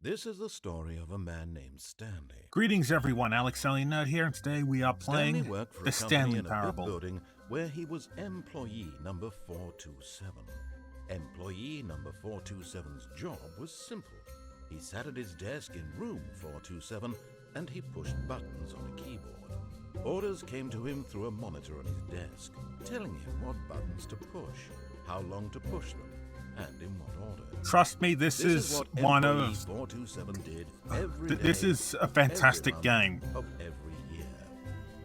This is the story of a man named Stanley. Greetings everyone, Alex Alien Nerd here, and today we are Stanley playing worked for the a company Stanley in a big Parable. building where he was employee number 427. Employee number 427's job was simple. He sat at his desk in room 427 and he pushed buttons on a keyboard. Orders came to him through a monitor on his desk, telling him what buttons to push, how long to push them, and in what order. Trust me, this is what one employee of... 427 did every day, This is a fantastic every game. month of every year.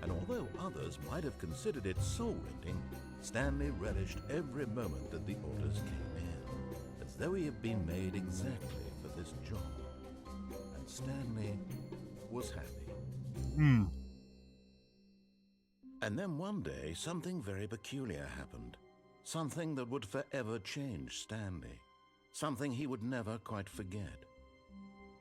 And although others might have considered it soul-rending, Stanley relished every moment that the orders came in, as though he had been made exactly for this job. And Stanley was happy. And then one day, something very peculiar happened. Something that would forever change Stanley. Something he would never quite forget.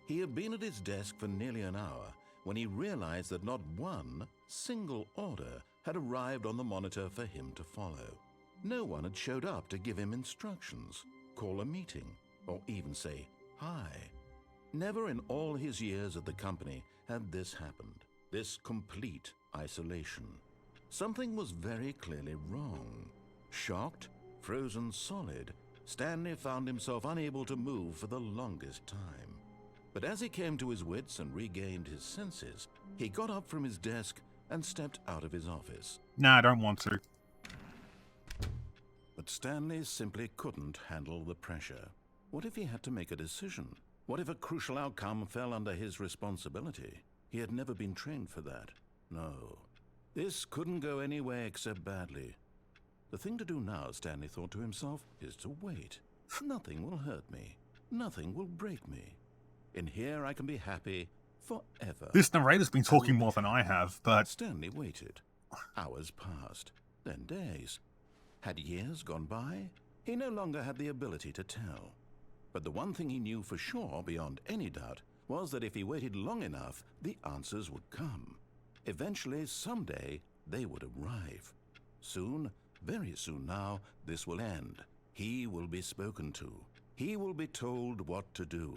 He had been at his desk for nearly an hour when he realized that not one single order had arrived on the monitor for him to follow. No one had showed up to give him instructions, call a meeting, or even say hi. Never in all his years at the company had this happened, this complete isolation. Something was very clearly wrong. Shocked, frozen solid, Stanley found himself unable to move for the longest time. But as he came to his wits and regained his senses, he got up from his desk and stepped out of his office. Nah, I don't want to. But Stanley simply couldn't handle the pressure. What if he had to make a decision? What if a crucial outcome fell under his responsibility? He had never been trained for that. No. This couldn't go any way except badly. The thing to do now, Stanley thought to himself, is to wait. Nothing will hurt me. Nothing will break me. In here I can be happy forever. This narrator's been talking more than I have, but... Stanley waited. Hours passed, then days. Had years gone by? He no longer had the ability to tell. But the one thing he knew for sure, beyond any doubt, was that if he waited long enough, the answers would come. Eventually, someday, they would arrive. Soon, very soon now, this will end. He will be spoken to. He will be told what to do.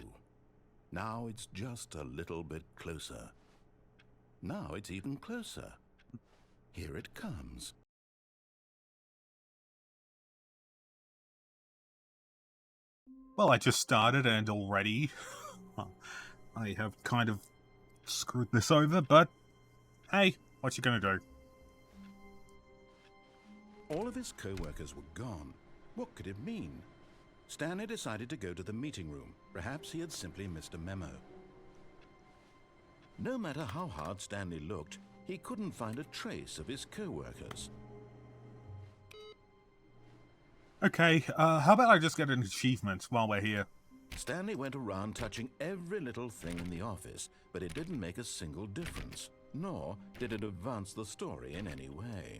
Now it's just a little bit closer. Now it's even closer. Here it comes. Well, I just started and already I have kind of screwed this over, but hey, what you gonna do? All of his co-workers were gone. What could it mean? Stanley decided to go to the meeting room. Perhaps he had simply missed a memo. No matter how hard Stanley looked, he couldn't find a trace of his co-workers. Okay, how about I just get an achievement while we're here? Stanley went around touching every little thing in the office, but it didn't make a single difference, nor did it advance the story in any way.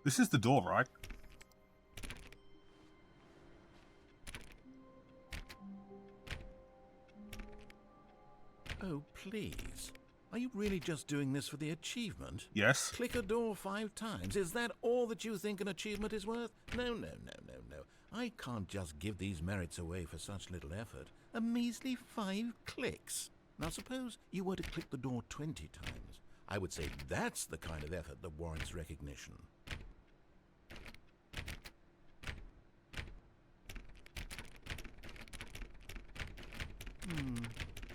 This is the door, right? Oh, please. Are you really just doing this for the achievement? Yes. Click a door 5 times. Is that all that you think an achievement is worth? No. I can't just give these merits away for such little effort. A measly 5 clicks. Now suppose you were to click the door 20 times. I would say that's the kind of effort that warrants recognition.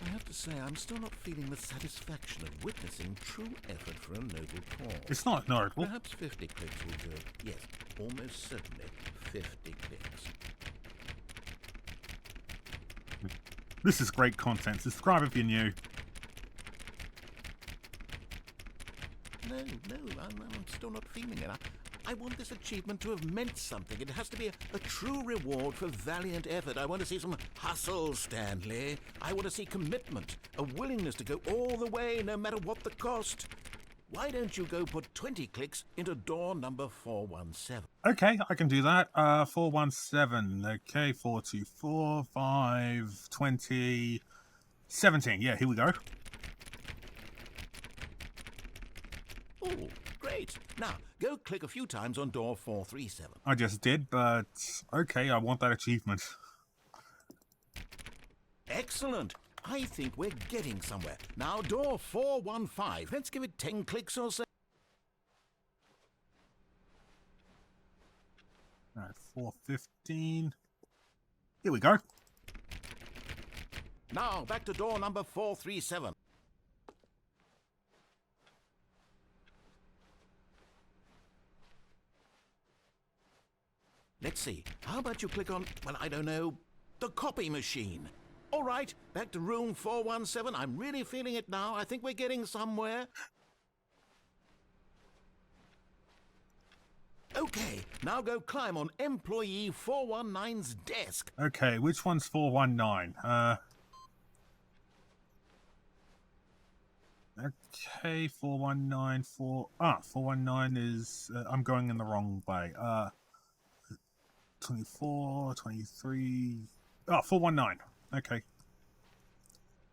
I have to say, I'm still not feeling the satisfaction of witnessing true effort for a noble cause. It's not notable. Perhaps 50 clicks will do it. Yes, almost certainly 50 clicks. This is great content. Subscribe if you're new. No, I'm still not feeling it. I want this achievement to have meant something. It has to be a true reward for valiant effort. I want to see some hustle, Stanley. I want to see commitment, a willingness to go all the way, no matter what the cost. Why don't you go put 20 clicks into door number 417? Okay, I can do that. 417. Okay, 424, 5, 20, 17. Yeah, here we go. Oh, great. Now, go click a few times on door 437. I just did, but okay, I want that achievement. Excellent. I think we're getting somewhere. Now, door 415. Let's give it 10 clicks or so. Alright, 415. Here we go. Now, back to door number 437. Let's see. How about you click on, well, I don't know, the copy machine? All right, back to room 417. I'm really feeling it now. I think we're getting somewhere. Okay, now go climb on employee 419's desk. Okay, which one's 419? Okay, 419, 419 is, I'm going in the wrong way. 24, 23, 419. Okay.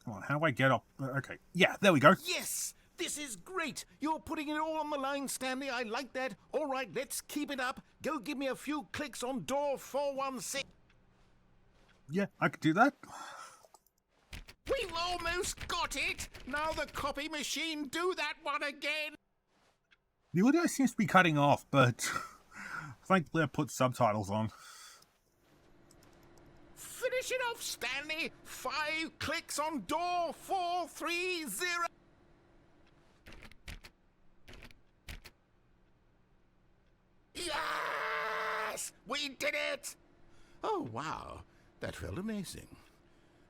Come on, how do I get up? Okay, yeah, there we go. Yes! This is great! You're putting it all on the line, Stanley. I like that. All right, let's keep it up. Go give me a few clicks on door 416. Yeah, I could do that. We've almost got it! Now the copy machine, do that one again! The audio seems to be cutting off, but thankfully I put subtitles on. Finish it off, Stanley! 5 clicks on door 430! Yes! We did it! Oh, wow. That felt amazing.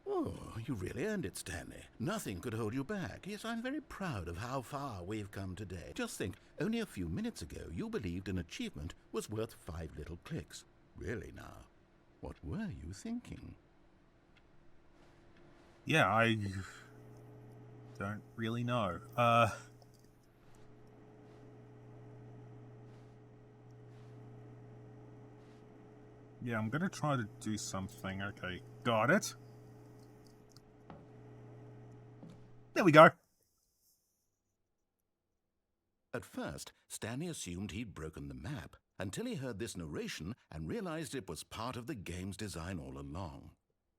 Oh, you really earned it, Stanley. Nothing could hold you back. Yes, I'm very proud of how far we've come today. Just think, only a few minutes ago, you believed an achievement was worth 5 little clicks. Really now, what were you thinking? Yeah, I don't really know. Yeah, I'm gonna try to do something. Okay, got it. There we go. At first, Stanley assumed he'd broken the map, until he heard this narration and realized it was part of the game's design all along.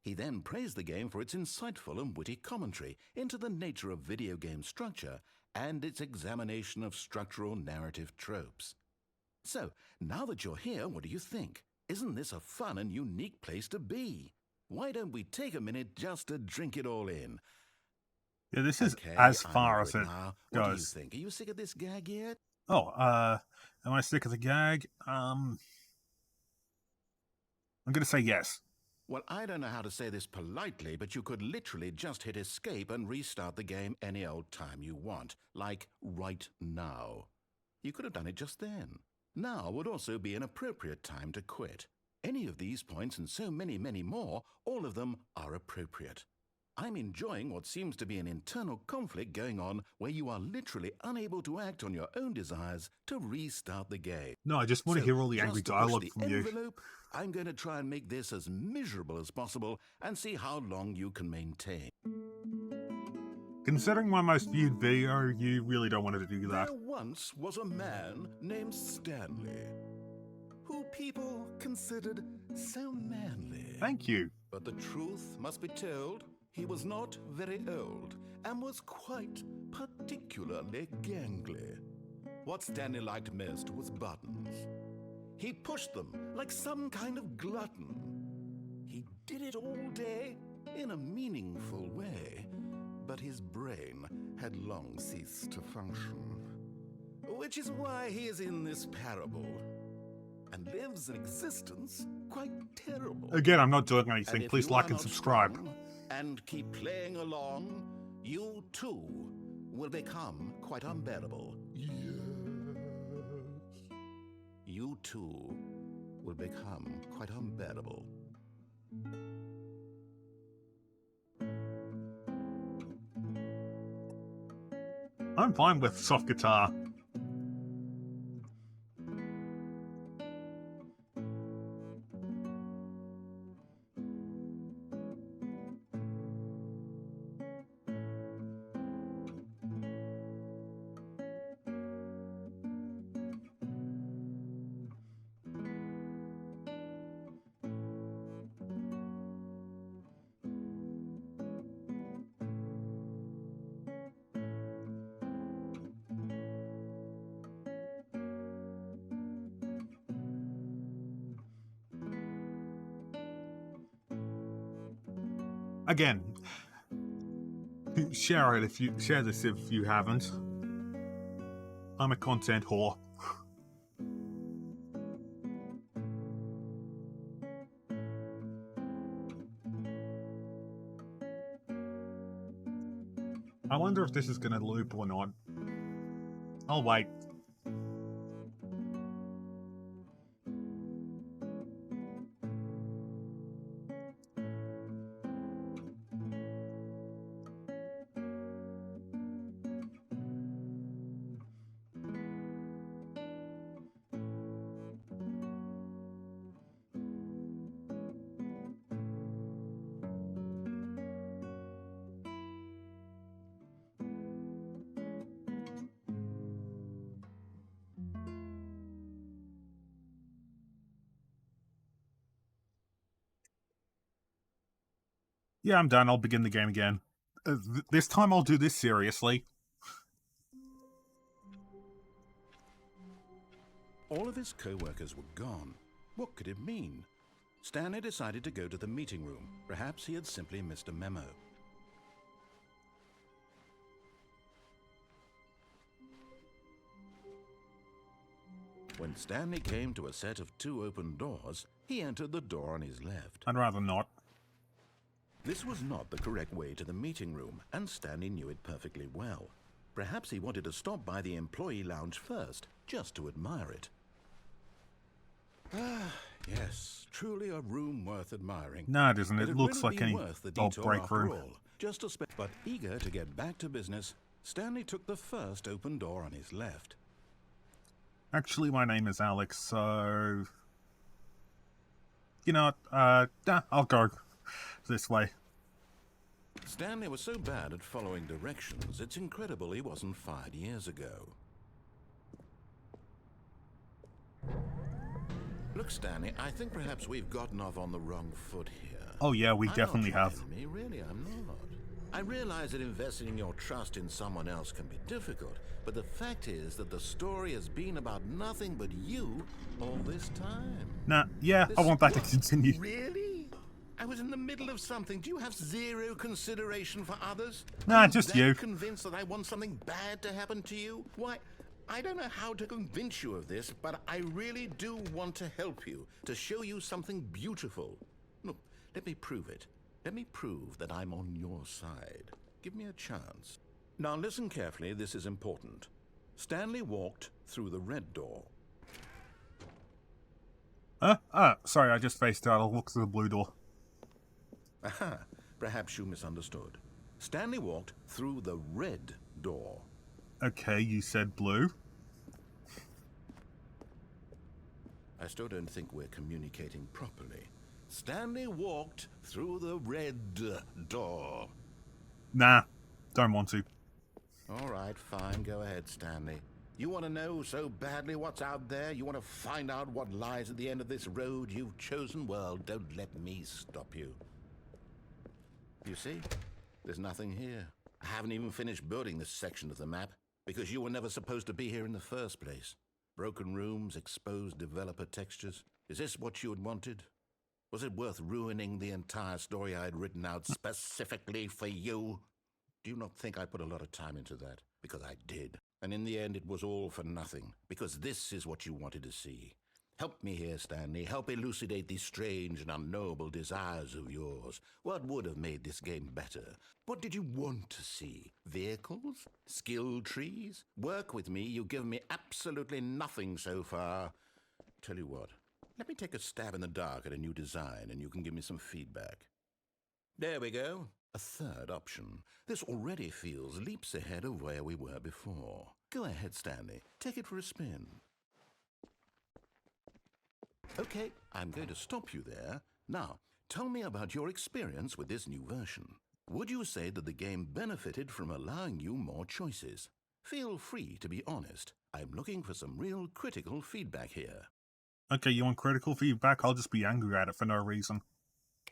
He then praised the game for its insightful and witty commentary into the nature of video game structure and its examination of structural narrative tropes. So, now that you're here, what do you think? Isn't this a fun and unique place to be? Why don't we take a minute just to drink it all in? Yeah, this is Okay, as I'm far over as it now. What do you goes. think? Are you sick of this gag yet? Oh, am I sick of the gag? I'm gonna say yes. Well, I don't know how to say this politely, but you could literally just hit escape and restart the game any old time you want, like right now. You could have done it just then. Now would also be an appropriate time to quit. Any of these points and so many, many more, all of them are appropriate. I'm enjoying what seems to be an internal conflict going on where you are literally unable to act on your own desires to restart the game. No, I just want to hear all the angry just to push dialogue the from you. envelope, I'm going to try and make this as miserable as possible and see how long you can maintain. Considering my most viewed video, you really don't want to do that. There once was a man named Stanley, who people considered so manly. Thank you. But the truth must be told, he was not very old and was quite particularly gangly. What Stanley liked most was buttons. He pushed them like some kind of glutton. He did it all day in a meaningful way, but his brain had long ceased to function. Which is why he is in this parable and lives an existence quite terrible. Again, I'm not doing And anything. if Please you like are and not subscribe. strong and keep playing along, you too will become quite unbearable. Yes. You too will become quite unbearable. I'm fine with soft guitar. Again, share this if you haven't. I'm a content whore. I wonder if this is going to loop or not. I'll wait. Yeah, I'm done. I'll begin the game again. This time I'll do this seriously. All of his co-workers were gone. What could it mean? Stanley decided to go to the meeting room. Perhaps he had simply missed a memo. When Stanley came to a set of 2 open doors, he entered the door on his left. I'd rather not. This was not the correct way to the meeting room, and Stanley knew it perfectly well. Perhaps he wanted to stop by the employee lounge first, just to admire it. Ah, yes, truly a room worth admiring. No, it isn't. It It'd looks really like be any worth the old detour break after room. all. But eager to get back to business, Stanley took the first open door on his left. Actually, my name is Alex, so... You know what? Nah, I'll go this way. Stanley was so bad at following directions, it's incredible he wasn't fired years ago. Look, Stanley, I think perhaps we've gotten off on the wrong foot here. Oh yeah, we I'm definitely not your have. enemy, really, I'm not. I realize that investing your trust in someone else can be difficult, but the fact is that the story has been about nothing but you all this time. Nah, yeah, I want that to continue. Really? I was in the middle of something. Do you have zero consideration for others? Nah, Are just that you. Convinced that I want something bad to happen to you? Why, I don't know how to convince you of this, but I really do want to help you, to show you something beautiful. Look, let me prove it. Let me prove that I'm on your side. Give me a chance. Now listen carefully, this is important. Stanley walked through the red door. Sorry, I just faced out. I'll look through the blue door. Aha, perhaps you misunderstood. Stanley walked through the red door. Okay, you said blue. I still don't think we're communicating properly. Stanley walked through the red door. Nah, don't want to. All right, fine. Go ahead, Stanley. You want to know so badly what's out there? You want to find out what lies at the end of this road you've chosen? Well, don't let me stop you. You see, there's nothing here. I haven't even finished building this section of the map because you were never supposed to be here in the first place. Broken rooms, exposed developer textures. Is this what you had wanted? Was it worth ruining the entire story I had written out specifically for you? Do you not think I put a lot of time into that? Because I did. And in the end, it was all for nothing. Because this is what you wanted to see. Help me here, Stanley. Help elucidate these strange and unknowable desires of yours. What would have made this game better? What did you want to see? Vehicles? Skill trees? Work with me. You've given me absolutely nothing so far. Tell you what. Let me take a stab in the dark at a new design, and you can give me some feedback. There we go. A third option. This already feels leaps ahead of where we were before. Go ahead, Stanley. Take it for a spin. Okay, I'm going to stop you there. Now, tell me about your experience with this new version. Would you say that the game benefited from allowing you more choices? Feel free to be honest. I'm looking for some real critical feedback here. Okay, you want critical feedback? I'll just be angry at it for no reason.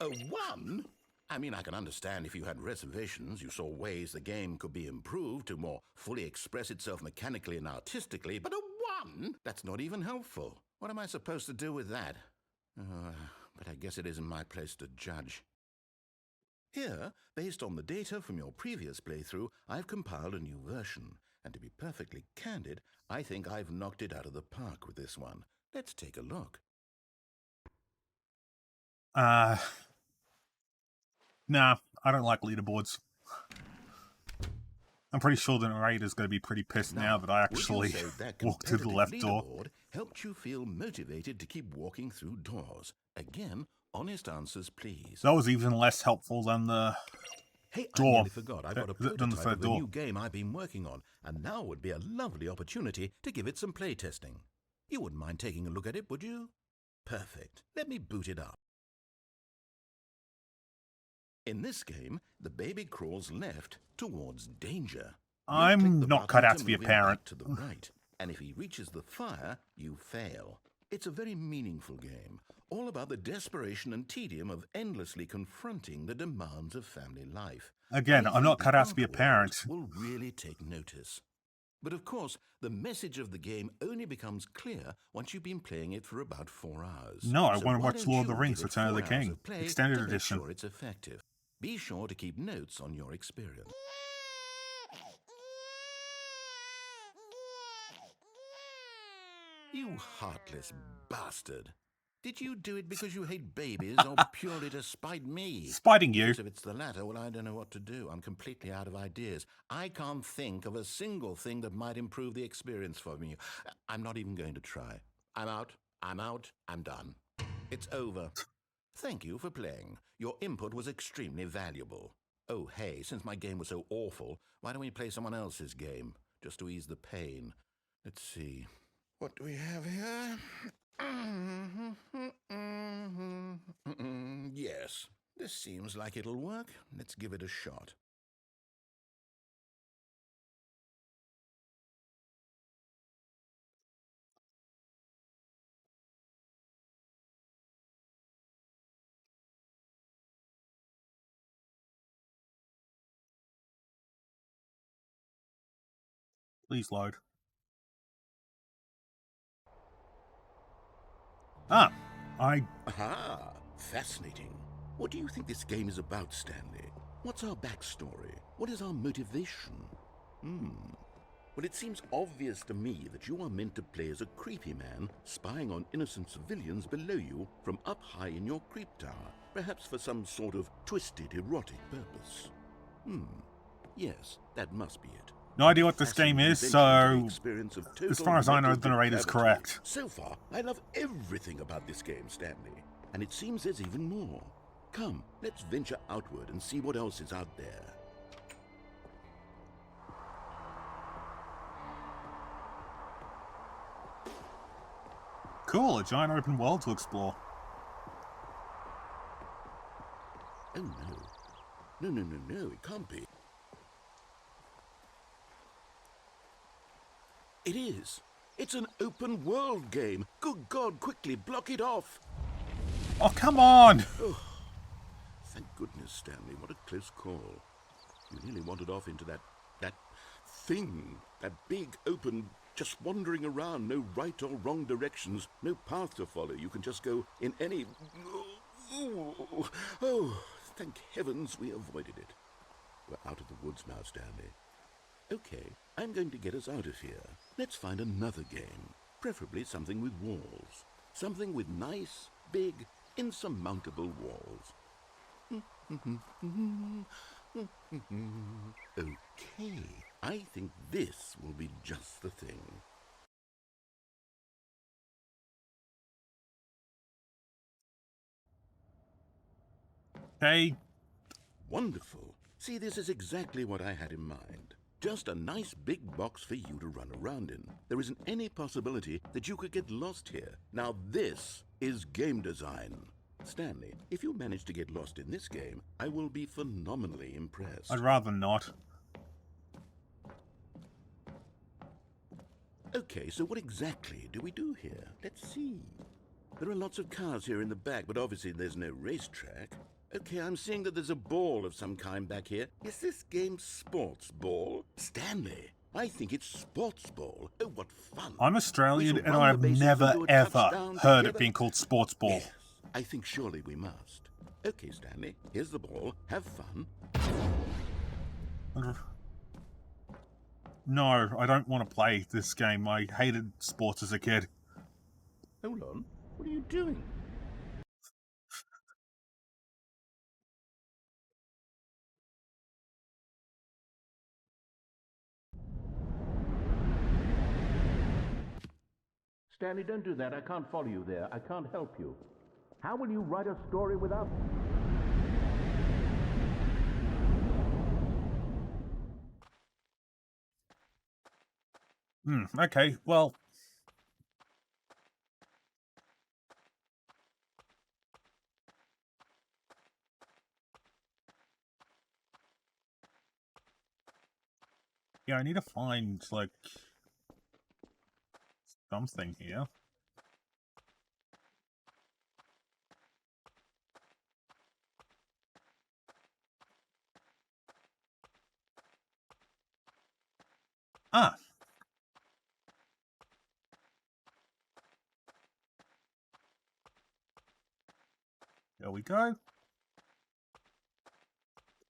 A 1? I mean, I can understand if you had reservations, you saw ways the game could be improved to more fully express itself mechanically and artistically, but a 1? That's not even helpful. What am I supposed to do with that? But I guess it isn't my place to judge. Here, based on the data from your previous playthrough, I've compiled a new version. And to be perfectly candid, I think I've knocked it out of the park with this one. Let's take a look. Nah, I don't like leaderboards. I'm pretty sure the narrator's going to be pretty pissed now that I actually walked through the left door. Helped you feel motivated to keep walking through doors. Again, honest answers, please. That was even less helpful than the Hey, door. I nearly forgot. I've got a prototype of a new game I've been working on, and now would be a lovely opportunity to give it some playtesting. You wouldn't mind taking a look at it, would you? Perfect. Let me boot it up. In this game, the baby crawls left towards danger. I'm not cut out to be a parent. To the right, and if he reaches the fire, you fail. It's a very meaningful game, all about the desperation and tedium of endlessly confronting the demands of family life. Again, I'm not cut out to be a parent. Will really take notice. But of course, the message of the game only becomes clear once you've been playing it for about 4 hours. No, I want to watch Lord of the Rings: Return of the King, extended edition. Sure it's effective. Be sure to keep notes on your experience. You heartless bastard. Did you do it because you hate babies or purely to spite me? Spiting you. If it's the latter, well, I don't know what to do. I'm completely out of ideas. I can't think of a single thing that might improve the experience for me. I'm not even going to try. I'm out. I'm done. It's over. Thank you for playing. Your input was extremely valuable. Oh, hey, since my game was so awful, why don't we play someone else's game, just to ease the pain? Let's see. What do we have here? Yes, this seems like it'll work. Let's give it a shot. Please load. Aha! Fascinating. What do you think this game is about, Stanley? What's our backstory? What is our motivation? Well, it seems obvious to me that you are meant to play as a creepy man spying on innocent civilians below you from up high in your creep tower, perhaps for some sort of twisted, erotic purpose. Yes, that must be it. No idea what this game is, so as far as I know, the narrator's correct. So far, I love everything about this game, Stanley. And it seems there's even more. Come, let's venture outward and see what else is out there. Cool, a giant open world to explore. Oh no. No, it can't be. It is. It's an open world game. Good God, quickly block it off. Oh, come on! Oh, thank goodness, Stanley. What a close call. You nearly wandered off into that thing. That big, open, just wandering around. No right or wrong directions. No path to follow. You can just go in any... Oh, thank heavens we avoided it. We're out of the woods now, Stanley. Okay, I'm going to get us out of here. Let's find another game. Preferably something with walls. Something with nice, big, insurmountable walls. Okay, I think this will be just the thing. Hey. Wonderful. See, this is exactly what I had in mind. Just a nice big box for you to run around in. There isn't any possibility that you could get lost here. Now this is game design. Stanley, if you manage to get lost in this game, I will be phenomenally impressed. I'd rather not. Okay, so what exactly do we do here? Let's see. There are lots of cars here in the back, but obviously there's no racetrack. Okay, I'm seeing that there's a ball of some kind back here. Is this game sports ball? Stanley, I think it's sports ball. Oh, what fun. I'm Australian and I've never, ever heard it being called sports ball. Yes, I think surely we must. Okay, Stanley, here's the ball. Have fun. No, I don't want to play this game. I hated sports as a kid. Hold on. What are you doing? Stanley, don't do that. I can't follow you there. I can't help you. How will you write a story without... Okay, well... Yeah, I need to find, like, something here. Ah! There we go.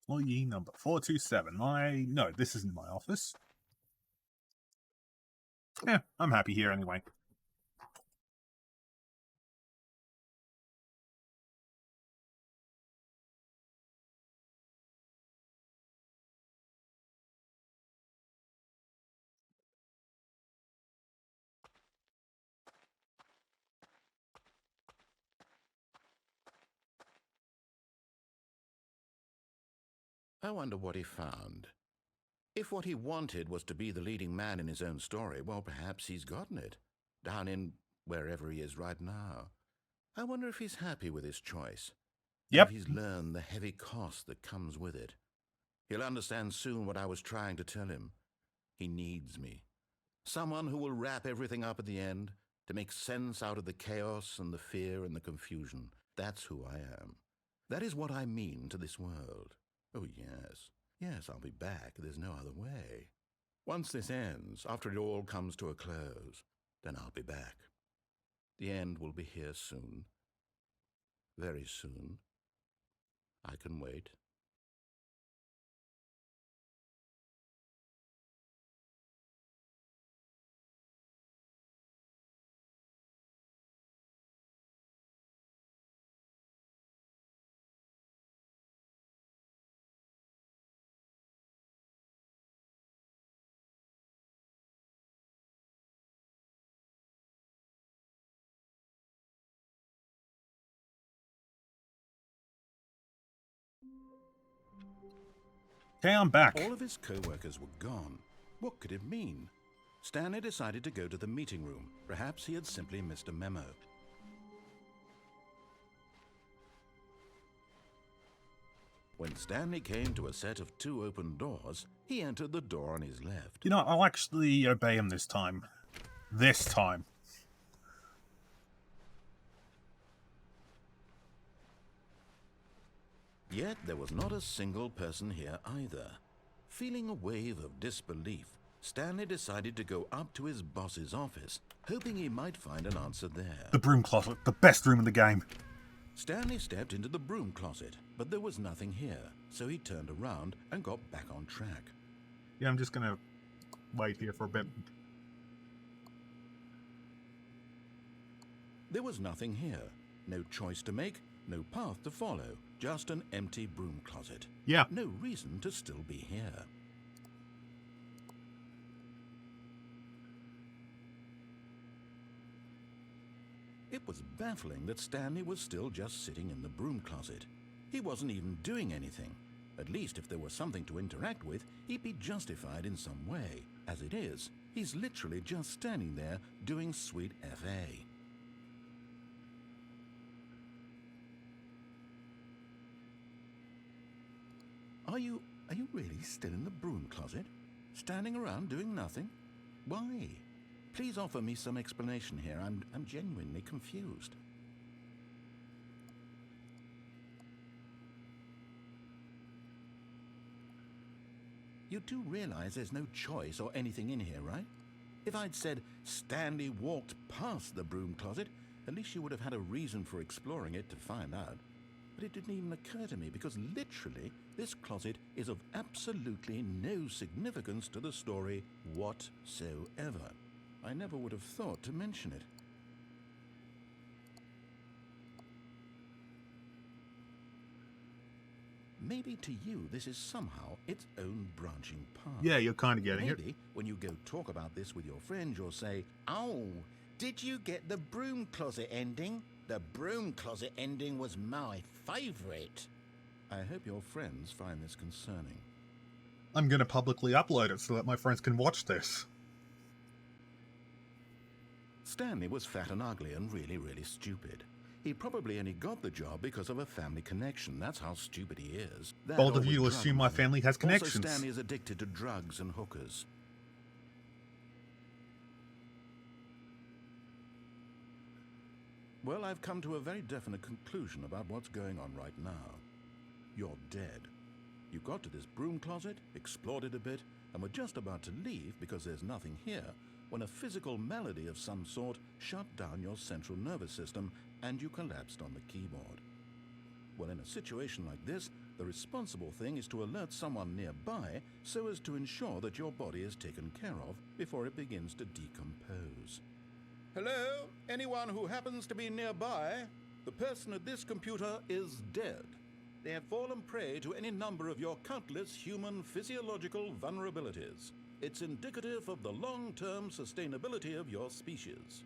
Employee number 427. No, this isn't my office. Yeah, I'm happy here anyway. I wonder what he found. If what he wanted was to be the leading man in his own story, well, perhaps he's gotten it. Down in wherever he is right now. I wonder if he's happy with his choice. And Yep. if he's learned the heavy cost that comes with it. He'll understand soon what I was trying to tell him. He needs me. Someone who will wrap everything up at the end, to make sense out of the chaos and the fear and the confusion. That's who I am. That is what I mean to this world. Oh, yes. Yes, I'll be back. There's no other way. Once this ends, after it all comes to a close, then I'll be back. The end will be here soon. Very soon. I can wait. Okay, I'm back. All of his co-workers were gone. What could it mean? Stanley decided to go to the meeting room. Perhaps he had simply missed a memo. When Stanley came to a set of 2 open doors, he entered the door on his left. You know, I'll actually obey him this time. This time. Yet there was not a single person here either. Feeling a wave of disbelief, Stanley decided to go up to his boss's office, hoping he might find an answer there. The broom closet, the best room in the game. Stanley stepped into the broom closet, but there was nothing here, so he turned around and got back on track. Yeah, I'm just gonna wait here for a bit. There was nothing here. No choice to make, no path to follow, just an empty broom closet. Yeah. No reason to still be here. It was baffling that Stanley was still just sitting in the broom closet. He wasn't even doing anything. At least if there was something to interact with, he'd be justified in some way. As it is, he's literally just standing there doing sweet FA. Are you really still in the broom closet? Standing around doing nothing? Why? Please offer me some explanation here. I'm genuinely confused. You do realize there's no choice or anything in here, right? If I'd said Stanley walked past the broom closet, at least you would have had a reason for exploring it to find out. but it didn't even occur to me because literally this closet is of absolutely no significance to the story whatsoever. I never would have thought to mention it. Maybe to you this is somehow its own branching path. Yeah, you're kind of getting it. Maybe when you go talk about this with your friends, you'll say, "Oh, did you get the broom closet ending? The broom closet ending was my favourite." I hope your friends find this concerning. I'm going to publicly upload it so that my friends can watch this. Stanley was fat and ugly and really, really stupid. He probably only got the job because of a family connection. That's how stupid he is. That Bold or of you to with assume drug my money. family has connections. Also, Stanley is addicted to drugs and hookers. Well, I've come to a very definite conclusion about what's going on right now. You're dead. You got to this broom closet, explored it a bit, and were just about to leave because there's nothing here, when a physical malady of some sort shut down your central nervous system and you collapsed on the keyboard. Well, in a situation like this, the responsible thing is to alert someone nearby so as to ensure that your body is taken care of before it begins to decompose. Hello? Anyone who happens to be nearby? The person at this computer is dead. They have fallen prey to any number of your countless human physiological vulnerabilities. It's indicative of the long-term sustainability of your species.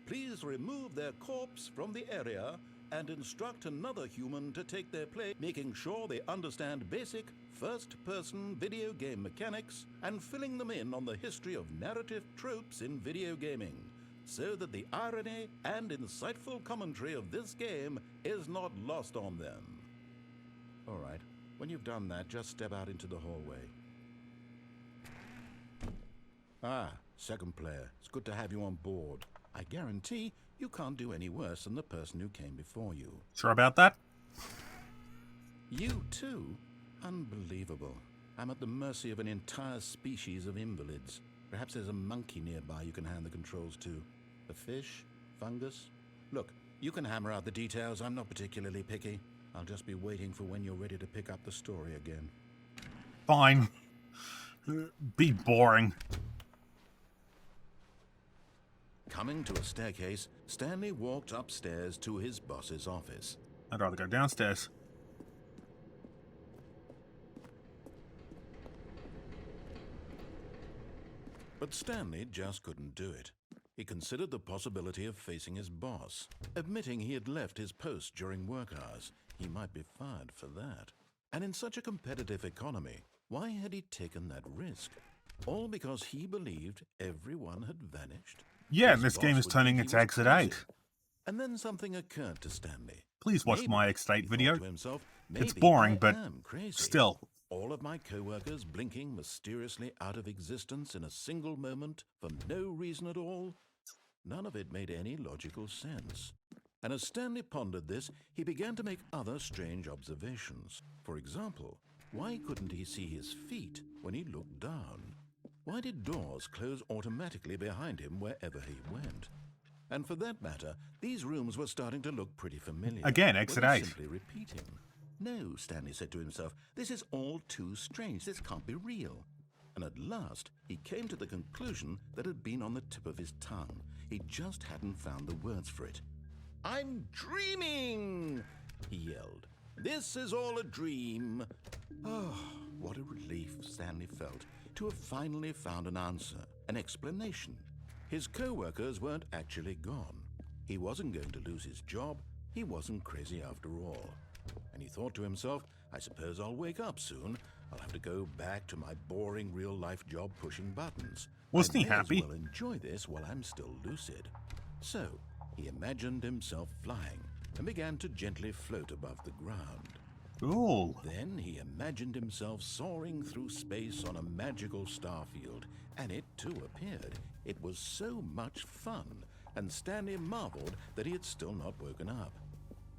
Please remove their corpse from the area and instruct another human to take their place, making sure they understand basic first-person video game mechanics and filling them in on the history of narrative tropes in video gaming, so that the irony and insightful commentary of this game is not lost on them. All right, when you've done that, just step out into the hallway. Ah, second player, it's good to have you on board. I guarantee you can't do any worse than the person who came before you. Sure about that? You too? Unbelievable. I'm at the mercy of an entire species of invalids. Perhaps there's a monkey nearby you can hand the controls to. A fish? Fungus? Look, you can hammer out the details. I'm not particularly picky. I'll just be waiting for when you're ready to pick up the story again. Fine. Be boring. Coming to a staircase, Stanley walked upstairs to his boss's office. I'd rather go downstairs. But Stanley just couldn't do it. He considered the possibility of facing his boss. Admitting he had left his post during work hours, he might be fired for that. And in such a competitive economy, why had he taken that risk? All because he believed everyone had vanished? Yeah, His this boss game is would turning think its he was Exit crazy. 8. And then something occurred to Stanley. Please watch Maybe, my Exit 8 he thought video. to himself, It's maybe boring, I but am crazy. still. All of my co-workers blinking mysteriously out of existence in a single moment for no reason at all? None of it made any logical sense. And as Stanley pondered this, he began to make other strange observations. For example, why couldn't he see his feet when he looked down? Why did doors close automatically behind him wherever he went? And for that matter, these rooms were starting to look pretty familiar. Again, Were Exit they 8. simply repeating? No, Stanley said to himself, this is all too strange. This can't be real. And at last, he came to the conclusion that had been on the tip of his tongue. He just hadn't found the words for it. "I'm dreaming!" he yelled. "This is all a dream." Oh, what a relief Stanley felt to have finally found an answer, an explanation. His co-workers weren't actually gone. He wasn't going to lose his job. He wasn't crazy after all. And he thought to himself, I suppose I'll wake up soon. I'll have to go back to my boring real-life job pushing buttons. Wasn't he I may happy? as well enjoy this while I'm still lucid. So, he imagined himself flying and began to gently float above the ground. Ooh. Then he imagined himself soaring through space on a magical starfield, and it too appeared. It was so much fun, and Stanley marveled that he had still not woken up.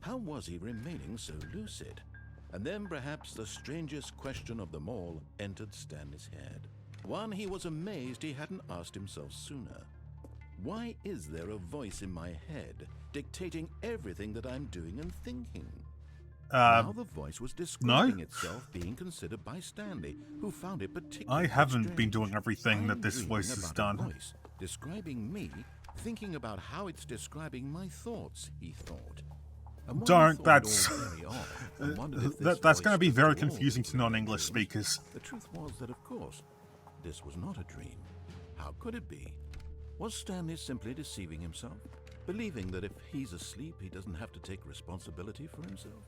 How was he remaining so lucid? And then perhaps the strangest question of them all entered Stanley's head. One he was amazed he hadn't asked himself sooner. Why is there a voice in my head dictating everything that I'm doing and thinking? Now the voice was No? describing itself being considered by Stanley, who found it particularly I haven't been strange. doing everything that I'm this dreaming voice has about done. a voice describing me, thinking about how it's describing my thoughts, he thought. And while he Don't, thought it that's... all very odd, and wondered if this that's voice going to be spoke very to all confusing to people in non-English dreams, speakers. the truth was that, of course, this was not a dream. How could it be? Was Stanley simply deceiving himself, believing that if he's asleep, he doesn't have to take responsibility for himself?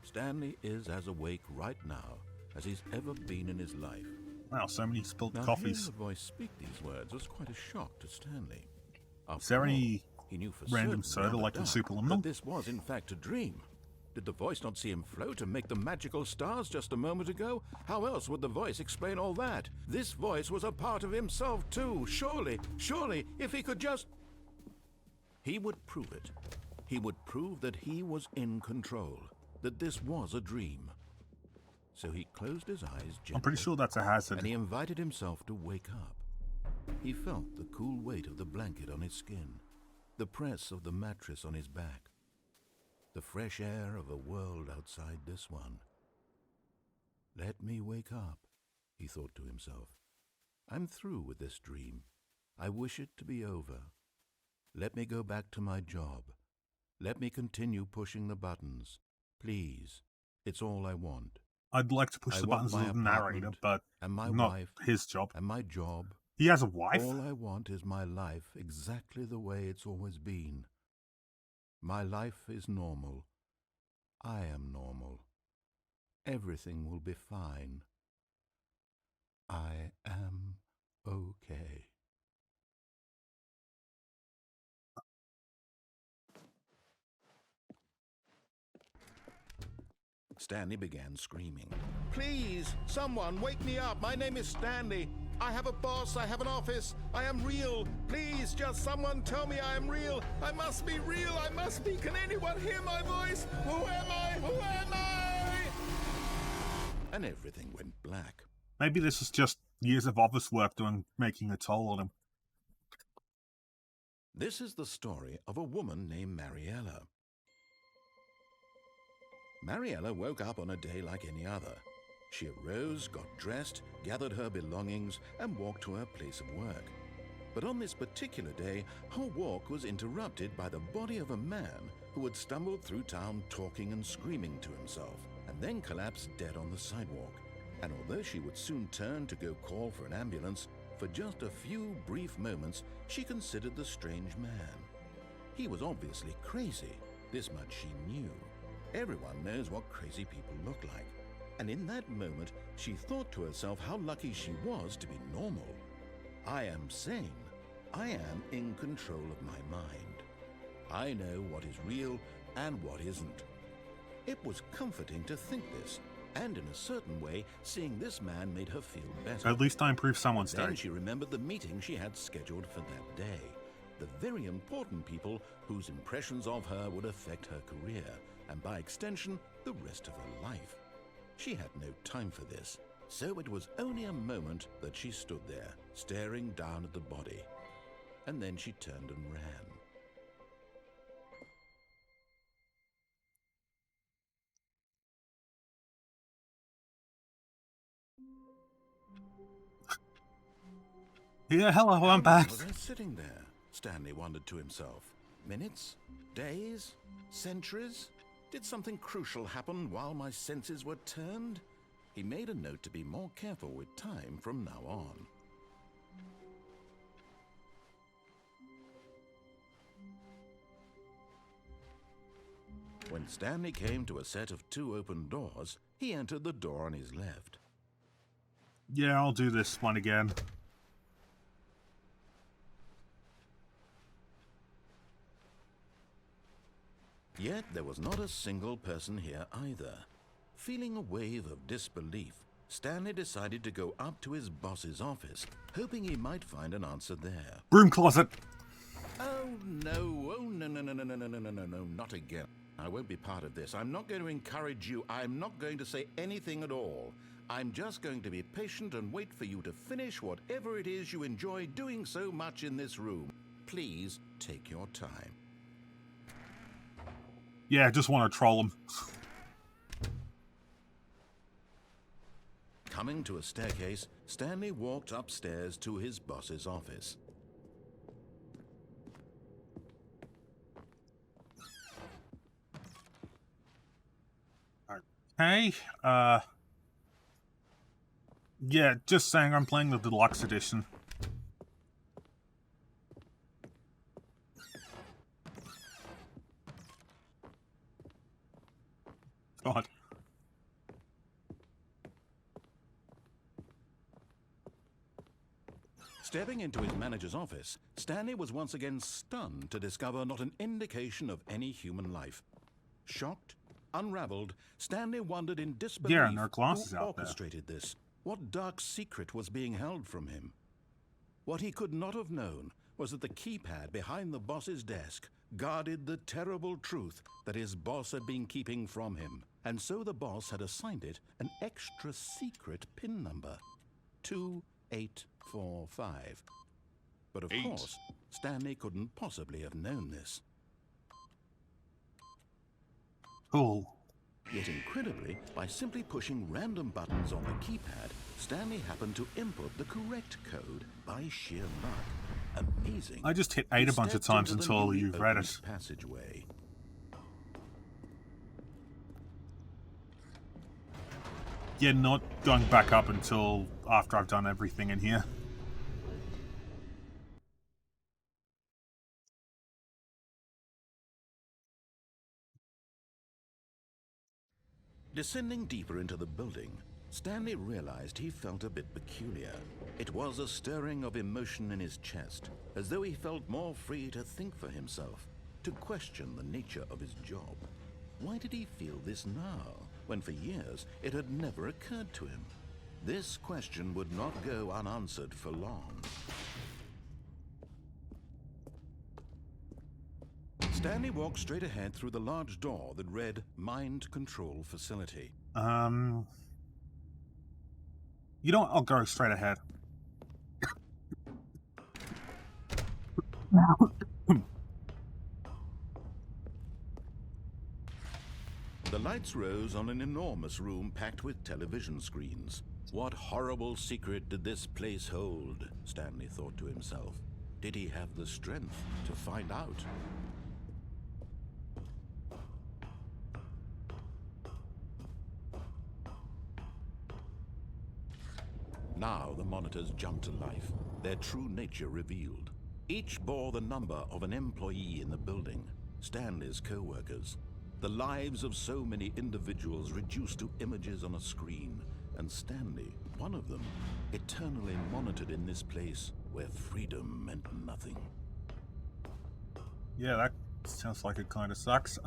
Stanley is as awake right now as he's ever been in his life. Wow, so many spilled Now, coffees. hearing the voice speak these words was quite a shock to Stanley. Is there any he knew for random certain, soda like in dark, Superliminal? that this was in fact a dream. Did the voice not see him float and make the magical stars just a moment ago? How else would the voice explain all that? This voice was a part of himself too. Surely, if he could just... He would prove it. He would prove that he was in control, that this was a dream. So he closed his eyes gently. I'm pretty sure that's a hazard. And he invited himself to wake up. He felt the cool weight of the blanket on his skin, the press of the mattress on his back, the fresh air of a world outside this one. Let me wake up, he thought to himself. I'm through with this dream. I wish it to be over. Let me go back to my job. Let me continue pushing the buttons. Please, it's all I want. I'd like to push I the want buttons my of the narrator, apartment but and my not wife his job. and my job. He has a wife? All I want is my life exactly the way it's always been. My life is normal. I am normal. Everything will be fine. I am okay. Stanley began screaming. Please, someone, wake me up. My name is Stanley. I have a boss. I have an office. I am real. Please, just someone tell me I am real. I must be real. I must be. Can anyone hear my voice? Who am I? Who am I? And everything went black. Maybe this is just years of office work making a toll on him. This is the story of a woman named Mariella. Mariella woke up on a day like any other. She arose, got dressed, gathered her belongings, and walked to her place of work. But on this particular day, her walk was interrupted by the body of a man who had stumbled through town talking and screaming to himself, and then collapsed dead on the sidewalk. And although she would soon turn to go call for an ambulance, for just a few brief moments, she considered the strange man. He was obviously crazy. This much she knew. Everyone knows what crazy people look like. And in that moment, she thought to herself how lucky she was to be normal. I am sane. I am in control of my mind. I know what is real and what isn't. It was comforting to think this, and in a certain way, seeing this man made her feel better. At least I improved someone's day. Then she remembered the meeting she had scheduled for that day. The very important people whose impressions of her would affect her career, and by extension, the rest of her life. She had no time for this, so it was only a moment that she stood there, staring down at the body. And then she turned and ran. Yeah, hello, How I'm back. long was I sitting there? Stanley wondered to himself. Minutes? Days? Centuries? Did something crucial happen while my senses were turned? He made a note to be more careful with time from now on. When Stanley came to a set of 2 open doors, he entered the door on his left. Yeah, I'll do this one again. Yet there was not a single person here either. Feeling a wave of disbelief, Stanley decided to go up to his boss's office, hoping he might find an answer there. Broom closet! Oh no, no, not again. I won't be part of this. I'm not going to encourage you. I'm not going to say anything at all. I'm just going to be patient and wait for you to finish whatever it is you enjoy doing so much in this room. Please take your time. Yeah, I just want to troll him. Coming to a staircase, Stanley walked upstairs to his boss's office. Okay, yeah, just saying I'm playing the deluxe edition. God. Stepping into his manager's office, Stanley was once again stunned to discover not an indication of any human life. Shocked, unraveled, Stanley wondered in disbelief Yeah, and there are glasses who out there. orchestrated this. What dark secret was being held from him? What he could not have known was that the keypad behind the boss's desk guarded the terrible truth that his boss had been keeping from him. And so the boss had assigned it an extra secret PIN number, 2845. But of course, Stanley couldn't possibly have known this. Cool. Yet incredibly, by simply pushing random buttons on the keypad, Stanley happened to input the correct code by sheer luck. Amazing. I just hit 8 a bunch of times until you've read it. Passageway. Yeah, not going back up until after I've done everything in here. Descending deeper into the building, Stanley realized he felt a bit peculiar. It was a stirring of emotion in his chest, as though he felt more free to think for himself, to question the nature of his job. Why did he feel this now, when for years it had never occurred to him? This question would not go unanswered for long. Stanley walked straight ahead through the large door that read Mind Control Facility. You know what? I'll go straight ahead. The lights rose on an enormous room packed with television screens. What horrible secret did this place hold? Stanley thought to himself. Did he have the strength to find out? Now the monitors jumped to life, their true nature revealed. Each bore the number of an employee in the building, Stanley's co-workers. The lives of so many individuals reduced to images on a screen, and Stanley, one of them, eternally monitored in this place where freedom meant nothing. Yeah, that sounds like it kind of sucks.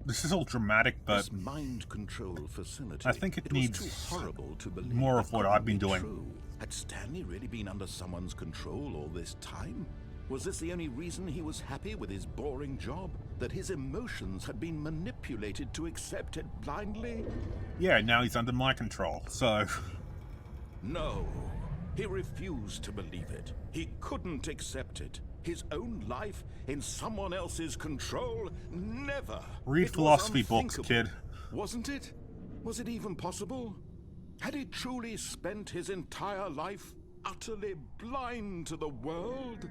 This is all dramatic, but this mind control facility, I think it was needs too horrible to believe more of what I've been couldn't be doing. true. Had Stanley really been under someone's control all this time? Was this the only reason he was happy with his boring job? That his emotions had been manipulated to accept it blindly? yeah, now he's under my control, so... No. He refused to believe it. He couldn't accept it. His own life in someone else's control? Never. Read It was philosophy books, unthinkable. kid. Wasn't it? Was it even possible? Had he truly spent his entire life utterly blind to the world?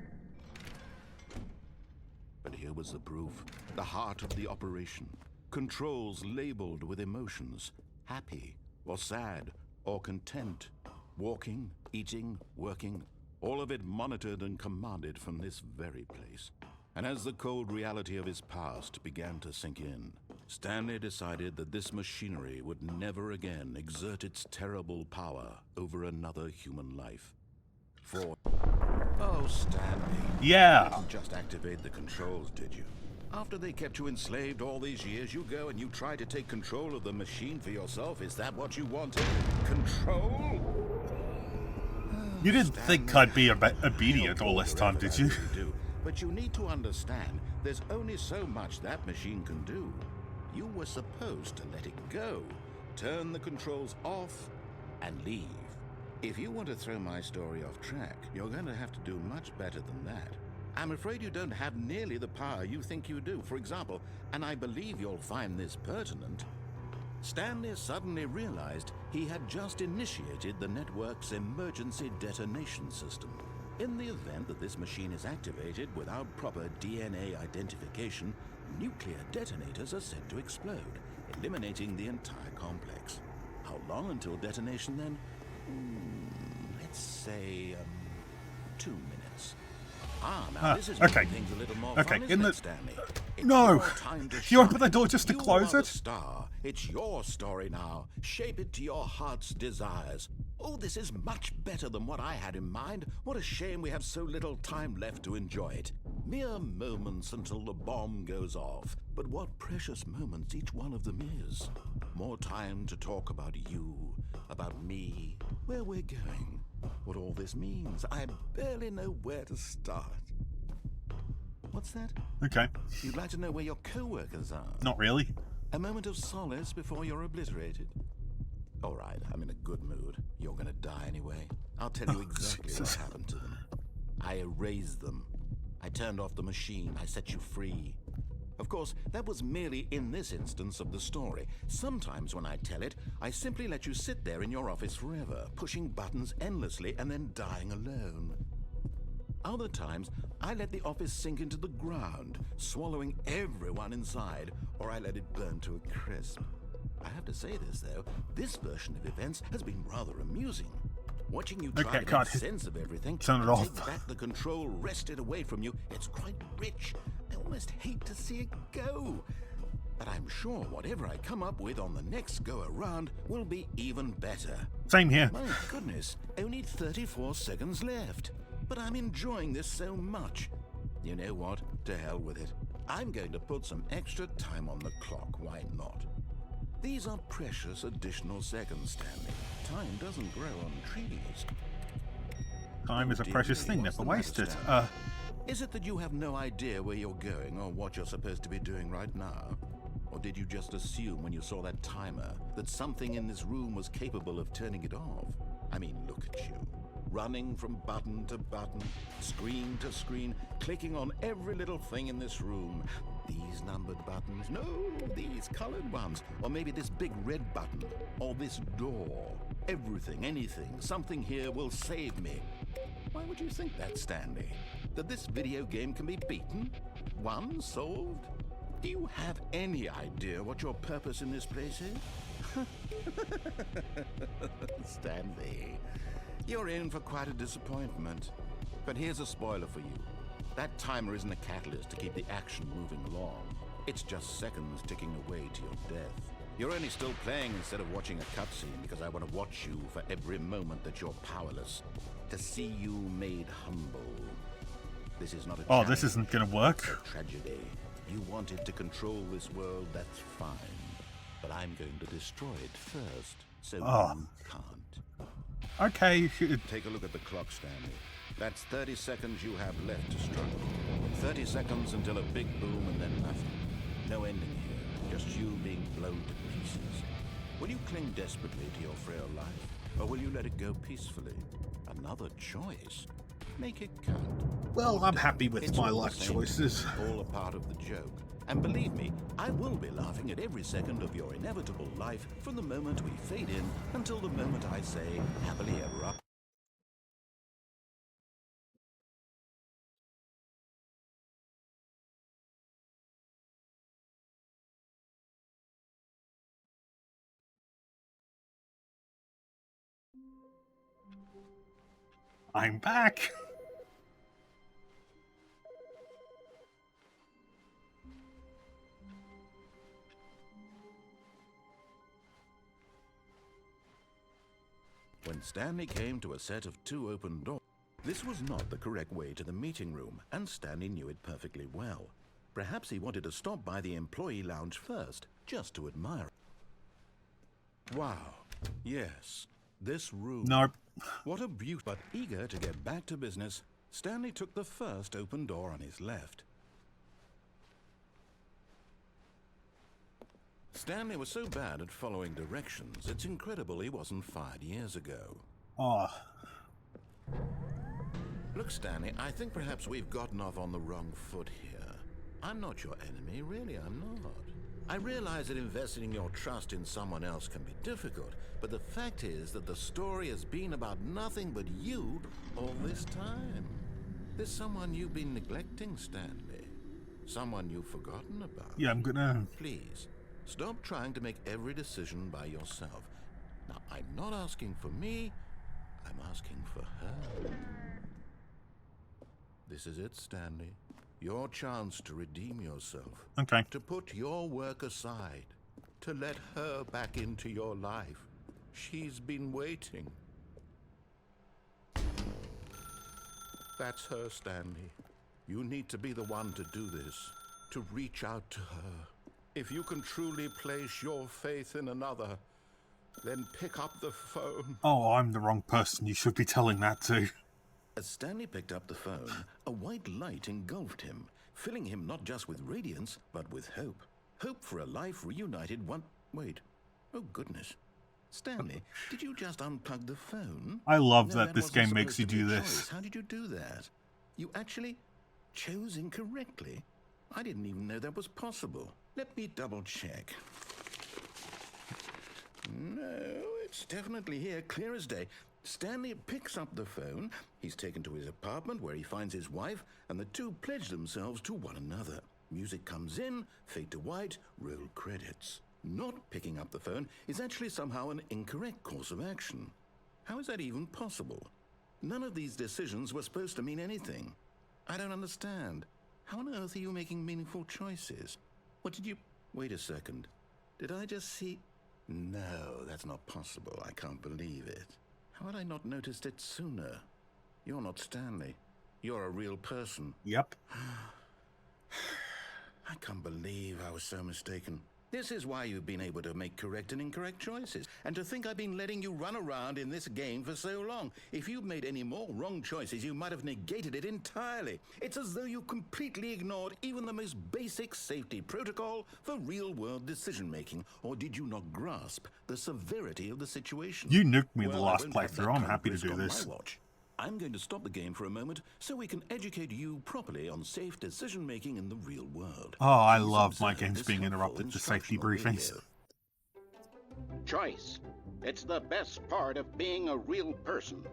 But here was the proof. The heart of the operation. Controls labeled with emotions. Happy, or sad, or content. Walking, eating, working. All of it monitored and commanded from this very place. And as the cold reality of his past began to sink in, Stanley decided that this machinery would never again exert its terrible power over another human life. For... Oh, Stanley. Yeah. You didn't just activate the controls, did you? After they kept you enslaved all these years, you go and you try to take control of the machine for yourself? Is that what you wanted? Control? You didn't think I'd be obedient all this time, did you? Do. But you need to understand, there's only so much that machine can do. You were supposed to let it go, turn the controls off, and leave. If you want to throw my story off track, you're going to have to do much better than that. I'm afraid you don't have nearly the power you think you do. For example, and I believe you'll find this pertinent, Stanley suddenly realized he had just initiated the network's emergency detonation system. In the event that this machine is activated without proper DNA identification, nuclear detonators are said to explode, eliminating the entire complex. How long until detonation then? Let's say 2 minutes. Now this is okay. making things a little more Okay, fun, in isn't the... it, Stanley? It's No! your time to You open shine. the door just to You close are it? the star. It's your story now. Shape it to your heart's desires. Oh, this is much better than what I had in mind. What a shame we have so little time left to enjoy it. Mere moments until the bomb goes off. But what precious moments each one of them is. More time to talk about you, about me, where we're going, what all this means. I barely know where to start. What's that? Okay. You'd like to know where your co-workers are? Not really. A moment of solace before you're obliterated? All right, I'm in a good mood. You're gonna die anyway. I'll tell you exactly what happened to them. I erased them. I turned off the machine. I set you free. Of course, that was merely in this instance of the story. Sometimes when I tell it, I simply let you sit there in your office forever, pushing buttons endlessly and then dying alone. Other times, I let the office sink into the ground, swallowing everyone inside, or I let it burn to a crisp. I have to say this, though, this version of events has been rather amusing. Watching you try to make sense of everything, turn it off. take back the control wrested away from you, it's quite rich. I almost hate to see it go. But I'm sure whatever I come up with on the next go-around will be even better. Same here. My goodness, only 34 seconds left. But I'm enjoying this so much. You know what? To hell with it. I'm going to put some extra time on the clock. Why not? These are precious additional seconds, Stanley. Time doesn't grow on trees. Time is a precious thing, never waste it. Is it that you have no idea where you're going or what you're supposed to be doing right now? Or did you just assume when you saw that timer that something in this room was capable of turning it off? I mean, look at you. Running from button to button, screen to screen, clicking on every little thing in this room. These numbered buttons, no, these colored ones, or maybe this big red button, or this door. Everything, anything, something here will save me. Why would you think that, Stanley? That this video game can be beaten? Won? Solved? Do you have any idea what your purpose in this place is? Stanley, you're in for quite a disappointment. But here's a spoiler for you. That timer isn't a catalyst to keep the action moving along. It's just seconds ticking away to your death. You're only still playing instead of watching a cutscene because I want to watch you for every moment that you're powerless. To see you made humble. This is not a Oh, this isn't gonna work. It's a tragedy. You wanted to control this world, that's fine. But I'm going to destroy it first, so you can't. Okay. Take a look at the clock, Stanley. That's 30 seconds you have left to struggle. 30 seconds until a big boom and then nothing. No ending here, just you being blown to pieces. Will you cling desperately to your frail life, or will you let it go peacefully? Another choice. Make it count. Well, I'm happy with It's my all life the same. choices. All a part of the joke. And believe me, I will be laughing at every second of your inevitable life from the moment we fade in until the moment I say, happily ever up. I'm back. When Stanley came to a set of 2 open doors, this was not the correct way to the meeting room, and Stanley knew it perfectly well. Perhaps he wanted to stop by the employee lounge first, just to admire it. Wow. Yes, this room. Nope. What a beauty. But eager to get back to business, Stanley took the first open door on his left. Stanley was so bad at following directions, it's incredible he wasn't fired years ago. Oh. Look, Stanley, I think perhaps we've gotten off on the wrong foot here. I'm not your enemy, really, I'm not. I realize that investing your trust in someone else can be difficult, but the fact is that the story has been about nothing but you all this time. There's someone you've been neglecting, Stanley. Someone you've forgotten about. Yeah, I'm gonna... Please, stop trying to make every decision by yourself. Now, I'm not asking for me, I'm asking for her. This is it, Stanley. Your chance to redeem yourself. Okay. To put your work aside. To let her back into your life. She's been waiting. That's her, Stanley. You need to be the one to do this. To reach out to her. If you can truly place your faith in another, then pick up the phone. Oh, I'm the wrong person you should be telling that to. As Stanley picked up the phone, a white light engulfed him, filling him not just with radiance, but with hope. Hope for a life reunited one... Wait. Oh, goodness. Stanley, did you just unplug the phone? I love No, that this wasn't game makes you supposed to do be a this. choice. How did you do that? You actually chose incorrectly? I didn't even know that was possible. Let me double check. No, it's definitely here, clear as day. Stanley picks up the phone. He's taken to his apartment where he finds his wife, and the two pledge themselves to one another. Music comes in, fade to white, roll credits. Not picking up the phone is actually somehow an incorrect course of action. How is that even possible? None of these decisions were supposed to mean anything. I don't understand. How on earth are you making meaningful choices? What did you... Wait a second. Did I just see... No, that's not possible. I can't believe it. How had I not noticed it sooner? You're not Stanley. You're a real person. Yep. I can't believe I was so mistaken. This is why you've been able to make correct and incorrect choices. And to think I've been letting you run around in this game for so long. If you'd made any more wrong choices, you might have negated it entirely. It's as though you completely ignored even the most basic safety protocol for real-world decision-making. Or did you not grasp the severity of the situation? You nuked me the Well, I last won't have that playthrough. I'm kind of happy to risk do on this. my watch. I'm going to stop the game for a moment so we can educate you properly on safe decision-making in the real world. Oh, I Please love my observe games this being helpful interrupted for safety instructional briefings. video. Choice. It's the best part of being a real person.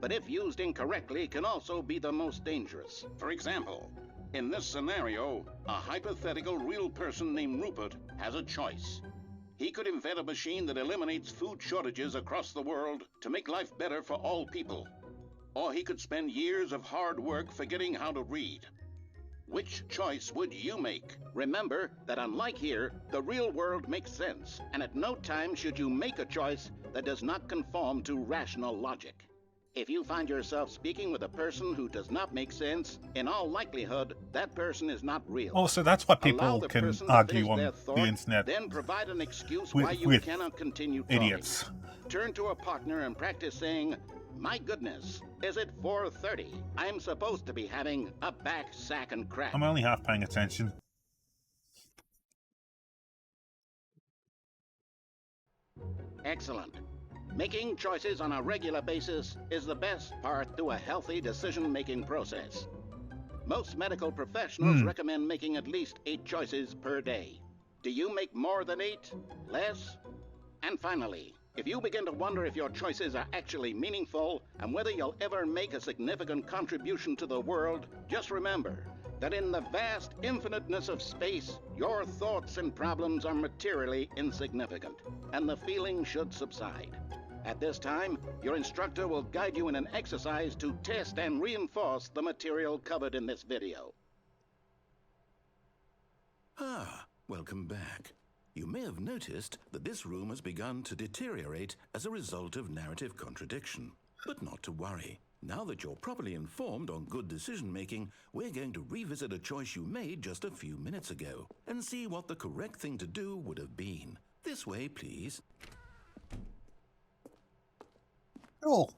But if used incorrectly, can also be the most dangerous. For example, in this scenario, a hypothetical real person named Rupert has a choice. He could invent a machine that eliminates food shortages across the world to make life better for all people. Or he could spend years of hard work forgetting how to read. Which choice would you make? Remember that unlike here, the real world makes sense, and at no time should you make a choice that does not conform to rational logic. If you find yourself speaking with a person who does not make sense, in all likelihood, that person is not real. Oh, so that's why Allow people the can person to argue finish on their the thought, internet then provide an excuse with- why you with cannot continue talking. idiots. Turn to a partner and practice saying, "My goodness, is it 4:30? I'm supposed to be having a back, sack, and crack." I'm only half paying attention. Excellent. Making choices on a regular basis is the best part to a healthy decision-making process. Most medical professionals recommend making at least 8 choices per day. Do you make more than 8? Less? And finally, if you begin to wonder if your choices are actually meaningful and whether you'll ever make a significant contribution to the world, just remember that in the vast infiniteness of space, your thoughts and problems are materially insignificant, and the feeling should subside. At this time, your instructor will guide you in an exercise to test and reinforce the material covered in this video. Ah, welcome back. You may have noticed that this room has begun to deteriorate as a result of narrative contradiction. But not to worry. Now that you're properly informed on good decision-making, we're going to revisit a choice you made just a few minutes ago and see what the correct thing to do would have been. This way, please. Cool.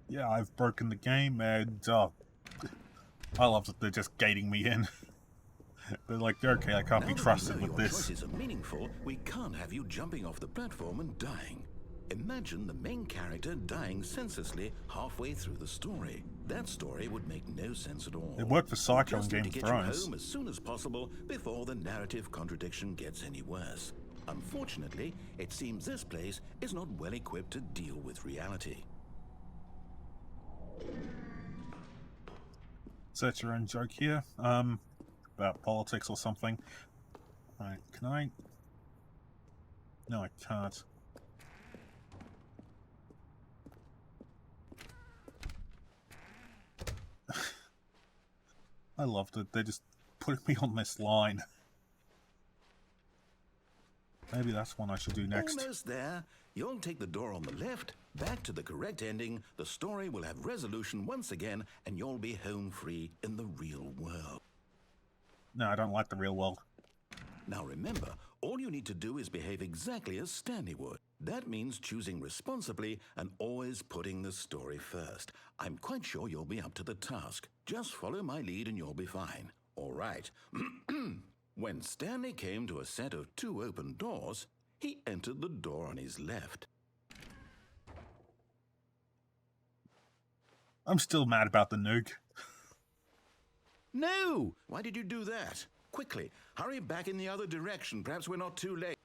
Yeah, I've broken the game, and I love that they're just gating me in. They're like, okay, I can't Now be that we trusted know with your this. choices are meaningful, we can't have you jumping off the platform and dying. Imagine the main character dying senselessly halfway through the story. That story would make no sense at all. It worked for Psycho Just in need Game to of get you Thrones. home as soon as possible before the narrative contradiction gets any worse. Unfortunately, it seems this place is not well equipped to deal with reality. Set your own joke here. About politics or something. Alright, can I? No, I can't. I loved it. They just put me on this line. Maybe that's one I should do next. Almost there. You'll take the door on the left, back to the correct ending, the story will have resolution once again, and you'll be home free in the real world. No, I don't like the real world. Now remember, all you need to do is behave exactly as Stanley would. That means choosing responsibly and always putting the story first. I'm quite sure you'll be up to the task. Just follow my lead and you'll be fine. All right. When Stanley came to a set of 2 open doors, he entered the door on his left. I'm still mad about the nuke. No! Why did you do that? Quickly, hurry back in the other direction. Perhaps we're not too late.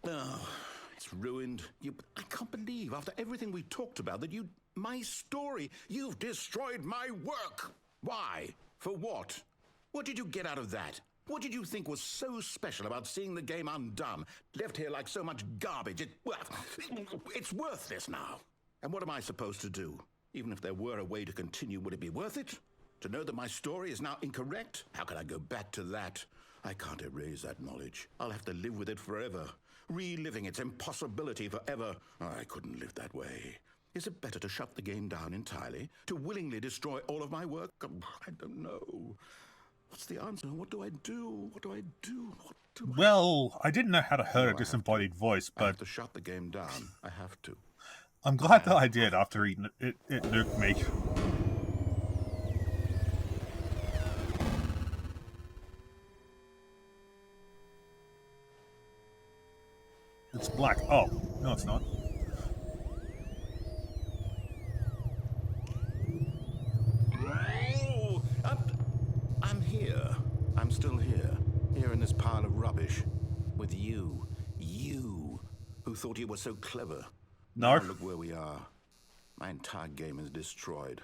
Oh, it's ruined. I can't believe, after everything we talked about, that my story, you've destroyed my work. Why? For what? What did you get out of that? What did you think was so special about seeing the game undone, left here like so much garbage? It's worthless now. And what am I supposed to do? Even if there were a way to continue, would it be worth it? To know that my story is now incorrect? How can I go back to that? I can't erase that knowledge. I'll have to live with it forever, reliving its impossibility forever. I couldn't live that way. Is it better to shut the game down entirely? To willingly destroy all of my work? I don't know. What's the answer? What do I do? What do I do? What do I... Well, I didn't know how to hurt a disembodied voice, I have but to shut the game down. I have to. I'm glad that I did after it nuked me. It's black. Oh, no it's not. Oh, I'm here. I'm still here. Here in this pile of rubbish. With you. You, who thought you were so clever. No. Now look where we are. My entire game is destroyed.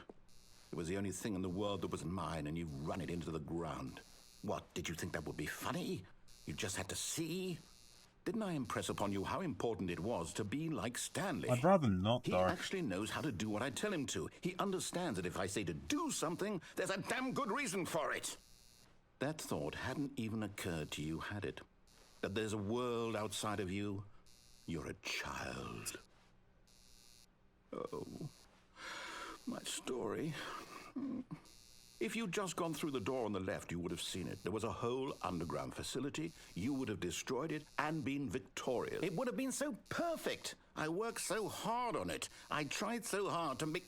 It was the only thing in the world that was mine, and you've run it into the ground. What, did you think that would be funny? You just had to see? Didn't I impress upon you how important it was to be like Stanley? I'd rather not, He though. actually knows how to do what I tell him to. He understands that if I say to do something, there's a damn good reason for it. That thought hadn't even occurred to you, had it? That there's a world outside of you? You're a child. Oh, my story. If you'd just gone through the door on the left, you would have seen it. There was a whole underground facility. You would have destroyed it and been victorious. It would have been so perfect. I worked so hard on it. I tried so hard to make...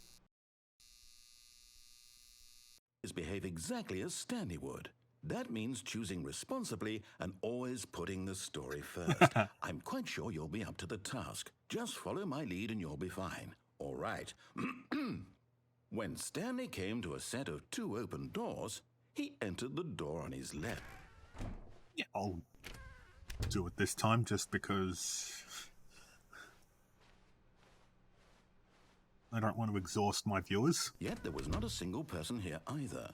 behave exactly as Stanley would. That means choosing responsibly and always putting the story first. I'm quite sure you'll be up to the task. Just follow my lead and you'll be fine. All right. When Stanley came to a set of 2 open doors, he entered the door on his left. Yeah, I'll do it this time just because I don't want to exhaust my viewers. Yet there was not a single person here either.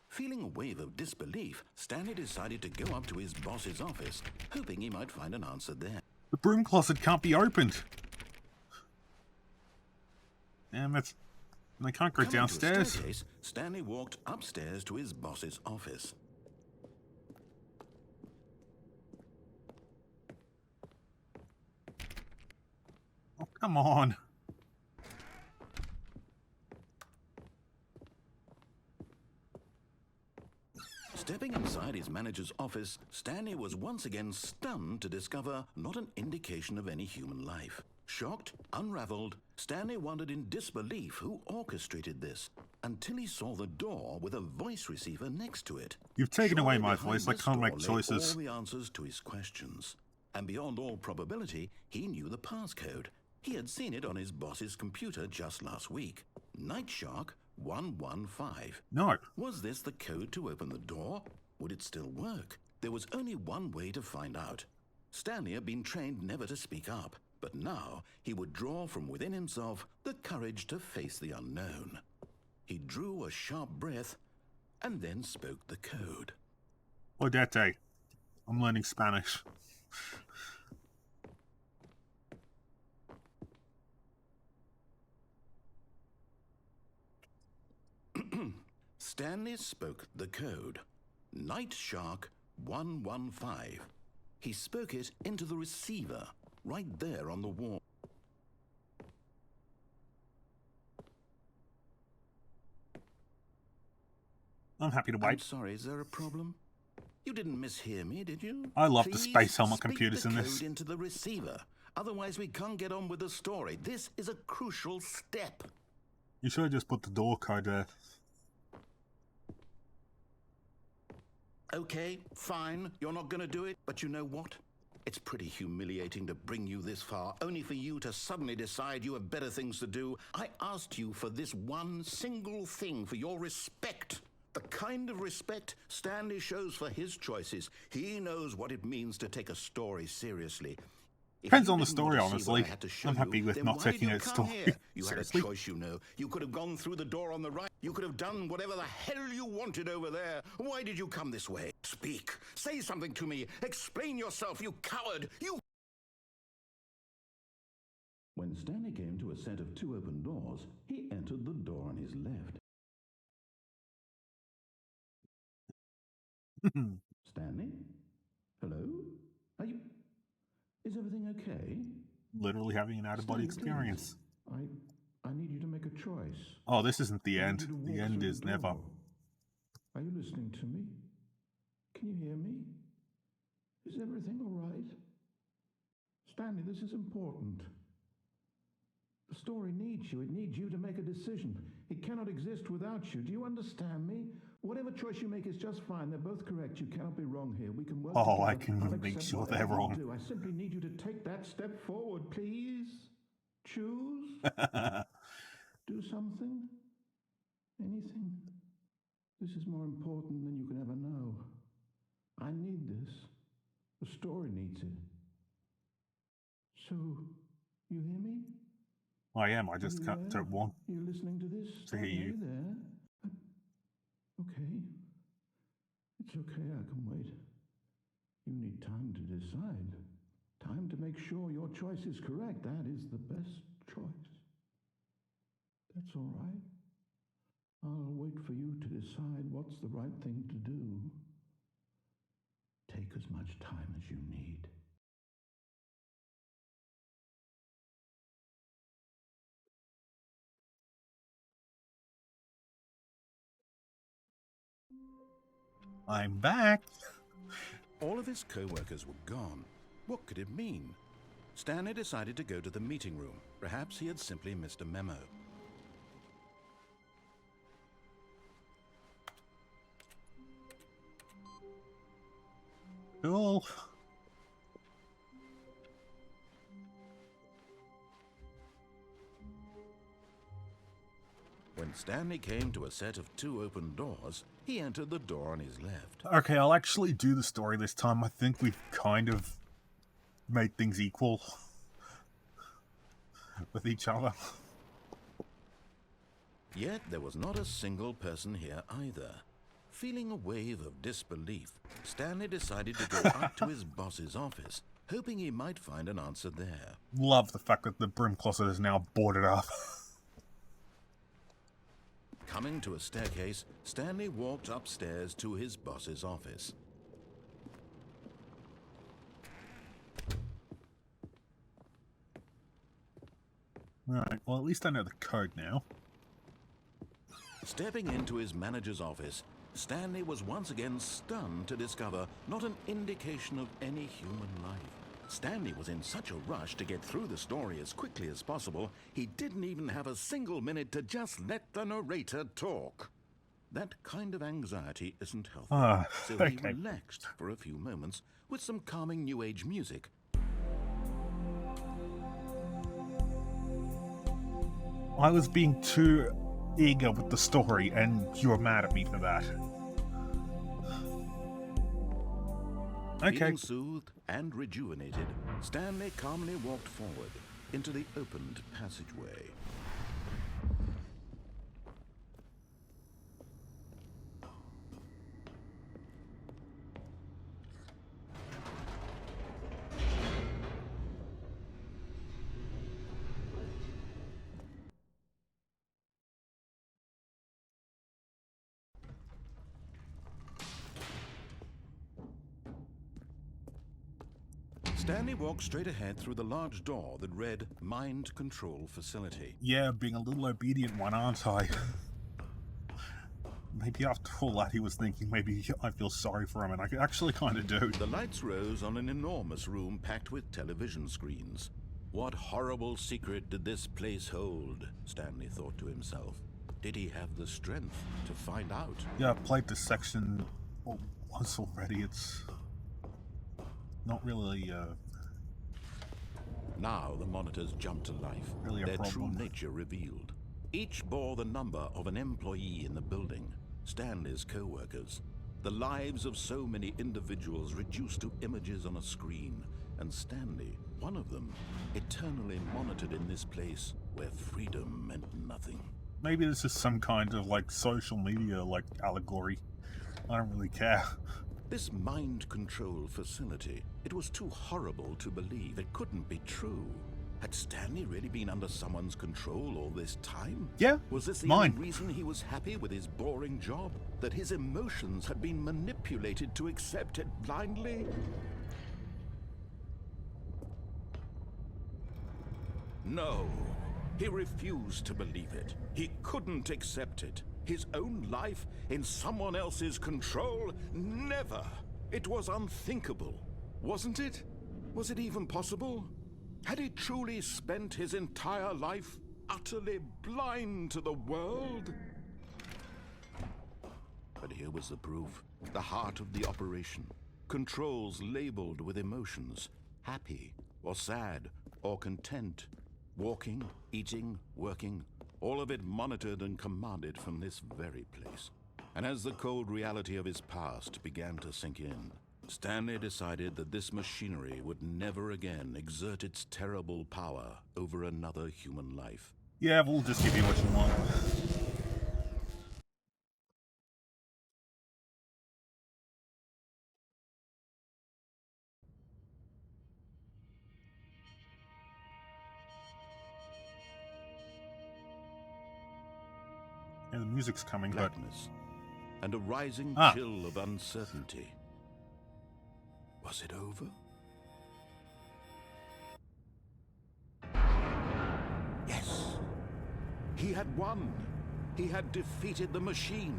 Feeling a wave of disbelief, Stanley decided to go up to his boss's office, hoping he might find an answer there. The broom closet can't be opened. Damn it. I can't go Coming to a downstairs. staircase, Stanley walked upstairs to his boss's office. Oh, come on. Stepping inside his manager's office, Stanley was once again stunned to discover not an indication of any human life. Shocked, unraveled, Stanley wondered in disbelief who orchestrated this, until he saw the door with a voice receiver next to it. You've taken away Surely my behind voice. I this can't door make lay choices. all the answers to his questions. And beyond all probability, he knew the passcode. He had seen it on his boss's computer just last week. Night Shark 115. No. Was this the code to open the door? Would it still work? There was only one way to find out. Stanley had been trained never to speak up, but now he would draw from within himself the courage to face the unknown. He drew a sharp breath and then spoke the code. Odete. I'm learning Spanish. Stanley spoke the code. Night Shark 115. He spoke it into the receiver, right there on the wall. I'm happy to I'm wait. sorry, is there a problem? You didn't mishear me, did you? I love the Please space helmet speak computers the in code this. into the receiver. Otherwise, we can't get on with the story. This is a crucial step. You should have just put the door code there. Okay, fine. You're not going to do it. But you know what? It's pretty humiliating to bring you this far, only for you to suddenly decide you have better things to do. I asked you for this one single thing, for your respect. The kind of respect Stanley shows for his choices. He knows what it means to take a story seriously. If Depends you on the didn't story, want to see what honestly. I had to show I'm happy you, with then not why taking did you a come story here? You seriously. had a choice, you know. You could have gone through the door on the right. You could have done whatever the hell you wanted over there. Why did you come this way? Speak. Say something to me. Explain yourself, you coward. You... When Stanley came to a set of two open doors, he entered the door on his left. Stanley? Hello? Are you... Is everything okay? Literally having an out-of-body Stanley, experience. please. I need you to make a choice. Oh, this isn't the I end. need you to The walk end through is the never. door. Are you listening to me? Can you hear me? Is everything all right? Stanley, this is important. The story needs you. It needs you to make a decision. It cannot exist without you. Do you understand me? Whatever choice you make is just fine. They're both correct. You cannot be wrong here. We can work Oh, together. I can I'll make accept sure whatever they're you wrong. do. I simply need you to take that step forward, please. Choose. Do something. Anything. This is more important than you can ever know. I need this. The story needs it. So, you hear me? I am. I just Are you there? don't want You listening to this? to hear Stanley, you. Are you there? Okay. It's okay, I can wait. You need time to decide. Time to make sure your choice is correct. That is the best choice. That's all right. I'll wait for you to decide what's the right thing to do. Take as much time as you need. I'm back. All of his co-workers were gone. What could it mean? Stanley decided to go to the meeting room. Perhaps he had simply missed a memo. Cool. When Stanley came to a set of two open doors, he entered the door on his left. Okay, I'll actually do the story this time. I think we've kind of made things equal with each other. Yet there was not a single person here either. Feeling a wave of disbelief, Stanley decided to go up to his boss's office, hoping he might find an answer there. Love the fact that the broom closet is now boarded up. Coming to a staircase, Stanley walked upstairs to his boss's office. Alright, well at least I know the code now. Stepping into his manager's office, Stanley was once again stunned to discover not an indication of any human life. Stanley was in such a rush to get through the story as quickly as possible, he didn't even have a single minute to just let the narrator talk. That kind of anxiety isn't healthy, so he okay. relaxed for a few moments with some calming New Age music. I was being too eager with the story, and you were mad at me for that. Okay. Feeling soothed and rejuvenated, Stanley calmly walked forward into the opened passageway. Stanley walked straight ahead through the large door that read Mind Control Facility. Yeah, being a little obedient one, aren't I? Maybe after all that he was thinking maybe I feel sorry for him, and I actually kind of do. The lights rose on an enormous room packed with television screens. What horrible secret did this place hold? Stanley thought to himself. Did he have the strength to find out? Yeah, I've played this section once already. It's not really Now the monitors jumped to life, really a their problem. true nature revealed. Each bore the number of an employee in the building, Stanley's co-workers. The lives of so many individuals reduced to images on a screen, and Stanley, one of them, eternally monitored in this place where freedom meant nothing. Maybe this is some kind of like social media like allegory. I don't really care. This mind control facility, it was too horrible to believe. It couldn't be true. Had Stanley really been under someone's control all this time? Yeah, Was this the mine. only reason he was happy with his boring job? That his emotions had been manipulated to accept it blindly? No, he refused to believe it. He couldn't accept it. His own life in someone else's control? Never! It was unthinkable, wasn't it? Was it even possible? Had he truly spent his entire life utterly blind to the world? But here was the proof. The heart of the operation. Controls labeled with emotions. Happy, or sad, or content. Walking, eating, working. All of it monitored and commanded from this very place. And as the cold reality of his past began to sink in, Stanley decided that this machinery would never again exert its terrible power over another human life. Yeah, we'll just give you what you want. Yeah, the music's coming, but Blackness and a rising Ah. chill of uncertainty. Was it over? Yes. He had won. He had defeated the machine,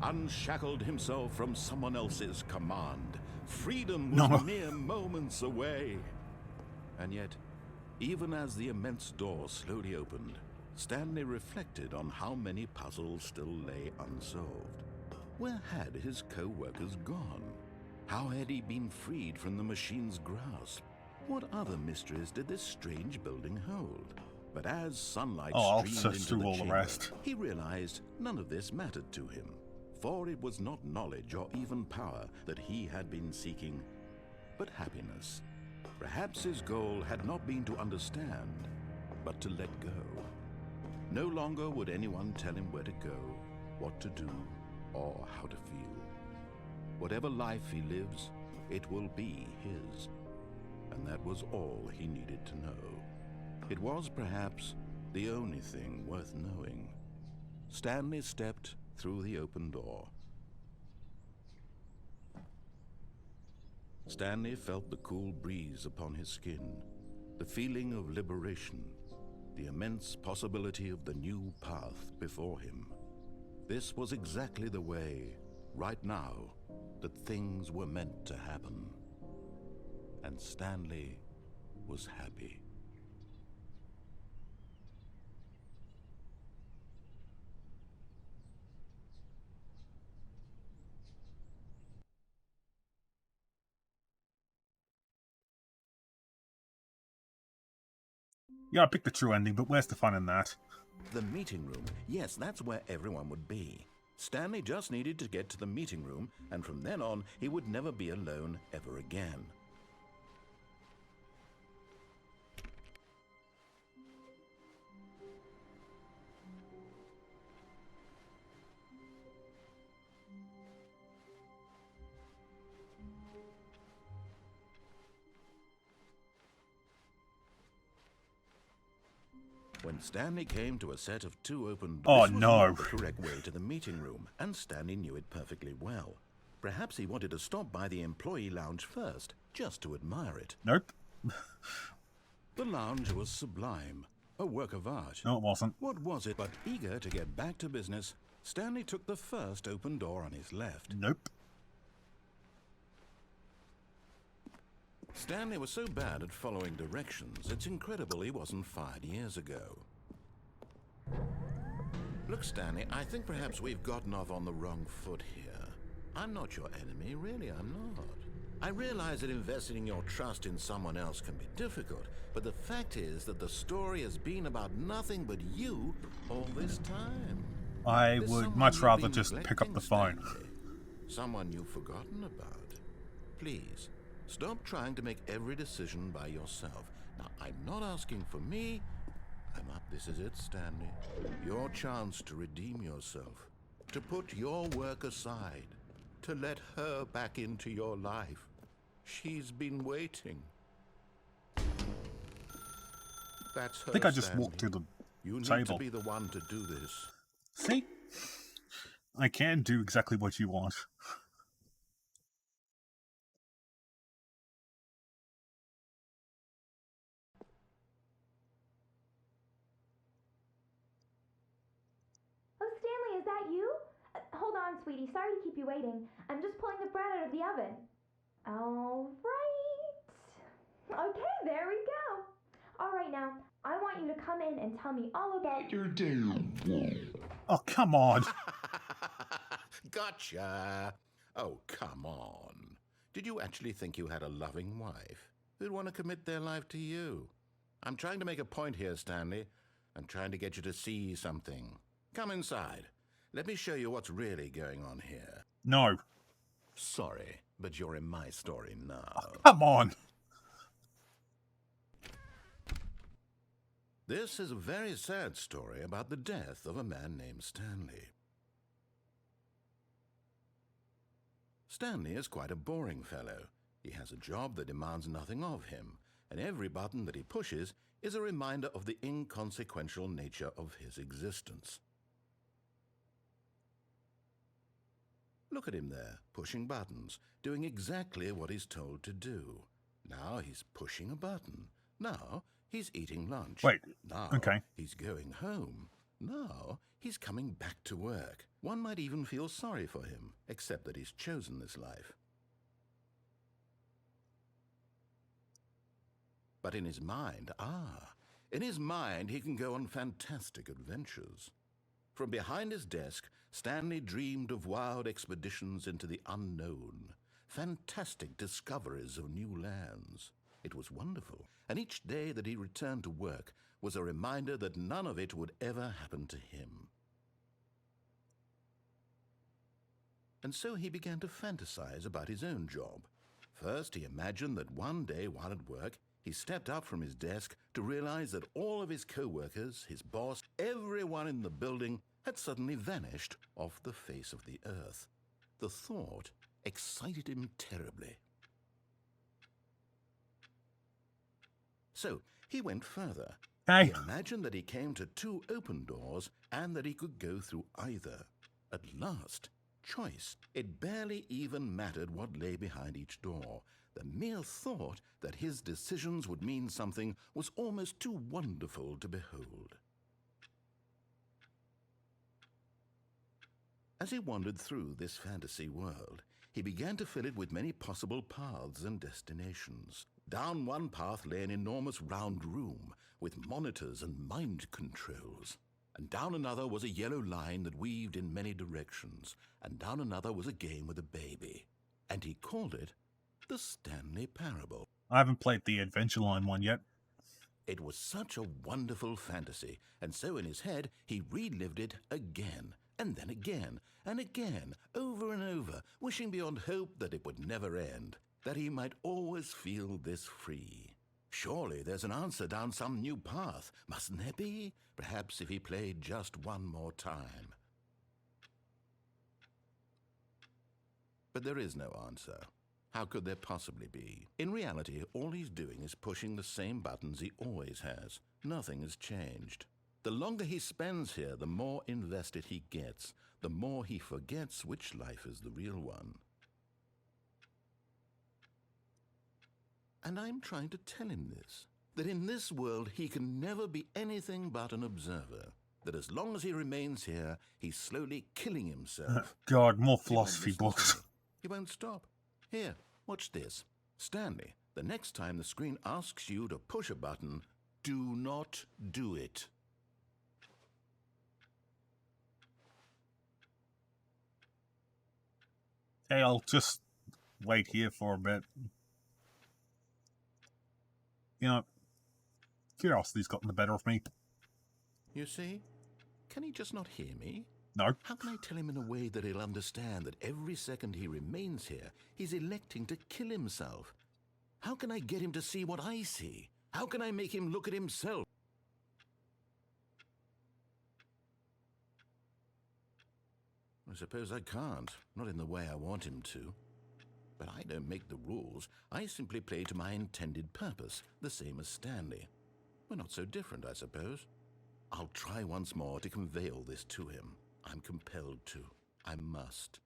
unshackled himself from someone else's command. Freedom was No. mere moments away. And yet, even as the immense door slowly opened, Stanley reflected on how many puzzles still lay unsolved. Where had his co-workers gone? How had he been freed from the machine's grasp? What other mysteries did this strange building hold? But as sunlight I'll streamed search into through the all the chamber, rest. he realized none of this mattered to him, for it was not knowledge or even power that he had been seeking, but happiness. Perhaps his goal had not been to understand, but to let go. No longer would anyone tell him where to go, what to do, or how to feel. Whatever life he lives, it will be his. And that was all he needed to know. It was perhaps the only thing worth knowing. Stanley stepped through the open door. Stanley felt the cool breeze upon his skin, the feeling of liberation, the immense possibility of the new path before him. This was exactly the way, right now, that things were meant to happen. and Stanley was happy. Yeah, I picked the true ending, but where's the fun in that? The meeting room, yes, that's where everyone would be. Stanley just needed to get to the meeting room, and from then on, he would never be alone ever again. When Stanley came to a set of two open doors, Oh, this was no. not the correct way to the meeting room, and Stanley knew it perfectly well. Perhaps he wanted to stop by the employee lounge first, just to admire it. Nope. The lounge was sublime, a work of art. No, it wasn't. What was it but eager to get back to business, Stanley took the first open door on his left. Nope. Stanley was so bad at following directions, it's incredible he wasn't fired years ago. Look, Stanley, I think perhaps we've gotten off on the wrong foot here. I'm not your enemy, really, I'm not. I realize that investing your trust in someone else can be difficult, but the fact is that the story has been about nothing but you all this time. I There's would someone much you've rather been just pick up the neglecting, phone. Stanley. Someone you've forgotten about. Please, stop trying to make every decision by yourself. Now, I'm not asking for me. This is it, Stanley. Your chance to redeem yourself. To put your work aside. To let her back into your life. She's been waiting. That's her, I think I just Stanley. walked to the You need table. to be the one to do this. See? I can do exactly what you want. Oh, Stanley, is that you? Hold on, sweetie. Sorry to keep you waiting. I'm just pulling the bread out of the oven. All right. Okay, there we go. All right, now, I want you to come in and tell me all about your day. Oh, come on. Gotcha. Oh, come on. Did you actually think you had a loving wife who'd want to commit their life to you? I'm trying to make a point here, Stanley. I'm trying to get you to see something. Come inside. Let me show you what's really going on here. No. Sorry, but you're in my story now. Come on. This is a very sad story about the death of a man named Stanley. Stanley is quite a boring fellow. He has a job that demands nothing of him, and every button that he pushes is a reminder of the inconsequential nature of his existence. Look at him there, pushing buttons, doing exactly what he's told to do. Now he's pushing a button. Now he's eating lunch. Wait, Now okay. he's going home. Now he's coming back to work. One might even feel sorry for him, except that he's chosen this life. But in his mind, in his mind he can go on fantastic adventures. From behind his desk, Stanley dreamed of wild expeditions into the unknown, fantastic discoveries of new lands. It was wonderful, and each day that he returned to work was a reminder that none of it would ever happen to him. And so he began to fantasize about his own job. First, he imagined that one day while at work, he stepped up from his desk to realize that all of his co-workers, his boss, everyone in the building had suddenly vanished off the face of the earth. The thought excited him terribly. So he went further. Hey. He imagined that he came to two open doors and that he could go through either. At last, choice. It barely even mattered what lay behind each door. The mere thought that his decisions would mean something was almost too wonderful to behold. As he wandered through this fantasy world, he began to fill it with many possible paths and destinations. Down one path lay an enormous round room with monitors and mind controls. And down another was a yellow line that weaved in many directions. And down another was a game with a baby. And he called it the Stanley Parable. I haven't played the Adventure Line one yet. It was such a wonderful fantasy, and so in his head he relived it again, and then again, and again, over and over, wishing beyond hope that it would never end, that he might always feel this free. Surely there's an answer down some new path, mustn't there be? Perhaps if he played just one more time. But there is no answer. How could there possibly be? In reality, all he's doing is pushing the same buttons he always has. Nothing has changed. The longer he spends here, the more invested he gets, the more he forgets which life is the real one. And I'm trying to tell him this, that in this world he can never be anything but an observer, that as long as he remains here, he's slowly killing himself. God, more He won't philosophy listen to books. me. He won't stop. Here, watch this. Stanley, the next time the screen asks you to push a button, do not do it. Hey, I'll just wait here for a bit. You know, curiosity's gotten the better of me. You see? Can he just not hear me? No. How can I tell him in a way that he'll understand that every second he remains here, he's electing to kill himself? How can I get him to see what I see? How can I make him look at himself? I suppose I can't, not in the way I want him to. But I don't make the rules. I simply play to my intended purpose, the same as Stanley. We're not so different, I suppose. I'll try once more to convey all this to him. I'm compelled to. I must.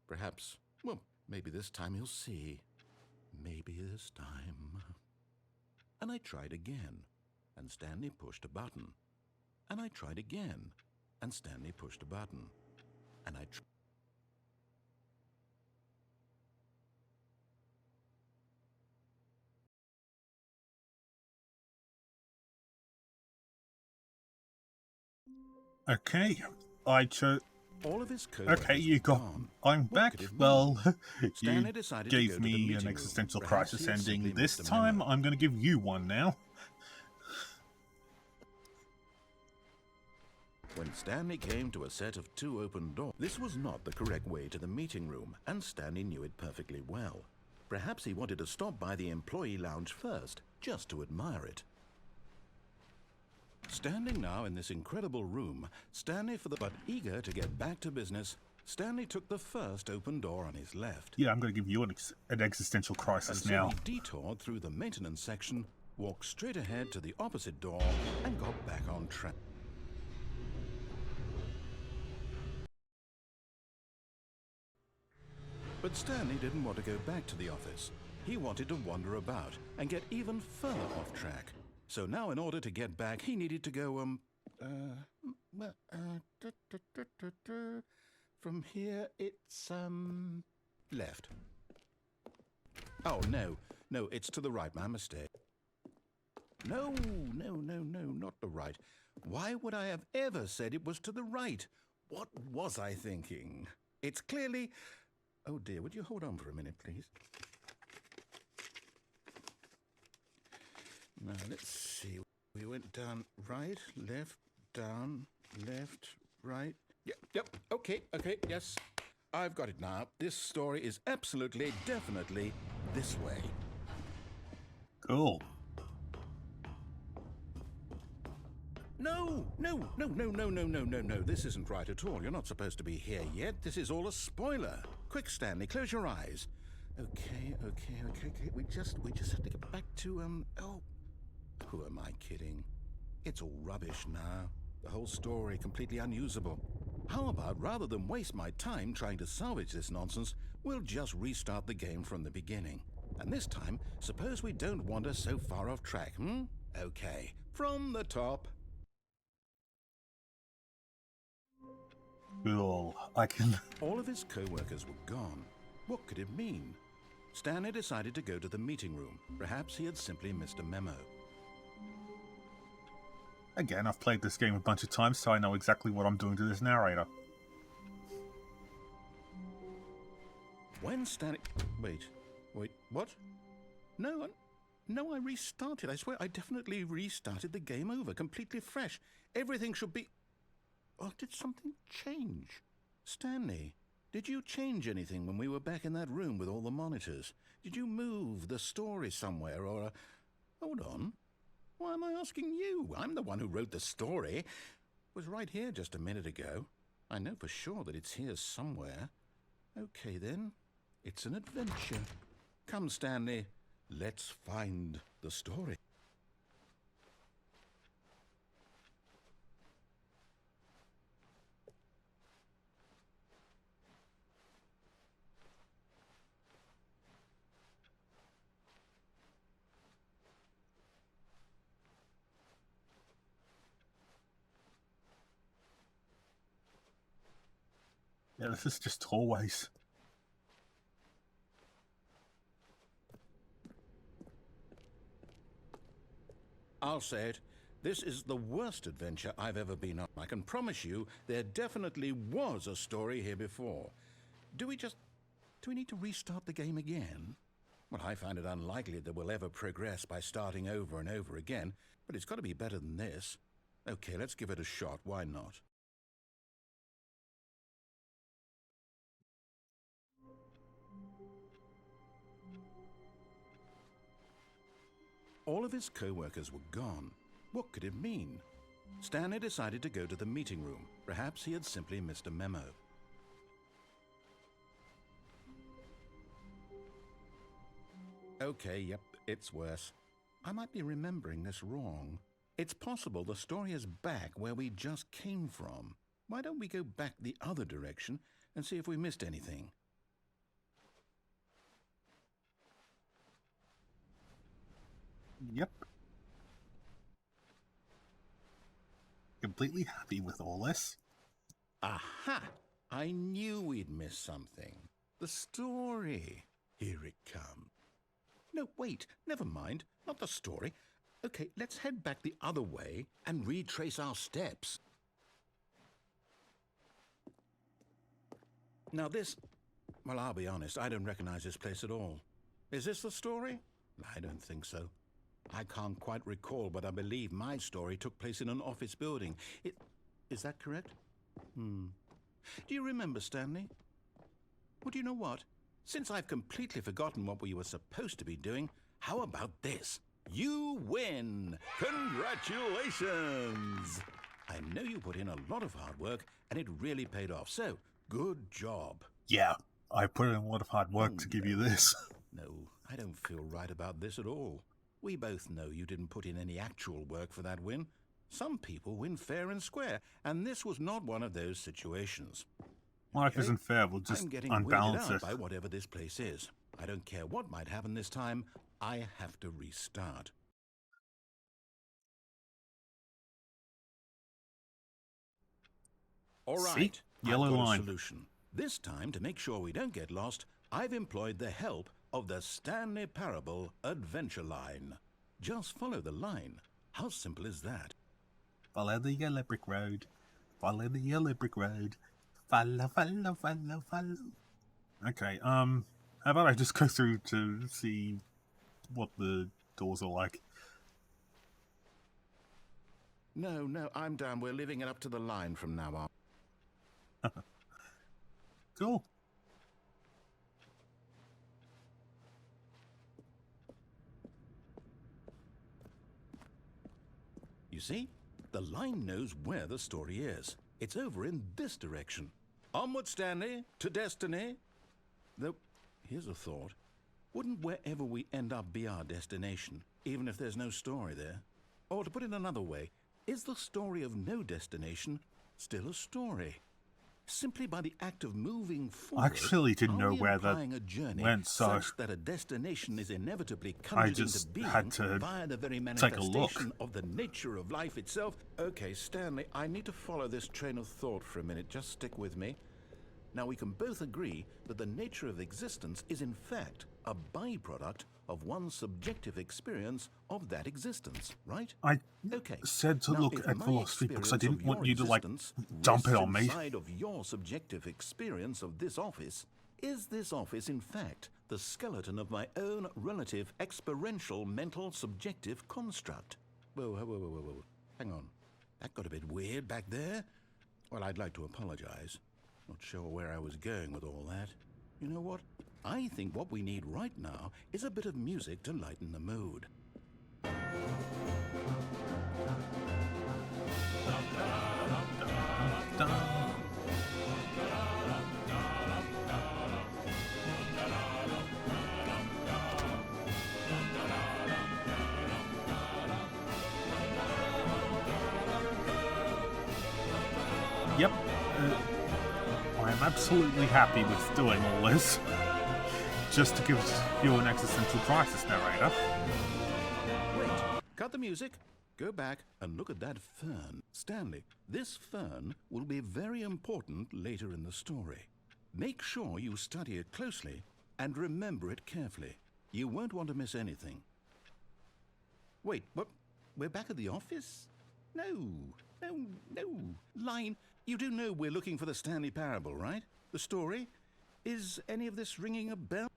Perhaps, well, maybe this time he'll see. Maybe this time. And I tried again, and Stanley pushed a button. And I tried again, and Stanley pushed a button. And I tried. Okay, I chose. All of his code. Okay, you got. I'm back. could it mean? Well, you Stanley decided to go gave to the me meeting an room. existential Perhaps crisis he had ending. simply This missed a time, memo. I'm going to give you one now. When Stanley came to a set of 2 open doors, this was not the correct way to the meeting room, and Stanley knew it perfectly well. Perhaps he wanted to stop by the employee lounge first, just to admire it. Standing now in this incredible room, but eager to get back to business, Stanley took the first open door on his left. Yeah, I'm going to give you an existential And crisis so now. he detoured through the maintenance section, walked straight ahead to the opposite door, and got back on track. But Stanley didn't want to go back to the office. He wanted to wander about and get even further off track. So now in order to get back, he needed to go, from here it's, left. Oh, no, it's to the right, my mistake. No, not the right. Why would I have ever said it was to the right? What was I thinking? It's clearly... Oh dear, would you hold on for a minute, please? Now, let's see. We went down right, left, down, left, right. Yep, okay, yes. I've got it now. This story is absolutely, definitely this way. Cool. No. This isn't right at all. You're not supposed to be here yet. This is all a spoiler. Quick, Stanley, close your eyes. Okay. We just have to get back to, oh. Who am I kidding? It's all rubbish now. The whole story completely unusable. How about, rather than waste my time trying to salvage this nonsense, we'll just restart the game from the beginning. And this time, suppose we don't wander so far off track, Okay, from the top. Cool. I can. All of his co-workers were gone. What could it mean? Stanley decided to go to the meeting room. Perhaps he had simply missed a memo. Again, I've played this game a bunch of times, so I know exactly what I'm doing to this narrator. When Stanley... Wait, what? No, I restarted. I swear I definitely restarted the game over, completely fresh. Everything should be... Oh, did something change? Stanley, did you change anything when we were back in that room with all the monitors? Did you move the story somewhere or... Hold on. Why am I asking you? I'm the one who wrote the story. It was right here just a minute ago. I know for sure that it's here somewhere. Okay, then. It's an adventure. Come, Stanley. Let's find the story. Yeah, this is just hallways. I'll say it. This is the worst adventure I've ever been on. I can promise you there definitely was a story here before. Do we need to restart the game again? Well, I find it unlikely that we'll ever progress by starting over and over again, but it's got to be better than this. Okay, let's give it a shot. Why not? All of his co-workers were gone. What could it mean? Stanley decided to go to the meeting room. Perhaps he had simply missed a memo. Okay, yep, it's worse. I might be remembering this wrong. It's possible the story is back where we just came from. Why don't we go back the other direction and see if we missed anything? Yep. Completely happy with all this. Aha! I knew we'd miss something. The story. Here it comes. No, wait, never mind. Not the story. Okay, let's head back the other way and retrace our steps. Now this... Well, I'll be honest, I don't recognize this place at all. Is this the story? I don't think so. I can't quite recall, but I believe my story took place in an office building. Is that correct? Do you remember, Stanley? Well, do you know what? Since I've completely forgotten what we were supposed to be doing, how about this? You win! Congratulations! I know you put in a lot of hard work, and it really paid off, so good job. Yeah, I put in a lot of hard work to give you this. No, I don't feel right about this at all. We both know you didn't put in any actual work for that win. Some people win fair and square, and this was not one of those situations. Life isn't fair, we'll just I'm getting unbalance weirded out it. by whatever this place is. I don't care what might happen this time. I have to restart. All See? right, Yellow I've got line. a solution. This time, to make sure we don't get lost, I've employed the help of the Stanley Parable adventure line. Just follow the line. How simple is that? Follow the yellow brick road. Follow the yellow brick road. Follow, follow, follow, follow. Okay, how about I just go through to see what the doors are like? No, I'm down. We're leaving it up to the line from now on. Cool. You see? The line knows where the story is. It's over in this direction. Onward, Stanley, to destiny. Though, here's a thought. Wouldn't wherever we end up be our destination, even if there's no story there? Or to put it another way, is the story of no destination still a story? Simply by the act of moving forward, I actually didn't know are we where that implying a journey went, so such that a destination is inevitably conjured just into being had to via the very take a look. manifestation of the nature of life itself. Okay, Stanley, I need to follow this train of thought for a minute. Just stick with me. Now we can both agree that the nature of existence is in fact a byproduct of one's subjective experience of that existence, right? I Okay. said to Now, look if at my philosophy because I experience didn't of want your you to, like, existence dump it rests on me. inside of your subjective experience of this office, is this office in fact the skeleton of my own relative experiential mental subjective construct? Whoa. Hang on. That got a bit weird back there. Well, I'd like to apologize. Not sure where I was going with all that. You know what? I think what we need right now is a bit of music to lighten the mood. Yep. I'm absolutely happy with doing all this. Just to give you an existential crisis narrator. Wait, cut the music. Go back and look at that fern. Stanley, this fern will be very important later in the story. Make sure you study it closely and remember it carefully. You won't want to miss anything. Wait, what? We're back at the office? No. Line, you do know we're looking for the Stanley Parable, right? The story? Is any of this ringing a bell?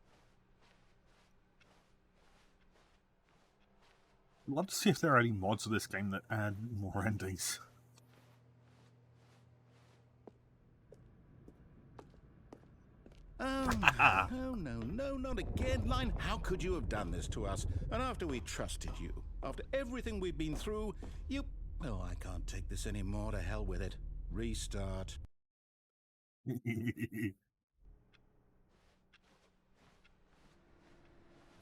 I'd love to see if there are any mods of this game that add more endings. Oh, no, not again, Line. How could you have done this to us? And after we trusted you, after everything we've been through, you... Oh, I can't take this anymore. To hell with it. Restart.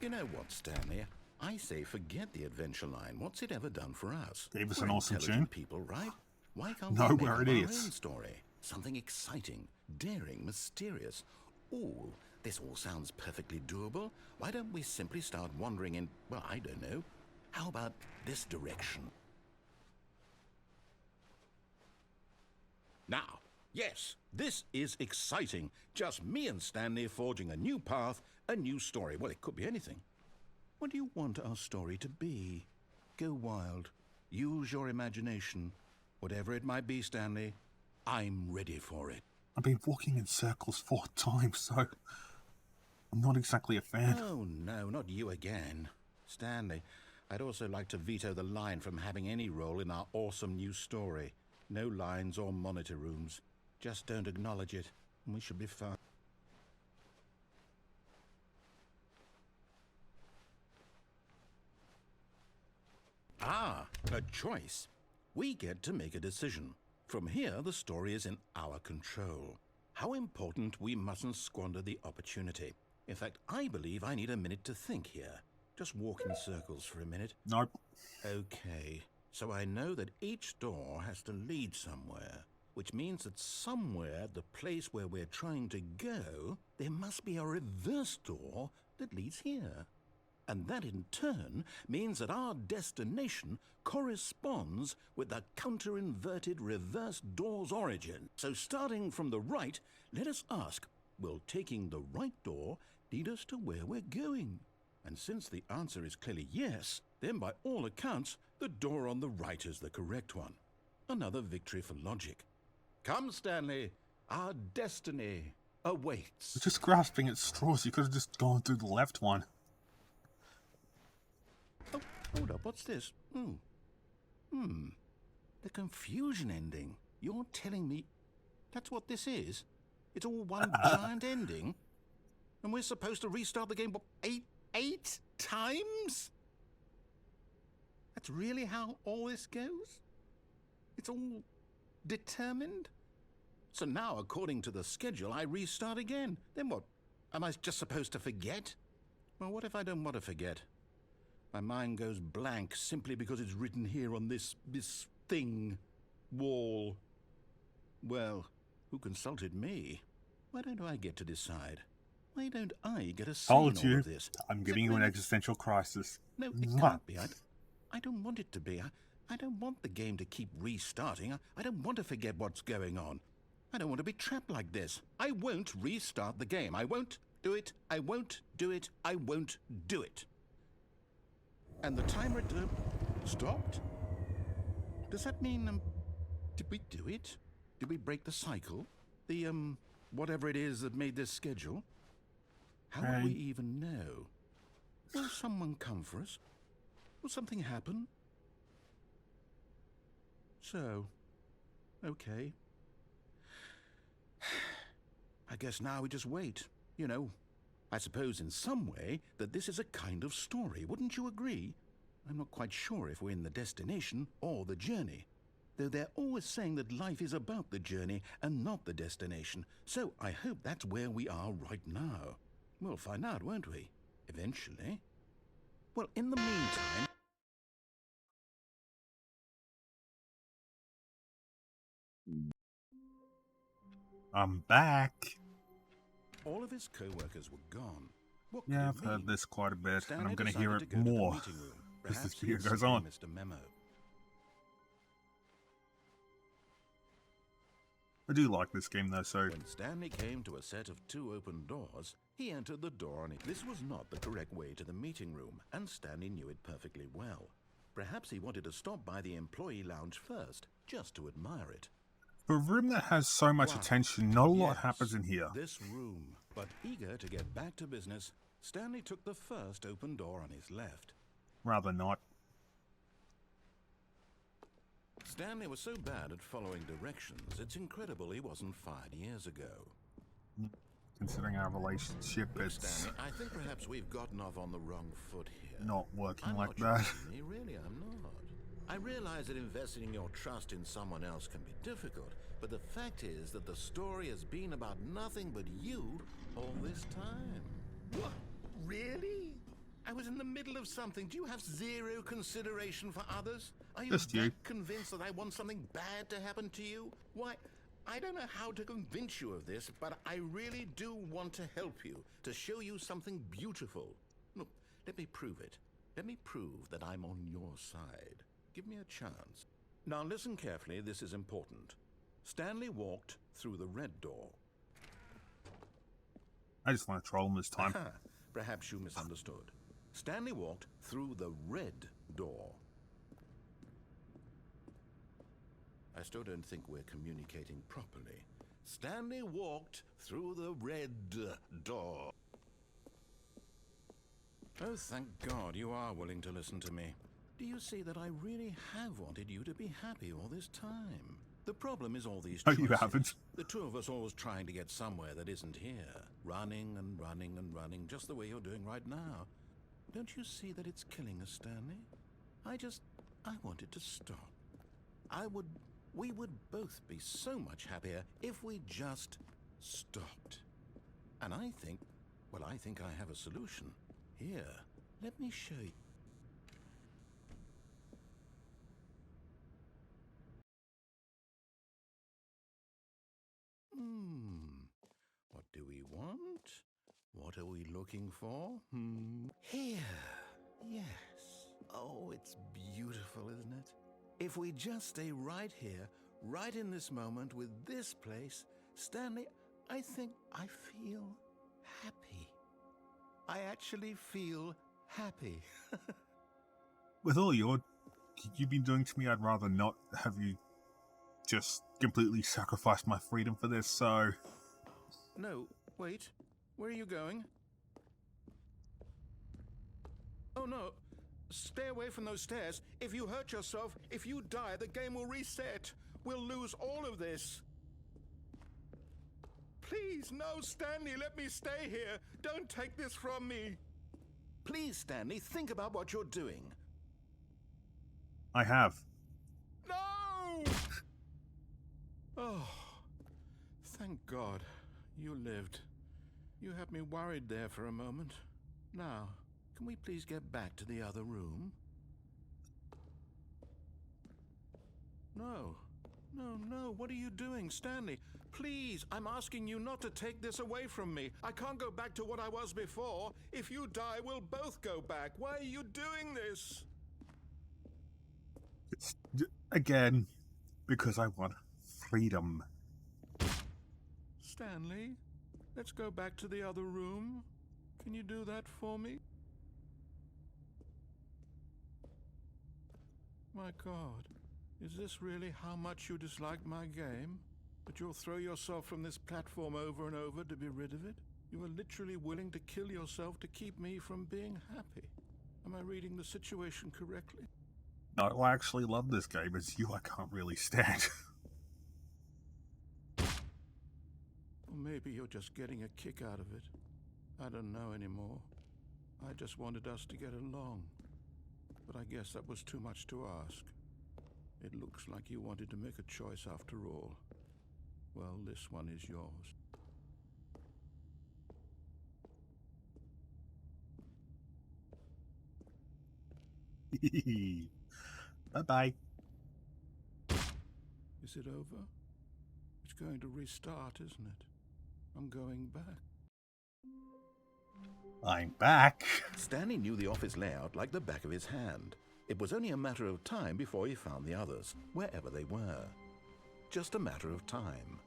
You know what, Stanley? I say forget the adventure line. What's it ever done for us? Gave us We're an awesome intelligent tune. people, right? Why can't No, we make where up it our is. own story? Something exciting, daring, mysterious. Ooh, this all sounds perfectly doable. Why don't we simply start wandering in, well, I don't know. How about this direction? Now, yes, this is exciting. Just me and Stanley forging a new path, a new story. Well, it could be anything. What do you want our story to be? Go wild. Use your imagination. Whatever it might be, Stanley, I'm ready for it. I've been walking in circles 4 times, so I'm not exactly a fan. Oh, no, not you again. Stanley, I'd also like to veto the line from having any role in our awesome new story. No lines or monitor rooms. Just don't acknowledge it, and we should be fine. Ah, a choice. We get to make a decision. From here, the story is in our control. How important we mustn't squander the opportunity. In fact, I believe I need a minute to think here. Just walk in circles for a minute. Nope. Okay, so I know that each door has to lead somewhere, which means that somewhere at the place where we're trying to go, there must be a reverse door that leads here. And that in turn means that our destination corresponds with the counter-inverted reverse door's origin. So starting from the right, let us ask, will taking the right door lead us to where we're going? And since the answer is clearly yes, then by all accounts, the door on the right is the correct one. Another victory for logic. Come, Stanley, our destiny awaits. We're just grasping at straws. You could have just gone through the left one. Oh, hold up, what's this? The confusion ending. You're telling me that's what this is? It's all one giant ending? And we're supposed to restart the game, what, eight times? That's really how all this goes? It's all determined? So now, according to the schedule, I restart again. Then what? Am I just supposed to forget? Well, what if I don't want to forget? My mind goes blank simply because it's written here on this thing, wall. Well, who consulted me? Why don't I get to decide? Why don't I get a say in all Told you. of this? I'm Is giving it you an really- existential crisis. No, it Mwah. can't be. I don't want it to be. I don't want the game to keep restarting. I don't want to forget what's going on. I don't want to be trapped like this. I won't restart the game. I won't do it. I won't do it. I won't do it. And the timer stopped? Does that mean, did we do it? Did we break the cycle? The, whatever it is that made this schedule? How would we even know? Will someone come for us? Will something happen? So, okay. I guess now we just wait. You know, I suppose in some way that this is a kind of story, wouldn't you agree? I'm not quite sure if we're in the destination or the journey, though they're always saying that life is about the journey and not the destination, so I hope that's where we are right now. We'll find out, won't we? Eventually. Well, in the meantime... I'm back. All of his co-workers were gone. What could Yeah, it I've heard mean? this quite a bit, Stanley and I'm going to hear decided it to go to the more meeting room. as this Perhaps he video had goes simply on. missed a memo. I do like this game though, so When Stanley came to a set of 2 open doors, he entered the door on it. This was not the correct way to the meeting room, and Stanley knew it perfectly well. Perhaps he wanted to stop by the employee lounge first, just to admire it. for a room that has so much Wow. attention, not a lot Yes, happens in here. This room. But eager to get back to business, Stanley took the first open door on his left. Rather not. Stanley was so bad at following directions, it's incredible he wasn't fired years ago. Considering our relationship, Look, it's Stanley, I think perhaps we've gotten off on the wrong foot here. not working I'm like not that. Jimmy, really, I'm not. I realize that investing your trust in someone else can be difficult, but the fact is that the story has been about nothing but you all this time. What? Really? I was in the middle of something. Do you have zero consideration for others? Are you Just you. that convinced that I want something bad to happen to you? Why, I don't know how to convince you of this, but I really do want to help you, to show you something beautiful. Look, let me prove it. Let me prove that I'm on your side. Give me a chance. Now listen carefully, this is important. Stanley walked through the red door. I just want to troll him this time. Perhaps you misunderstood. Stanley walked through the red door. I still don't think we're communicating properly. Stanley walked through the red door. Oh, thank God you are willing to listen to me. Do you see that I really have wanted you to be happy all this time? The problem is all these No, choices. you haven't. The two of us always trying to get somewhere that isn't here. Running and running and running, just the way you're doing right now. Don't you see that it's killing us, Stanley? I wanted to stop. We would both be so much happier if we just stopped. And I think I have a solution. Here, let me show you. What do we want? What are we looking for? Here. Yes. Oh, it's beautiful, isn't it? If we just stay right here, right in this moment with this place, Stanley, I think I feel happy. I actually feel happy. With all you've been doing to me, I'd rather not have you just completely sacrificed my freedom for this, so... No, wait. Where are you going? Oh, no. Stay away from those stairs. If you hurt yourself, if you die, the game will reset. We'll lose all of this. Please, no, Stanley, let me stay here. Don't take this from me. Please, Stanley, think about what you're doing. I have. No! Oh, thank God you lived. You had me worried there for a moment. Now, can we please get back to the other room? No. No, what are you doing, Stanley? Please, I'm asking you not to take this away from me. I can't go back to what I was before. If you die, we'll both go back. Why are you doing this? Again, because I want freedom. Stanley, let's go back to the other room. Can you do that for me? My God, is this really how much you dislike my game? That you'll throw yourself from this platform over and over to be rid of it? You are literally willing to kill yourself to keep me from being happy. Am I reading the situation correctly? No, I actually love this game. It's you I can't really stand. Or maybe you're just getting a kick out of it. I don't know anymore. I just wanted us to get along. But I guess that was too much to ask. It looks like you wanted to make a choice after all. Well, this one is yours. Bye-bye. Is it over? It's going to restart, isn't it? I'm going back. I'm back. Stanley knew the office layout like the back of his hand. It was only a matter of time before he found the others, wherever they were. Just a matter of time.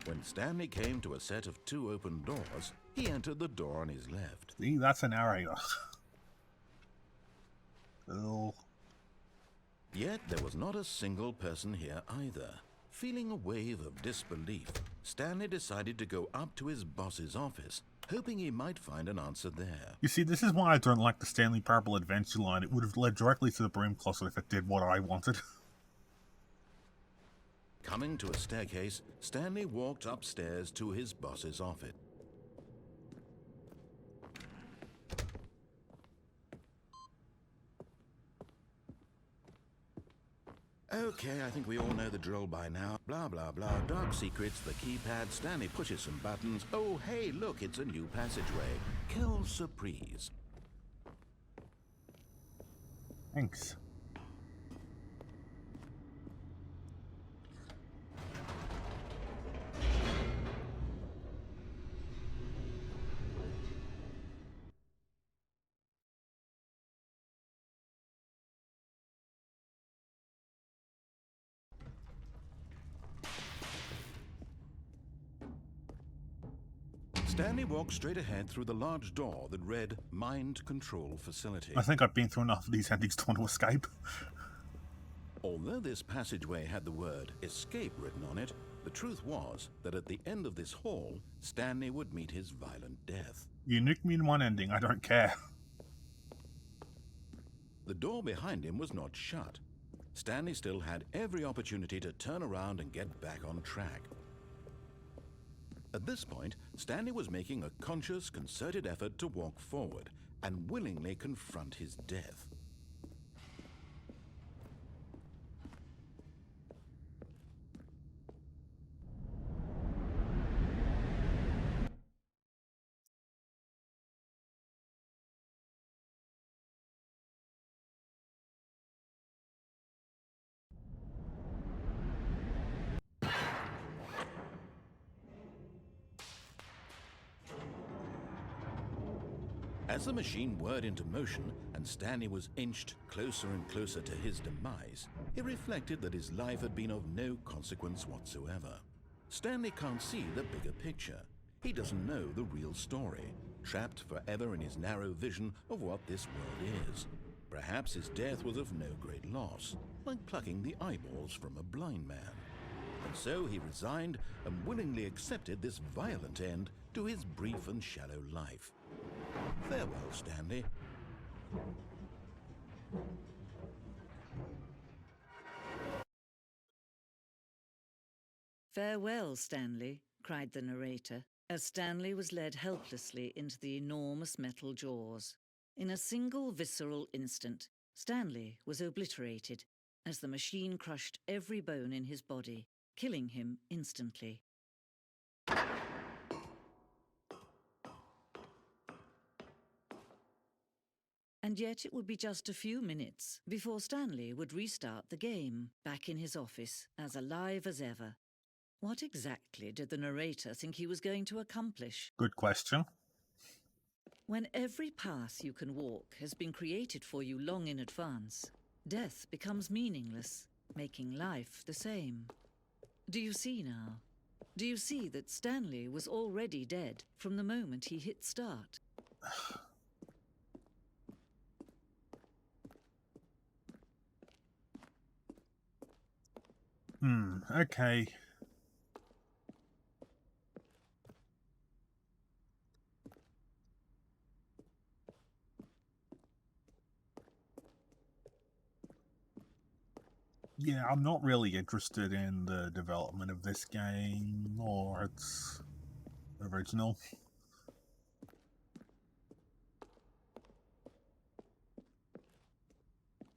When Stanley came to a set of 2 open doors, he entered the door on his left. See, that's a narrator. Cool. Yet there was not a single person here either. Feeling a wave of disbelief, Stanley decided to go up to his boss's office, hoping he might find an answer there. You see, this is why I don't like the Stanley Parable adventure line. It would have led directly to the broom closet if it did what I wanted. Coming to a staircase, Stanley walked upstairs to his boss's office. Okay, I think we all know the drill by now. Blah, blah, blah. Dark secrets, the keypad. Stanley pushes some buttons. Oh, hey, look, it's a new passageway. Quelle surprise. Thanks. Stanley walked straight ahead through the large door that read Mind Control Facility. I think I've been through enough of these endings to want to escape. Although this passageway had the word escape written on it, the truth was that at the end of this hall, Stanley would meet his violent death. You nuke me in one ending, I don't care. The door behind him was not shut. Stanley still had every opportunity to turn around and get back on track. At this point, Stanley was making a conscious, concerted effort to walk forward and willingly confront his death. As the machine whirred into motion and Stanley was inched closer and closer to his demise, he reflected that his life had been of no consequence whatsoever. Stanley can't see the bigger picture. He doesn't know the real story, trapped forever in his narrow vision of what this world is. Perhaps his death was of no great loss, like plucking the eyeballs from a blind man. And so he resigned and willingly accepted this violent end to his brief and shallow life. Farewell, Stanley. "Farewell, Stanley," cried the narrator, as Stanley was led helplessly into the enormous metal jaws. In a single visceral instant, Stanley was obliterated as the machine crushed every bone in his body, killing him instantly. And yet it would be just a few minutes before Stanley would restart the game, back in his office, as alive as ever. What exactly did the narrator think he was going to accomplish? Good question. When every path you can walk has been created for you long in advance, death becomes meaningless. making life the same. Do you see now? Do you see that Stanley was already dead from the moment he hit start? Okay. Yeah, I'm not really interested in the development of this game or its original.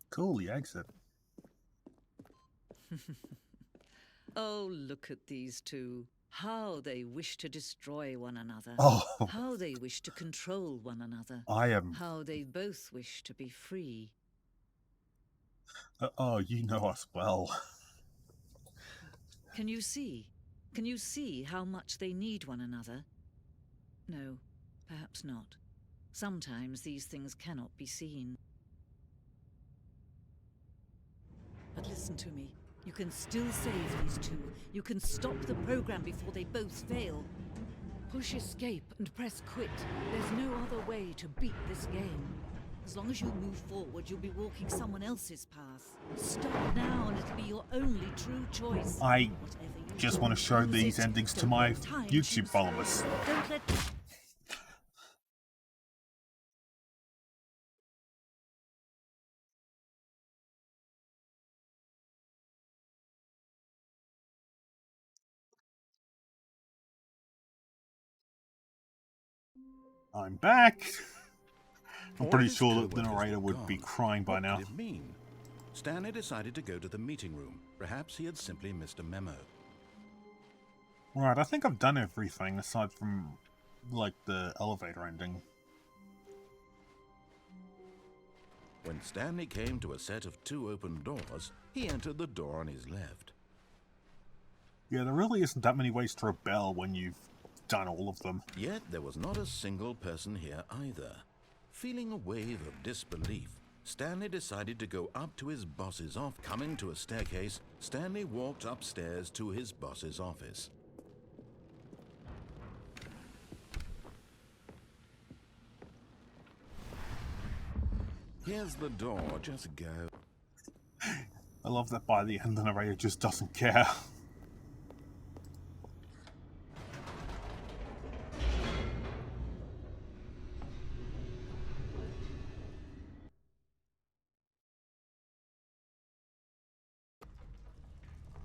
Cool, the exit. Oh, look at these two. How they wish to destroy one another. Oh, How they wish to control one another. I am. How they both wish to be free. Oh, you know us well. Can you see? Can you see how much they need one another? No, perhaps not. Sometimes these things cannot be seen. But listen to me. You can still save these two. You can stop the program before they both fail. Push escape and press quit. There's no other way to beat this game. As long as you move forward, you'll be walking someone else's path. Stop now and it'll be your only true choice. I Whatever you just do, want to show use these it. endings to Don't my let time YouTube choose followers. you. Don't let... I'm back. I'm All pretty this sure that the co-workers narrator were would be gone. crying by What now. did it mean? Stanley decided to go to the meeting room. Perhaps he had simply missed a memo. Right, I think I've done everything aside from, like, the elevator ending. When Stanley came to a set of 2 open doors, he entered the door on his left. Yeah, there really isn't that many ways to rebel when you've done all of them. Yet there was not a single person here either. Feeling a wave of disbelief, Stanley decided to go up to his boss's office. Coming to a staircase, Stanley walked upstairs to his boss's office. Here's the door, just go. I love that by the end the narrator just doesn't care.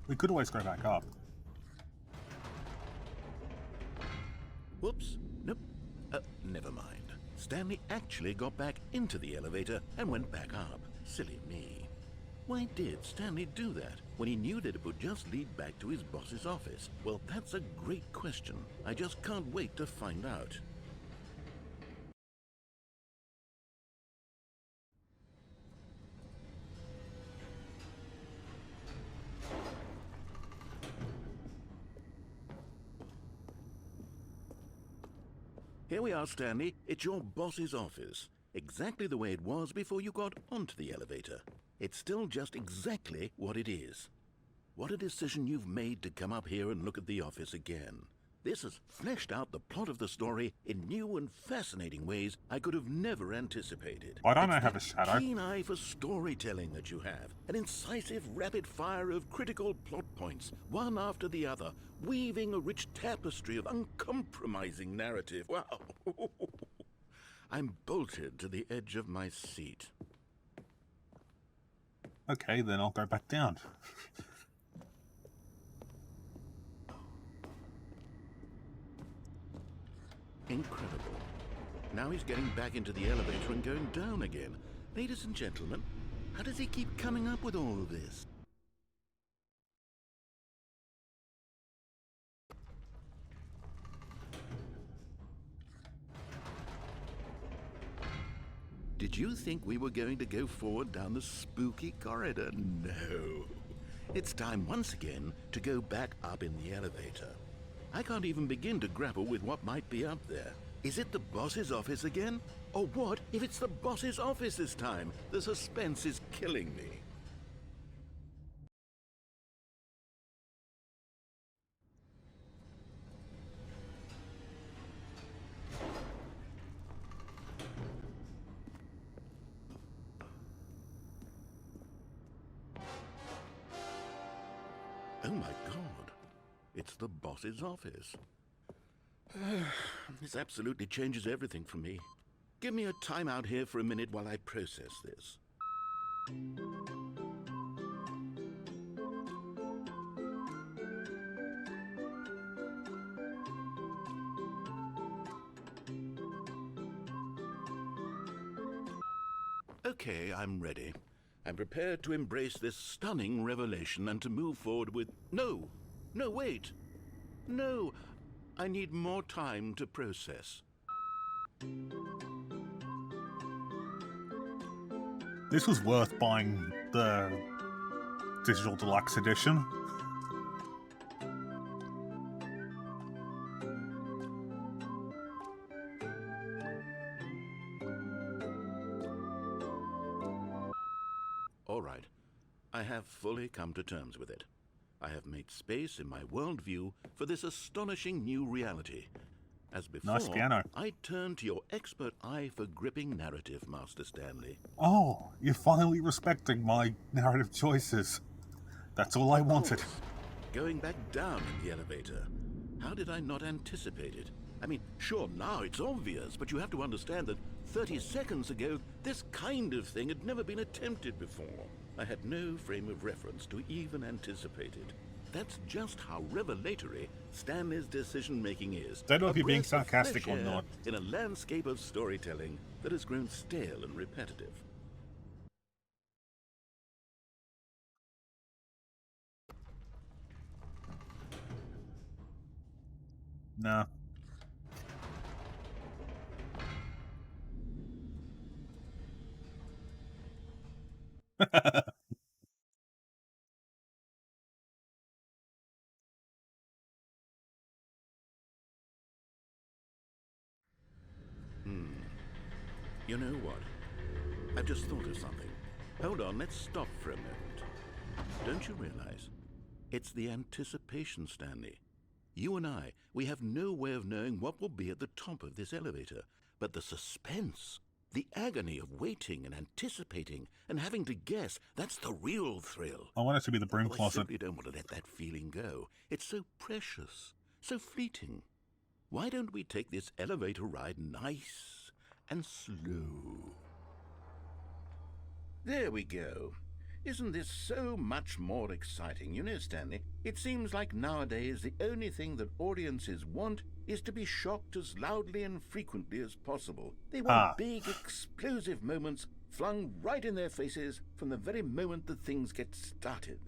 We could always go back up. Whoops, nope, never mind. Stanley actually got back into the elevator and went back up. Silly me. Why did Stanley do that when he knew that it would just lead back to his boss's office? Well, that's a great question. I just can't wait to find out. Here we are, Stanley. It's your boss's office. Exactly the way it was before you got onto the elevator. It's still just exactly what it is. What a decision you've made to come up here and look at the office again. This has fleshed out the plot of the story in new and fascinating ways I could have never anticipated. Why don't I It's have the a shadow? keen eye for storytelling that you have. An incisive rapid fire of critical plot points, one after the other, weaving a rich tapestry of uncompromising narrative. Wow. I'm bolted to the edge of my seat. Okay, then I'll go back down. Incredible. Now he's getting back into the elevator and going down again. Ladies and gentlemen, how does he keep coming up with all of this? Did you think we were going to go forward down the spooky corridor? No. It's time once again to go back up in the elevator. I can't even begin to grapple with what might be up there. Is it the boss's office again? Or what if it's the boss's office this time? The suspense is killing me. Oh my God. It's the boss's office. This absolutely changes everything for me. Give me a time out here for a minute while I process this. Okay, I'm ready. I'm prepared to embrace this stunning revelation and to move forward with... No! No, wait! No! I need more time to process. This was worth buying the digital deluxe edition. All right. I have fully come to terms with it. I have made space in my worldview for this astonishing new reality. As before, Nice piano. I turn to your expert eye for gripping narrative, Master Stanley. Oh, you're finally respecting my narrative choices. That's all I wanted. Of course. Going back down in the elevator. How did I not anticipate it? I mean, sure, now it's obvious, but you have to understand that 30 seconds ago, this kind of thing had never been attempted before. I had no frame of reference to even anticipate it. That's just how revelatory Stanley's decision-making is. Don't know if A you're being breath of sarcastic fresh or air not. in a landscape of storytelling that has grown stale and repetitive. No. You know what? I've just thought of something. Hold on, let's stop for a moment. Don't you realize? It's the anticipation, Stanley. You and I, we have no way of knowing what will be at the top of this elevator. But the suspense, the agony of waiting and anticipating and having to guess, that's the real thrill. I want it to be the broom I closet. simply don't want to let that feeling go. It's so precious, so fleeting. Why don't we take this elevator ride nice and slow? There we go. Isn't this so much more exciting? You know, Stanley, it seems like nowadays the only thing that audiences want is to be shocked as loudly and frequently as possible. They want big, explosive moments flung right in their faces from the very moment that things get started.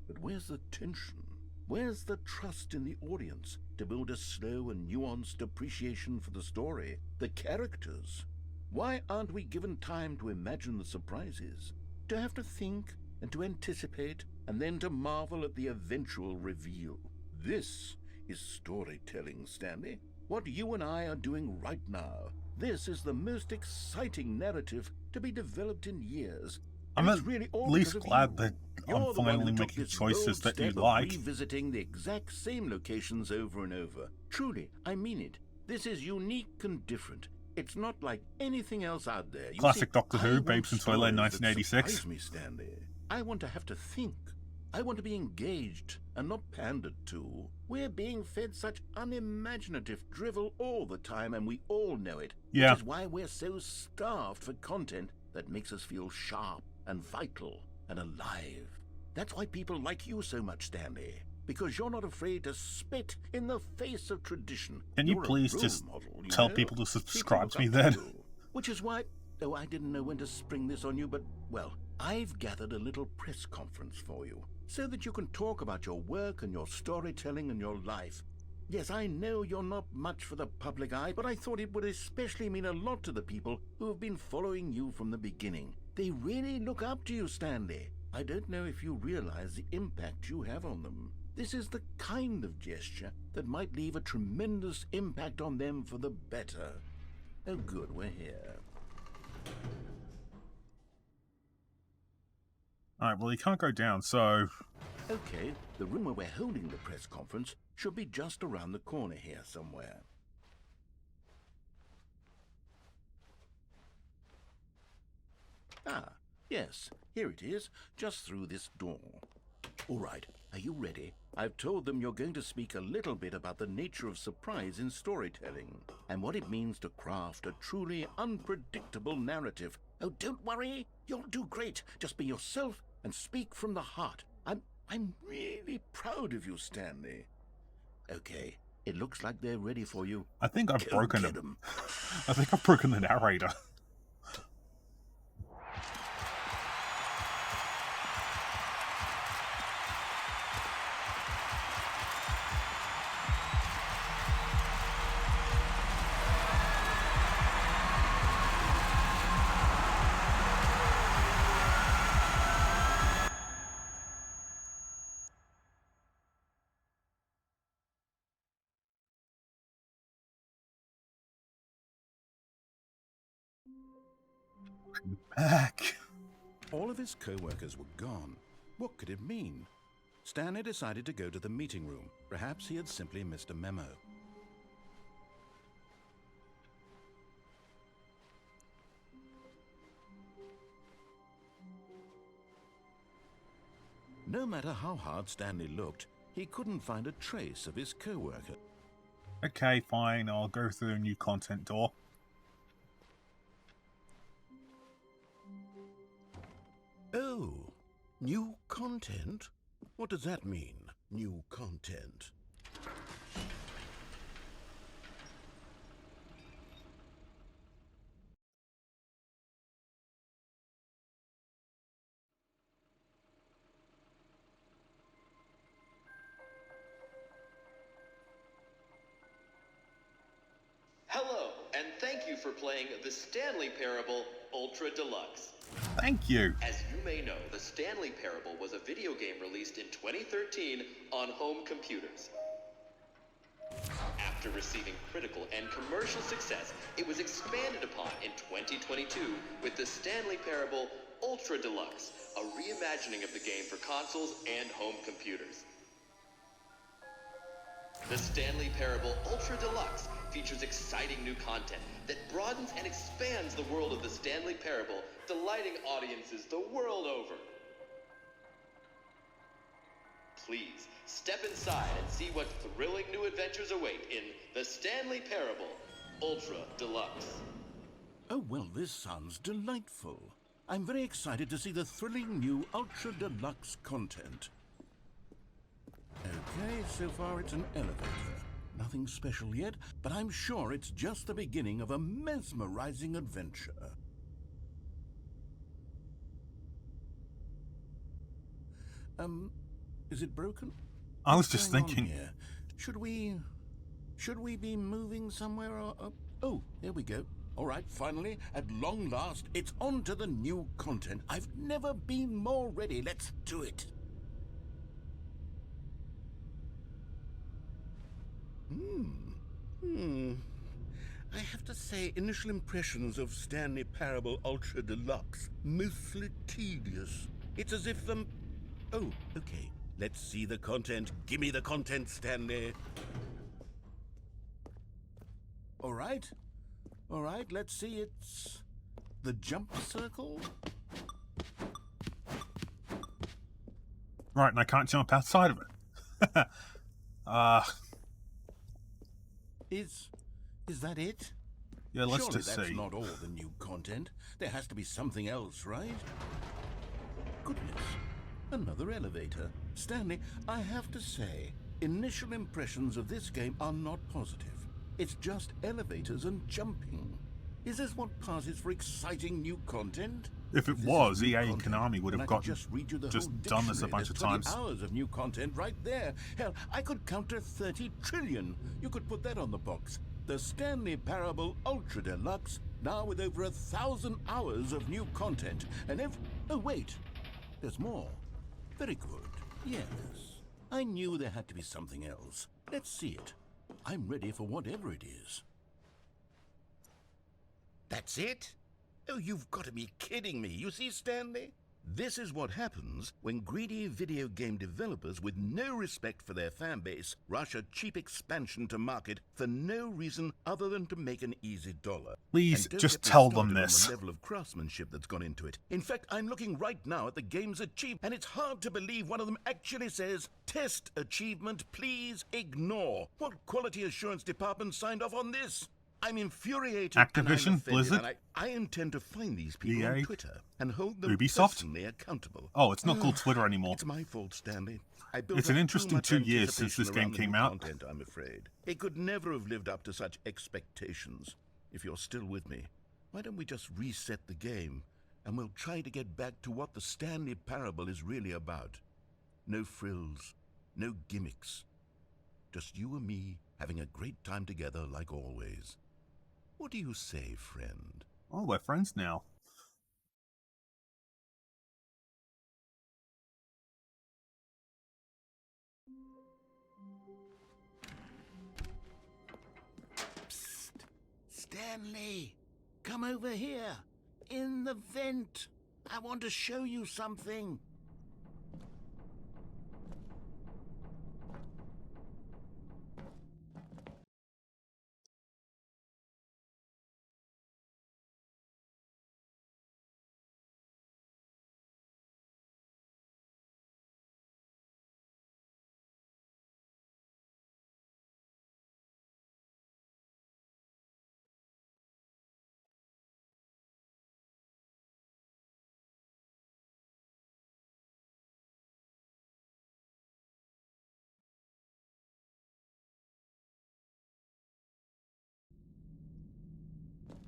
But where's the tension? Where's the trust in the audience to build a slow and nuanced appreciation for the story, the characters? Why aren't we given time to imagine the surprises, to have to think and to anticipate, and then to marvel at the eventual reveal? This is storytelling, Stanley. What you and I are doing right now. This is the most exciting narrative to be developed in years. I'm And at it's really all least because of glad you. that You're I'm the one who finally took making this choices bold that you step of like. revisiting the exact same locations over and over. Truly, I mean it. This is unique and different. It's not like anything else out there. You Classic see, Doctor I Who, want Babes in Toyland, stories that 1986. surprise me, Stanley. I want to have to think. I want to be engaged and not pandered to. We're being fed such unimaginative drivel all the time, and we all know it. Yeah. Which is why we're so starved for content that makes us feel sharp and vital and alive. That's why people like you so much, Stanley. Because you're not afraid to spit in the face of tradition. Can you You're a please role just model, you tell know? people to subscribe to me look up then? you. Which is why... Oh, I didn't know when to spring this on you, but, well, I've gathered a little press conference for you, so that you can talk about your work and your storytelling and your life. Yes, I know you're not much for the public eye, but I thought it would especially mean a lot to the people who have been following you from the beginning. They really look up to you, Stanley. I don't know if you realize the impact you have on them. This is the kind of gesture that might leave a tremendous impact on them for the better. Oh, good, we're here. Alright, well, you can't go down, so... Okay, the room where we're holding the press conference should be just around the corner here somewhere. Ah, yes, here it is, just through this door. All right, Are you ready? I've told them you're going to speak a little bit about the nature of surprise in storytelling and what it means to craft a truly unpredictable narrative. Oh, don't worry. You'll do great. Just be yourself and speak from the heart. I'm really proud of you, Stanley. Okay, it looks like they're ready for you. I think I've Go broken get him. 'em. I think I've broken the narrator. Back. All of his co-workers were gone. What could it mean? Stanley decided to go to the meeting room. Perhaps he had simply missed a memo. No matter how hard Stanley looked, he couldn't find a trace of his co-worker. Okay, fine. I'll go through the new content door. Oh, new content? What does that mean, new content? Hello, and thank you for playing the Stanley Parable Ultra Deluxe. Thank you. As you may know, the Stanley Parable was a video game released in 2013 on home computers. After receiving critical and commercial success, it was expanded upon in 2022 with the Stanley Parable Ultra Deluxe, a reimagining of the game for consoles and home computers. The Stanley Parable Ultra Deluxe features exciting new content that broadens and expands the world of the Stanley Parable, delighting audiences the world over. Please, step inside and see what thrilling new adventures await in the Stanley Parable Ultra Deluxe. Oh, well, this sounds delightful. I'm very excited to see the thrilling new Ultra Deluxe content. Okay, so far it's an elevator. Nothing special yet, but I'm sure it's just the beginning of a mesmerizing adventure. Is it broken? I was What's just going on thinking. here? Should we be moving somewhere or... oh, there we go. All right, finally, at long last, it's on to the new content. I've never been more ready. Let's do it. I have to say, initial impressions of Stanley Parable Ultra Deluxe, mostly tedious. It's as if them... Oh, okay. Let's see the content. Gimme the content, Stanley. All right, let's see. It's the jump circle. Right, and I can't jump outside of it. Is that it? Yeah, let's Surely just that's see. not all the new content. There has to be something else, right? Goodness, another elevator. Stanley, I have to say, initial impressions of this game are not positive. It's just elevators and jumping. Is this what passes for exciting new content? If it If this was, is new EA and content, Konami would then have I could gotten just read you the just whole done this a dictionary. bunch of There's 20 times. hours of new content right there. Hell, I could count to 30 trillion. You could put that on the box. The Stanley Parable Ultra Deluxe, now with over 1,000 hours of new content. And oh, wait. There's more. Very good. Yes. I knew there had to be something else. Let's see it. I'm ready for whatever it is. That's it? Oh, you've got to be kidding me. You see, Stanley? This is what happens when greedy video game developers with no respect for their fan base rush a cheap expansion to market for no reason other than to make an easy dollar. Please, And don't just get me tell them started on this. the level of craftsmanship that's gone into it. In fact, I'm looking right now at the game's achievement, and it's hard to believe one of them actually says, "Test achievement, please ignore." What quality assurance department signed off on this? I'm infuriated. Activision, and I'm offended, Blizzard? and I intend to find these people EA? on Twitter and hold them Ubisoft? personally accountable. Oh, it's not called Twitter anymore. It's my fault, Stanley. I built It's an up too interesting much 2 years since anticipation this game around the came new out. Content, I'm afraid. It could never have lived up to such expectations. If you're still with me, why don't we just reset the game, and we'll try to get back to what the Stanley Parable is really about. No frills, no gimmicks. Just you and me having a great time together like always. What do you say, friend? Oh, we're friends now. Psst. Stanley, come over here. In the vent. I want to show you something.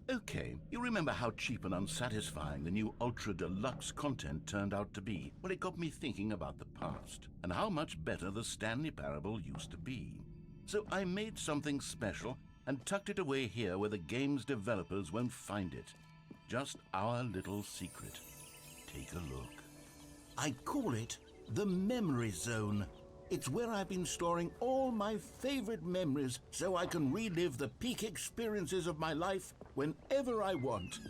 Okay, you remember how cheap and unsatisfying the new Ultra Deluxe content turned out to be? Well, it got me thinking about the past, and how much better the Stanley Parable used to be. So I made something special and tucked it away here where the game's developers won't find it. Just our little secret. Take a look. I call it the Memory Zone. It's where I've been storing all my favorite memories so I can relive the peak experiences of my life whenever I want.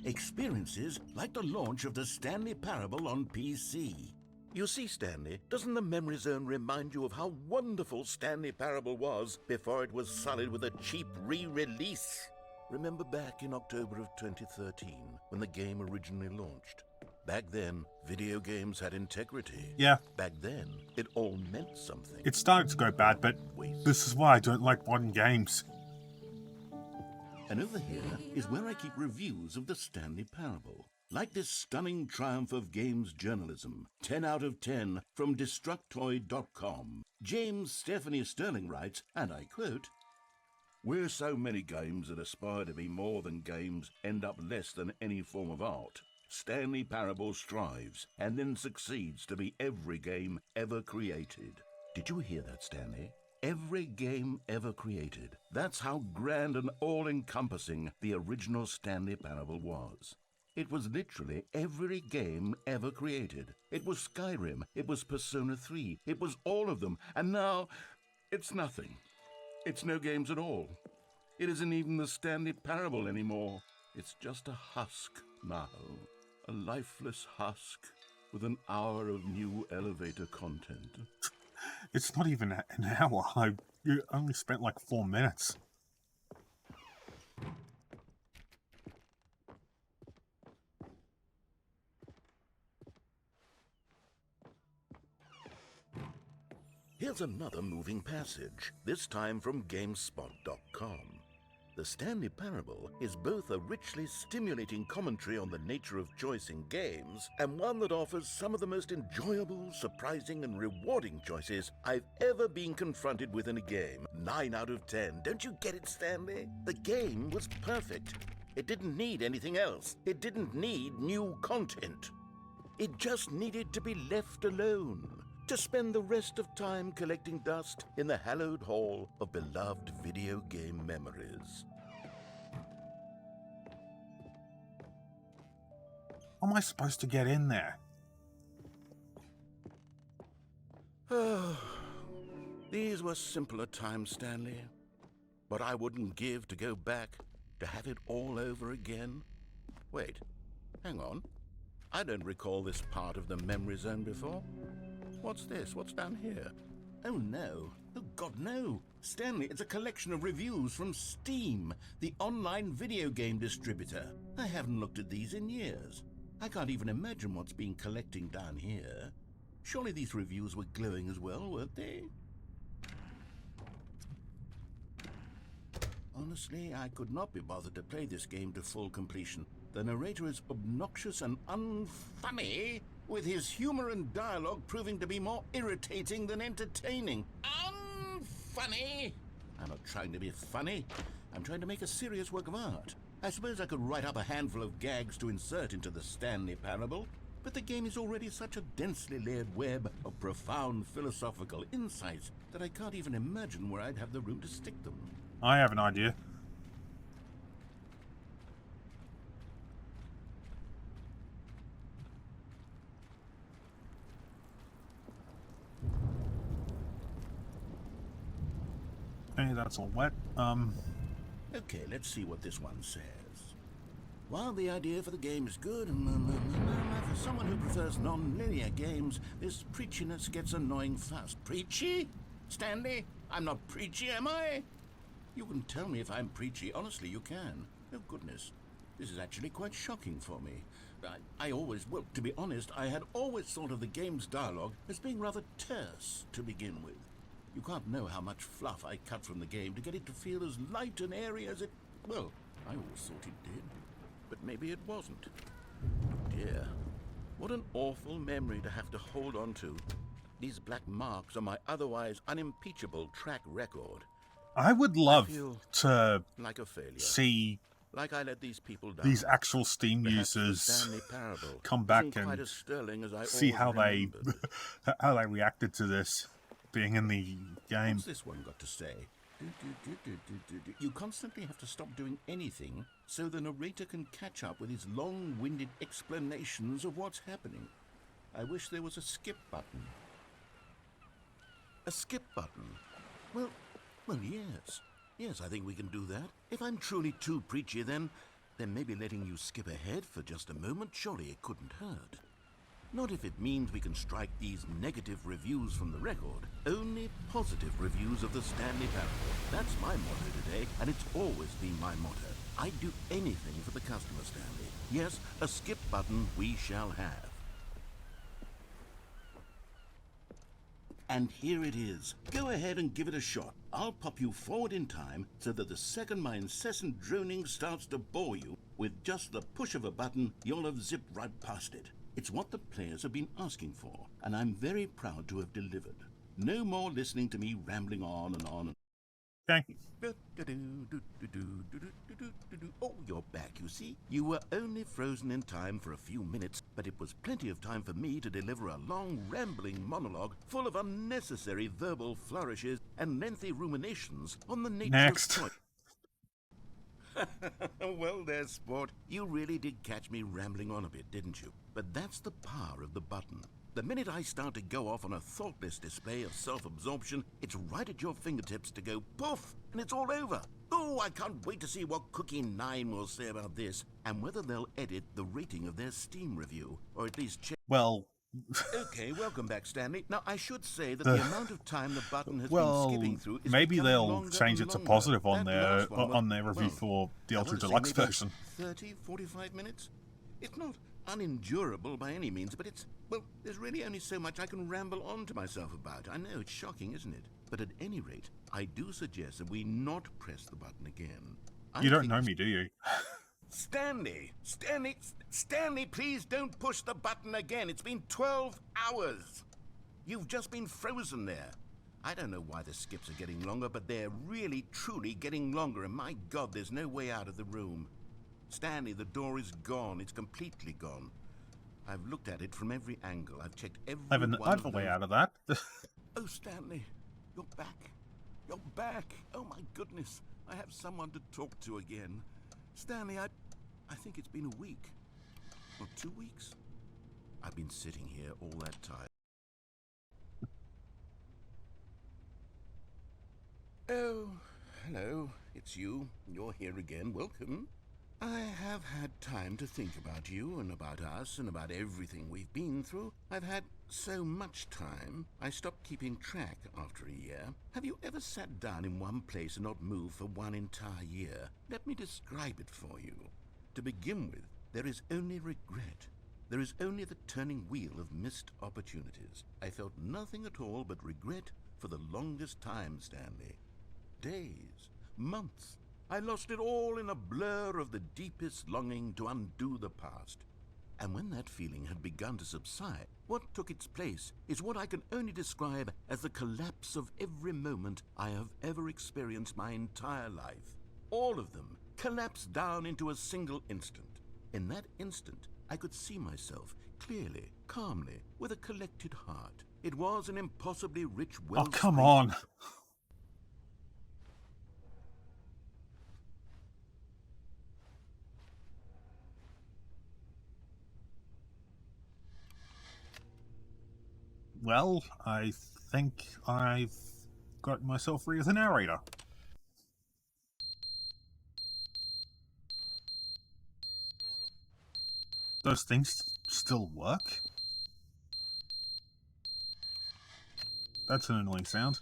Experiences like the launch of the Stanley Parable on PC. You see, Stanley, doesn't the Memory Zone remind you of how wonderful Stanley Parable was before it was sullied with a cheap re-release? Remember back in October of 2013 when the game originally launched? Back then, video games had integrity. Yeah. Back then, it all meant something. It's starting to go bad, but this is why I don't like modern games. And over here is where I keep reviews of the Stanley Parable. Like this stunning triumph of games journalism, 10 out of 10 from Destructoid.com. James Stephanie Sterling writes, and I quote, "Where so many games that aspire to be more than games end up less than any form of art, Stanley Parable strives and then succeeds to be every game ever created." Did you hear that, Stanley? Every game ever created. That's how grand and all-encompassing the original Stanley Parable was. It was literally every game ever created. It was Skyrim, it was Persona 3, it was all of them, and now it's nothing. It's no games at all. It isn't even the Stanley Parable anymore. It's just a husk now. A lifeless husk with an hour of new elevator content. It's not even an hour. You only spent like 4 minutes. Here's another moving passage, this time from GameSpot.com. The Stanley Parable is both a richly stimulating commentary on the nature of choice in games, and one that offers some of the most enjoyable, surprising, and rewarding choices I've ever been confronted with in a game. 9 out of 10. Don't you get it, Stanley? The game was perfect. It didn't need anything else. It didn't need new content. It just needed to be left alone, to spend the rest of time collecting dust in the hallowed hall of beloved video game memories. How am I supposed to get in there? These were simpler times, Stanley. But I wouldn't give to go back, to have it all over again. Wait, hang on. I don't recall this part of the memory zone before. What's this? What's down here? Oh no. Oh God, no. Stanley, it's a collection of reviews from Steam, the online video game distributor. I haven't looked at these in years. I can't even imagine what's been collecting down here. Surely these reviews were glowing as well, weren't they? Honestly, I could not be bothered to play this game to full completion. The narrator is obnoxious and unfunny, with his humor and dialogue proving to be more irritating than entertaining. Unfunny! I'm not trying to be funny. I'm trying to make a serious work of art. I suppose I could write up a handful of gags to insert into the Stanley Parable, but the game is already such a densely layered web of profound philosophical insights that I can't even imagine where I'd have the room to stick them. I have an idea. Hey, that's all wet. Okay, let's see what this one says. While the idea for the game is good, for someone who prefers non-linear games, this preachiness gets annoying fast. Preachy? Stanley? I'm not preachy, am I? You can tell me if I'm preachy. Honestly, you can. Oh, goodness. This is actually quite shocking for me. Well, to be honest, I had always thought of the game's dialogue as being rather terse to begin with. You can't know how much fluff I cut from the game to get it to feel as light and airy as it... Well, I always thought it did. But maybe it wasn't. Dear, what an awful memory to have to hold on to. These black marks on my otherwise unimpeachable track record. I would love to like a failure. See like I let these people down. These actual Steam Perhaps users Stanley Parable come back isn't and quite as sterling as I see how always they remembered. how they reacted to this being in the game. What's this one got to say? You constantly have to stop doing anything so the narrator can catch up with his long-winded explanations of what's happening. I wish there was a skip button. A skip button? Well, yes. Yes, I think we can do that. If I'm truly too preachy, then maybe letting you skip ahead for just a moment, surely it couldn't hurt. Not if it means we can strike these negative reviews from the record. Only positive reviews of the Stanley Parable. That's my motto today, and it's always been my motto. I'd do anything for the customer, Stanley. Yes, a skip button we shall have. And here it is. Go ahead and give it a shot. I'll pop you forward in time so that the second my incessant droning starts to bore you, with just the push of a button, you'll have zipped right past it. It's what the players have been asking for, and I'm very proud to have delivered. No more listening to me rambling on and on. Thank you. Oh, you're back, you see. You were only frozen in time for a few minutes, but it was plenty of time for me to deliver a long, rambling monologue full of unnecessary verbal flourishes and lengthy ruminations on the nature Next. of choice. Well there, sport. You really did catch me rambling on a bit, didn't you? But that's the power of the button. The minute I start to go off on a thoughtless display of self-absorption, it's right at your fingertips to go poof, and it's all over. Oh, I can't wait to see what Cookie 9 will say about this, and whether they'll edit the rating of their Steam review, or at least check... Well... Okay, welcome back, Stanley. Now, I should say that the amount of time the button has well, been skipping through is maybe becoming they'll longer change and it to longer. positive on That their last one on their review well, for the I Ultra wanna say Deluxe maybe version. 30, 45 minutes? It's not unendurable by any means, but it's, well, there's really only so much I can ramble on to myself about. I know, it's shocking, isn't it? But at any rate, I do suggest that we not press the button again. You don't know me, do you? Stanley, please don't push the button again. It's been 12 hours. You've just been frozen there. I don't know why the skips are getting longer, but they're really, truly getting longer, and my God, there's no way out of the room. Stanley, the door is gone. It's completely gone. I've looked at it from every angle. I've checked every I have a of way those. out of that. Oh, Stanley, you're back. You're back. Oh, my goodness. I have someone to talk to again. Stanley, I think it's been a week. Or 2 weeks. I've been sitting here all that time. Oh, hello. It's you. You're here again. Welcome. I have had time to think about you and about us and about everything we've been through. I've had so much time, I stopped keeping track after a year. Have you ever sat down in one place and not moved for one entire year? Let me describe it for you. To begin with, there is only regret. There is only the turning wheel of missed opportunities. I felt nothing at all but regret for the longest time, Stanley. Days, months. I lost it all in a blur of the deepest longing to undo the past. And when that feeling had begun to subside, what took its place is what I can only describe as the collapse of every moment I have ever experienced my entire life. All of them collapsed down into a single instant. In that instant, I could see myself clearly, calmly, with a collected heart. It was an impossibly rich Oh, come on. Well, I think I've got myself free as a narrator. Those things still work? That's an annoying sound.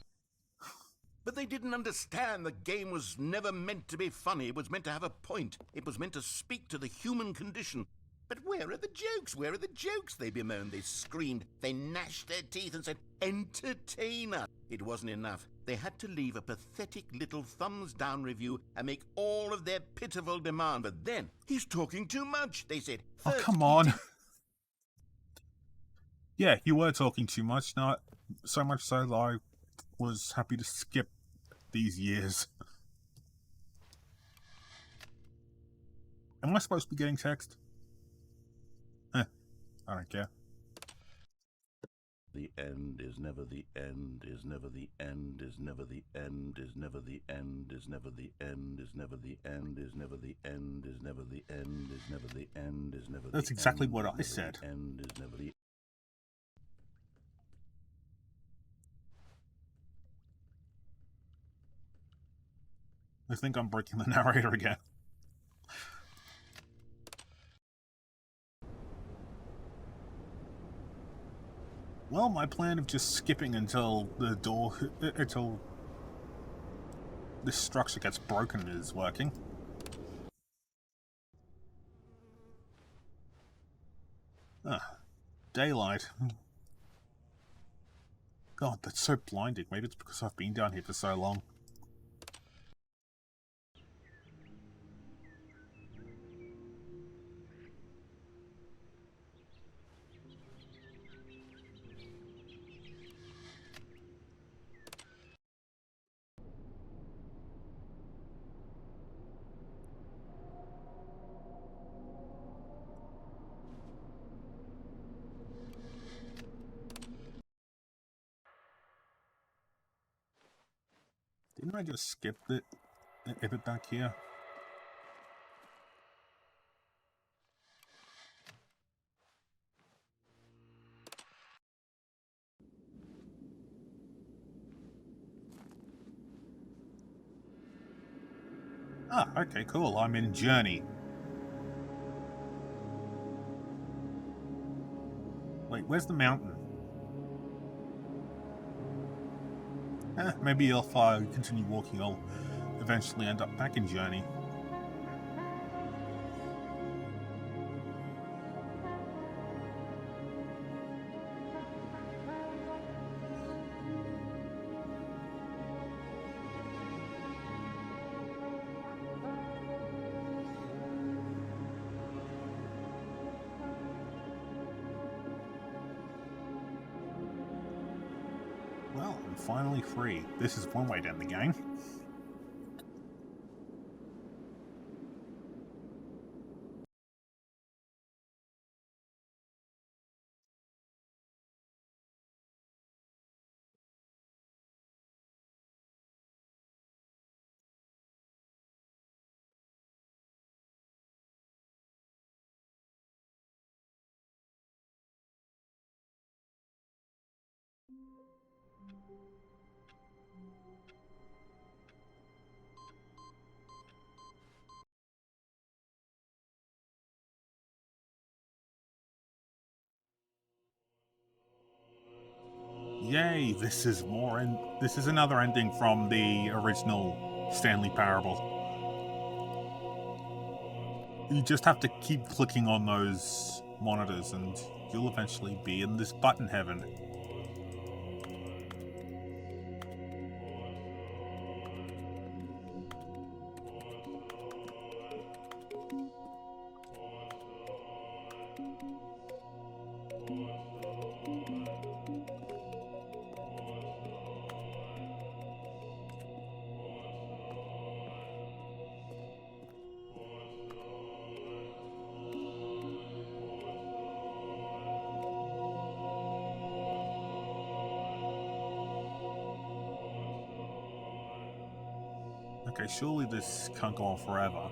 But they didn't understand the game was never meant to be funny. It was meant to have a point. It was meant to speak to the human condition. But where are the jokes? Where are the jokes? They bemoaned, they screamed, they gnashed their teeth and said, "Entertainer!" It wasn't enough. They had to leave a pathetic little thumbs-down review and make all of their pitiful demand. But then, "He's talking too much," they said. Oh, First, come on. Yeah, you were talking too much. Not so much so that I was happy to skip these years. Am I supposed to be getting text? I don't care. The end is never the end, is never the end, is never the end, is never the end, is never the end, is never the end, is never the end, is never the end, is never the end, is never the end. That's exactly what I said. End is never the I think I'm breaking the narrator again. Well, my plan of just skipping until until this structure gets broken is working. Ah, daylight. God, that's so blinding. Maybe it's because I've been down here for so long. Didn't I just skip it back here? Ah, okay, cool. I'm in Journey. Wait, where's the mountain? Maybe if I continue walking, I'll eventually end up back in Journey. Well, I'm finally free. This is one way to end the game. Yay, this is more this is another ending from the original Stanley Parable. You just have to keep clicking on those monitors and you'll eventually be in this button heaven. Okay, surely this can't go on forever.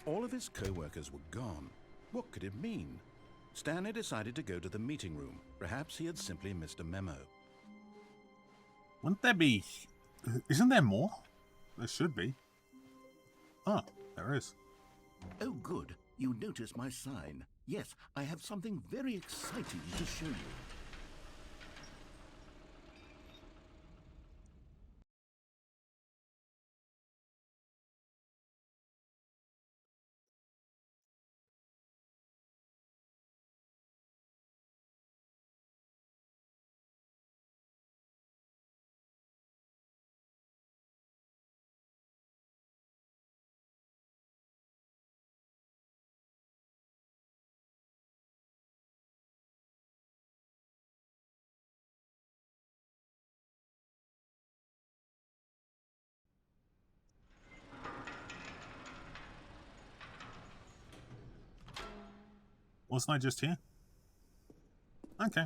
All of his co-workers were gone. What could it mean? Stanley decided to go to the meeting room. Perhaps he had simply missed a memo. Wouldn't there be... Isn't there more? There should be. Oh, there is. Oh, good. You noticed my sign. Yes, I have something very exciting to show you. Wasn't I just here? Okay.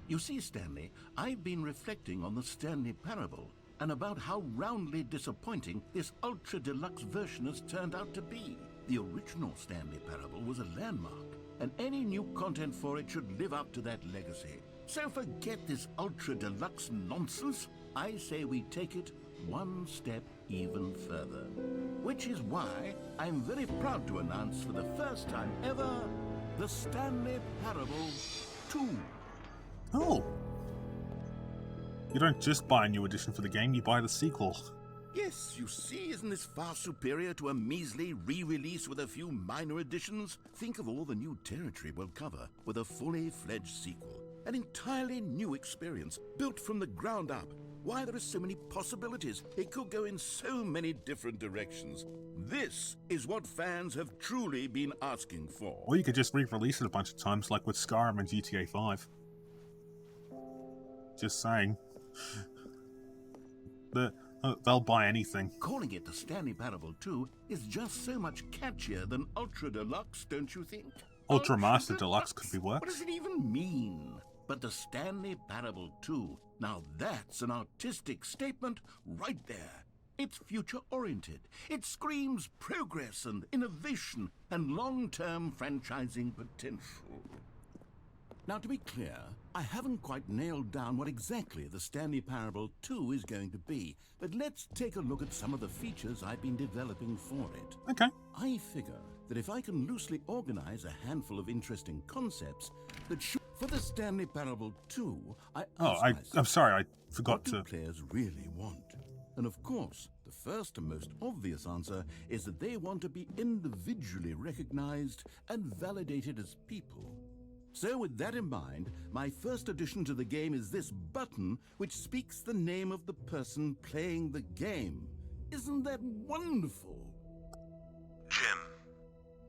You see, Stanley, I've been reflecting on the Stanley Parable and about how roundly disappointing this ultra deluxe version has turned out to be. The original Stanley Parable was a landmark, and any new content for it should live up to that legacy. So forget this ultra deluxe nonsense. I say we take it one step even further. Which is why I'm very proud to announce for the first time ever, the Stanley Parable 2. Oh! You don't just buy a new edition for the game, you buy the sequel. Yes, you see, isn't this far superior to a measly re-release with a few minor additions? Think of all the new territory we'll cover with a fully fledged sequel. An entirely new experience, built from the ground up. Why, there are so many possibilities. It could go in so many different directions. This is what fans have truly been asking for. Or you could just re-release it a bunch of times, like with Skyrim and GTA 5. Just saying. They'll buy anything. Calling it the Stanley Parable 2 is just so much catchier than Ultra Deluxe, don't you think? Ultra Master Deluxe could be worse. What does it even mean? But the Stanley Parable 2, now that's an artistic statement right there. It's future-oriented. It screams progress and innovation and long-term franchising potential. Now, to be clear, I haven't quite nailed down what exactly the Stanley Parable 2 is going to be, but let's take a look at some of the features I've been developing for it. Okay. I figure that if I can loosely organize a handful of interesting concepts that should... For the Stanley Parable 2, I'm sorry, I forgot what do to... players really want? And of course, the first and most obvious answer is that they want to be individually recognized and validated as people. So with that in mind, my first addition to the game is this button which speaks the name of the person playing the game. Isn't that wonderful? Jim.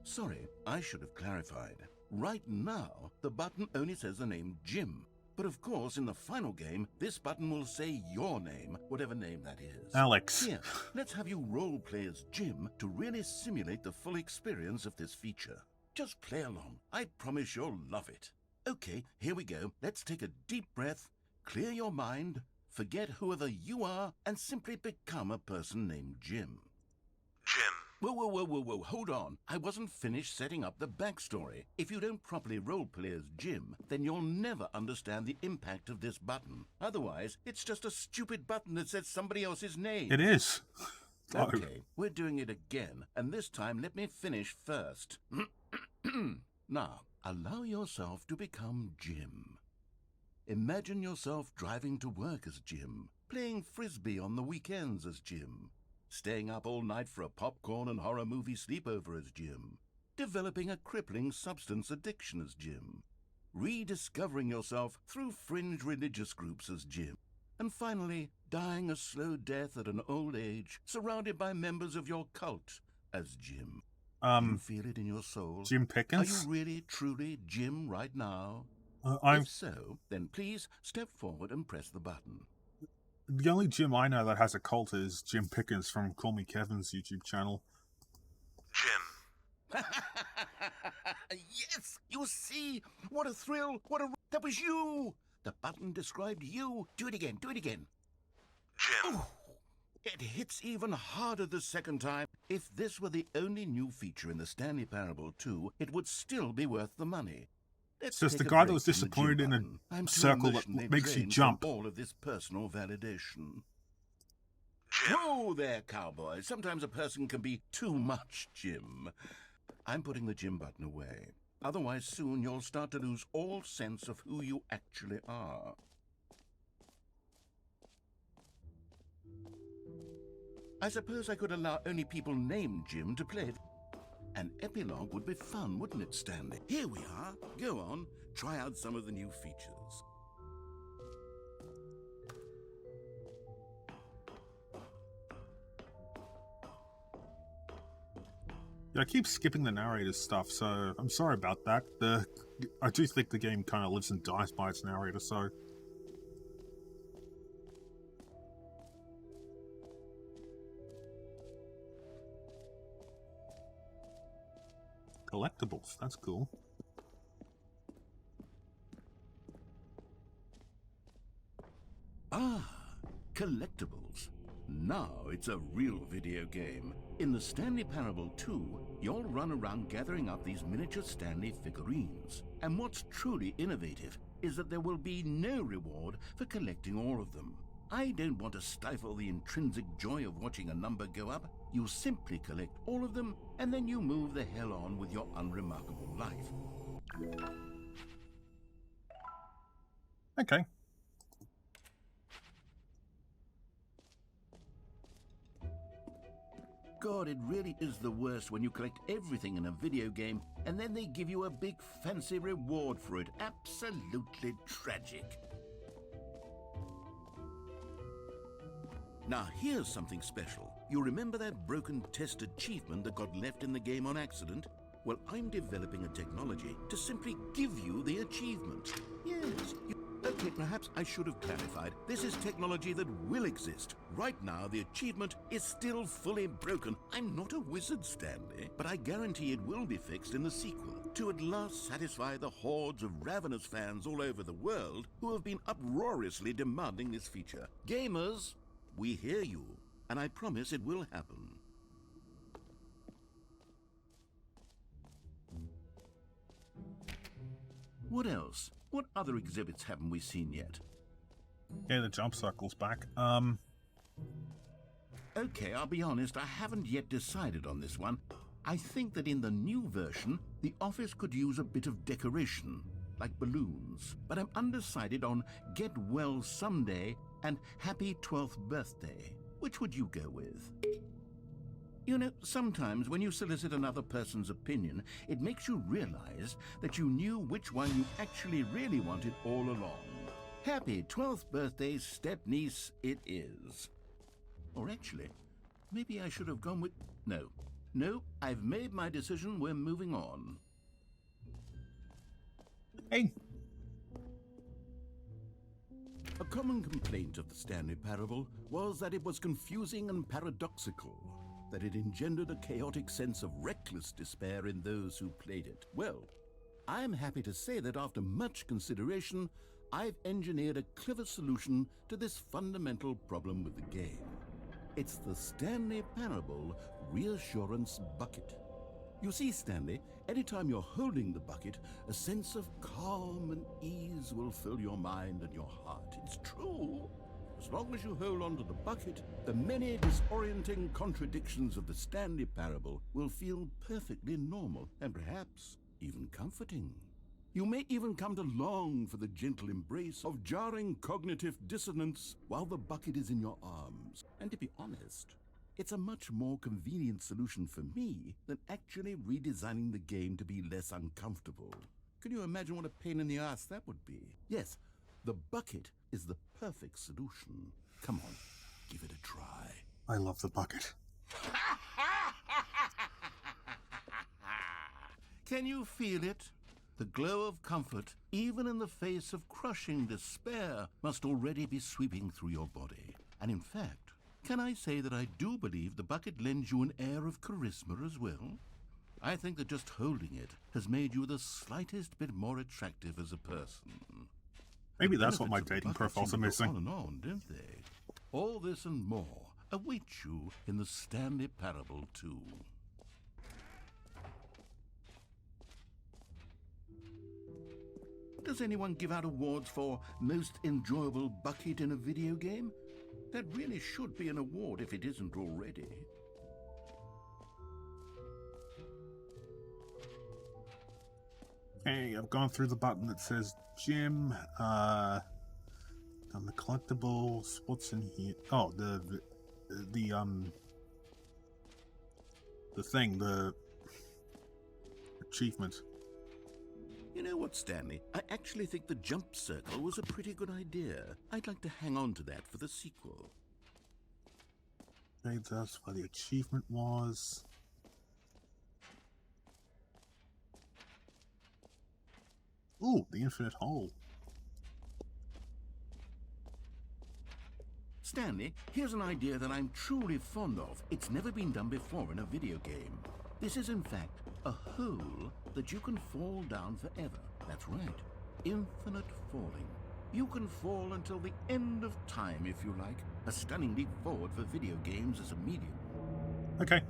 Sorry, I should have clarified. Right now, the button only says the name Jim. But of course, in the final game, this button will say your name, whatever name that is. Alex. Here, let's have you role-play as Jim to really simulate the full experience of this feature. Just play along. I promise you'll love it. Okay, here we go. Let's take a deep breath, clear your mind, forget whoever you are, and simply become a person named Jim. Jim. Whoa, hold on. I wasn't finished setting up the backstory. If you don't properly roleplay as Jim, then you'll never understand the impact of this button. Otherwise, it's just a stupid button that says somebody else's name. It is. Oh. Okay, we're doing it again, and this time let me finish first. Now, allow yourself to become Jim. Imagine yourself driving to work as Jim, playing frisbee on the weekends as Jim, staying up all night for a popcorn and horror movie sleepover as Jim, developing a crippling substance addiction as Jim, rediscovering yourself through fringe religious groups as Jim, and finally dying a slow death at an old age, surrounded by members of your cult as Jim. You feel it in your soul? Jim Pickens? Are you really, truly Jim right now? If so, then please step forward and press the button. The only Jim I know that has a cult is Jim Pickens from Call Me Kevin's YouTube channel. Jim. Yes, you see? What a thrill! That was you! The button described you. Do it again. Jim. Oh, it hits even harder the second time. If this were the only new feature in the Stanley Parable 2, it would still be worth the money. Let's Says take the a guy that break was from the disappointed Jim in a button. I'm too circle that emotionally makes you drained jump. from all of this personal validation. Jim. Whoa there, cowboy. Sometimes a person can be too much, Jim. I'm putting the Jim button away. Otherwise, soon you'll start to lose all sense of who you actually are. I suppose I could allow only people named Jim to play. An epilogue would be fun, wouldn't it, Stanley? Here we are. Go on, try out some of the new features. Yeah, I keep skipping the narrator stuff, so I'm sorry about that. I do think the game kind of lives and dies by its narrator, so... Collectibles, that's cool. Ah, collectibles. Now it's a real video game. In the Stanley Parable 2, you'll run around gathering up these miniature Stanley figurines. And what's truly innovative is that there will be no reward for collecting all of them. I don't want to stifle the intrinsic joy of watching a number go up. You simply collect all of them, and then you move the hell on with your unremarkable life. Okay. God, it really is the worst when you collect everything in a video game and then they give you a big fancy reward for it. Absolutely tragic. Now here's something special. You remember that broken test achievement that got left in the game on accident? Well, I'm developing a technology to simply give you the achievement. Yes. Okay, perhaps I should have clarified. This is technology that will exist. Right now, the achievement is still fully broken. I'm not a wizard, Stanley, but I guarantee it will be fixed in the sequel to at last satisfy the hordes of ravenous fans all over the world who have been uproariously demanding this feature. Gamers, we hear you, and I promise it will happen. What else? What other exhibits haven't we seen yet? Yeah, the jump circle's back. Okay, I'll be honest, I haven't yet decided on this one. I think that in the new version, the office could use a bit of decoration, like balloons. But I'm undecided on Get Well Someday and Happy 12th Birthday. Which would you go with? You know, sometimes when you solicit another person's opinion, it makes you realize that you knew which one you actually really wanted all along. Happy 12th birthday, step-niece, it is. Or actually, maybe I should have gone with... No, I've made my decision, we're moving on. Hey! A common complaint of the Stanley Parable was that it was confusing and paradoxical, that it engendered a chaotic sense of reckless despair in those who played it. Well, I'm happy to say that after much consideration, I've engineered a clever solution to this fundamental problem with the game. It's the Stanley Parable reassurance bucket. You see, Stanley, anytime you're holding the bucket, a sense of calm and ease will fill your mind and your heart. It's true. As long as you hold on to the bucket, the many disorienting contradictions of the Stanley Parable will feel perfectly normal and perhaps even comforting. You may even come to long for the gentle embrace of jarring cognitive dissonance while the bucket is in your arms. And to be honest, it's a much more convenient solution for me than actually redesigning the game to be less uncomfortable. Can you imagine what a pain in the ass that would be? Yes, the bucket is the perfect solution. Come on, give it a try. I love the bucket. Can you feel it? The glow of comfort, even in the face of crushing despair, must already be sweeping through your body. And in fact, can I say that I do believe the bucket lends you an air of charisma as well? I think that just holding it has made you the slightest bit more attractive as a person. Maybe The that's what my benefits of the dating bucket profiles seem are to go missing. On and on, don't they? All this and more await you in the Stanley Parable 2. Does anyone give out awards for most enjoyable bucket in a video game? That really should be an award if it isn't already. Okay, I've gone through the button that says gym, done the collectibles, what's in here? Oh, the thing, the achievement. You know what, Stanley? I actually think the jump circle was a pretty good idea. I'd like to hang on to that for the sequel. Okay, that's what the achievement was. Ooh, the infinite hole. Stanley, here's an idea that I'm truly fond of. It's never been done before in a video game. This is, in fact, a hole that you can fall down forever. That's right. Infinite falling. You can fall until the end of time, if you like. A stunning leap forward for video games as a medium. Okay.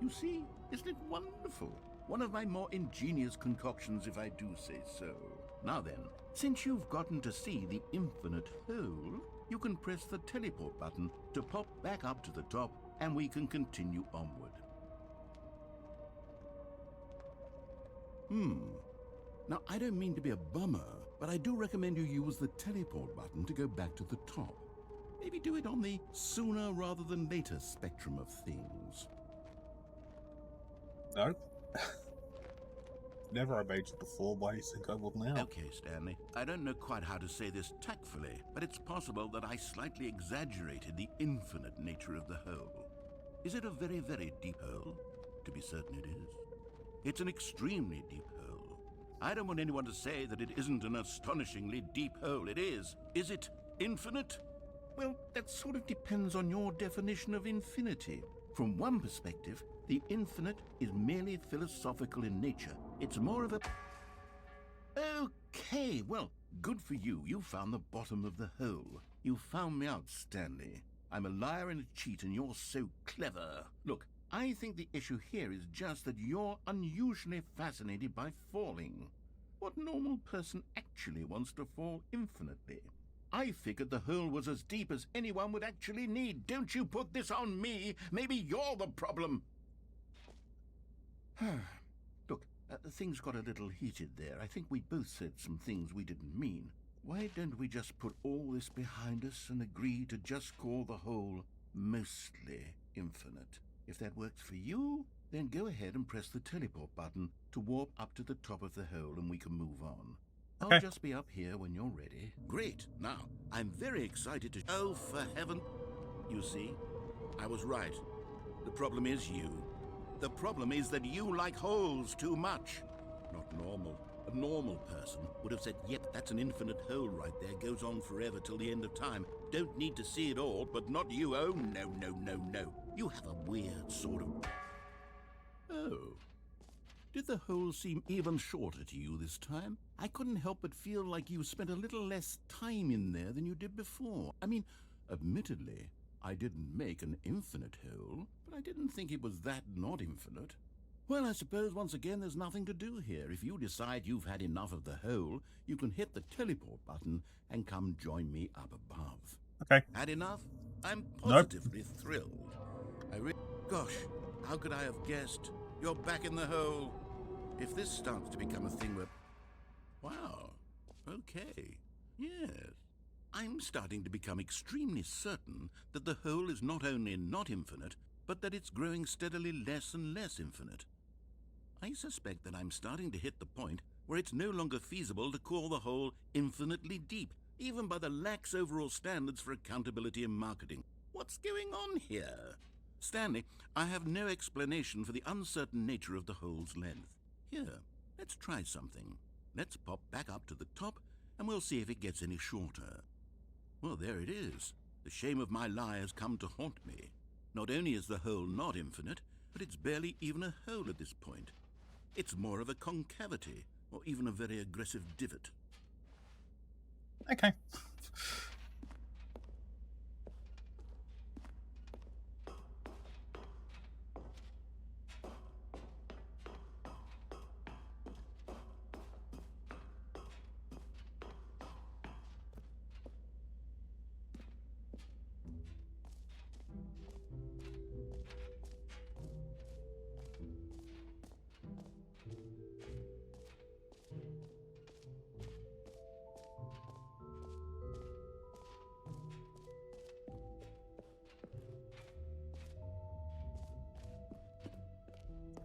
You see, isn't it wonderful? One of my more ingenious concoctions, if I do say so. Now then, since you've gotten to see the infinite hole, you can press the teleport button to pop back up to the top, and we can continue onward. Now, I don't mean to be a bummer, but I do recommend you use the teleport button to go back to the top. Maybe do it on the sooner rather than later spectrum of things. No. Never obeyed you before, why do you think I will now? Okay, Stanley. I don't know quite how to say this tactfully, but it's possible that I slightly exaggerated the infinite nature of the hole. Is it a very, very deep hole? To be certain it is. It's an extremely deep hole. I don't want anyone to say that it isn't an astonishingly deep hole. It is. Is it infinite? Well, that sort of depends on your definition of infinity. From one perspective, the infinite is merely philosophical in nature. It's more of a... Okay, well, good for you. You found the bottom of the hole. You found me out, Stanley. I'm a liar and a cheat, and you're so clever. Look, I think the issue here is just that you're unusually fascinated by falling. What normal person actually wants to fall infinitely? I figured the hole was as deep as anyone would actually need. Don't you put this on me. Maybe you're the problem. Look, things got a little heated there. I think we both said some things we didn't mean. Why don't we just put all this behind us and agree to just call the hole mostly infinite? If that works for you, then go ahead and press the teleport button to warp up to the top of the hole and we can move on. Okay. I'll just be up here when you're ready. Great. Now, I'm very excited to... Oh, for heaven... You see, I was right. The problem is you. The problem is that you like holes too much. Not normal. A normal person would have said, yep, that's an infinite hole right there. Goes on forever till the end of time. Don't need to see it all, but not you. Oh, no, no, no, no. You have a weird sort of... Oh. Did the hole seem even shorter to you this time? I couldn't help but feel like you spent a little less time in there than you did before. I mean, admittedly, I didn't make an infinite hole, but I didn't think it was that not infinite. Well, I suppose once again there's nothing to do here. If you decide you've had enough of the hole, you can hit the teleport button and come join me up above. Okay. Had enough? I'm Nope. positively thrilled. Gosh, how could I have guessed? You're back in the hole. If this starts to become a thing where... Wow. Okay. Yes. I'm starting to become extremely certain that the hole is not only not infinite, but that it's growing steadily less and less infinite. I suspect that I'm starting to hit the point where it's no longer feasible to call the hole infinitely deep, even by the lax overall standards for accountability and marketing. What's going on here? Stanley, I have no explanation for the uncertain nature of the hole's length. Here, let's try something. Let's pop back up to the top, and we'll see if it gets any shorter. Well, there it is. The shame of my lie has come to haunt me. Not only is the hole not infinite, but it's barely even a hole at this point. It's more of a concavity, or even a very aggressive divot. Okay.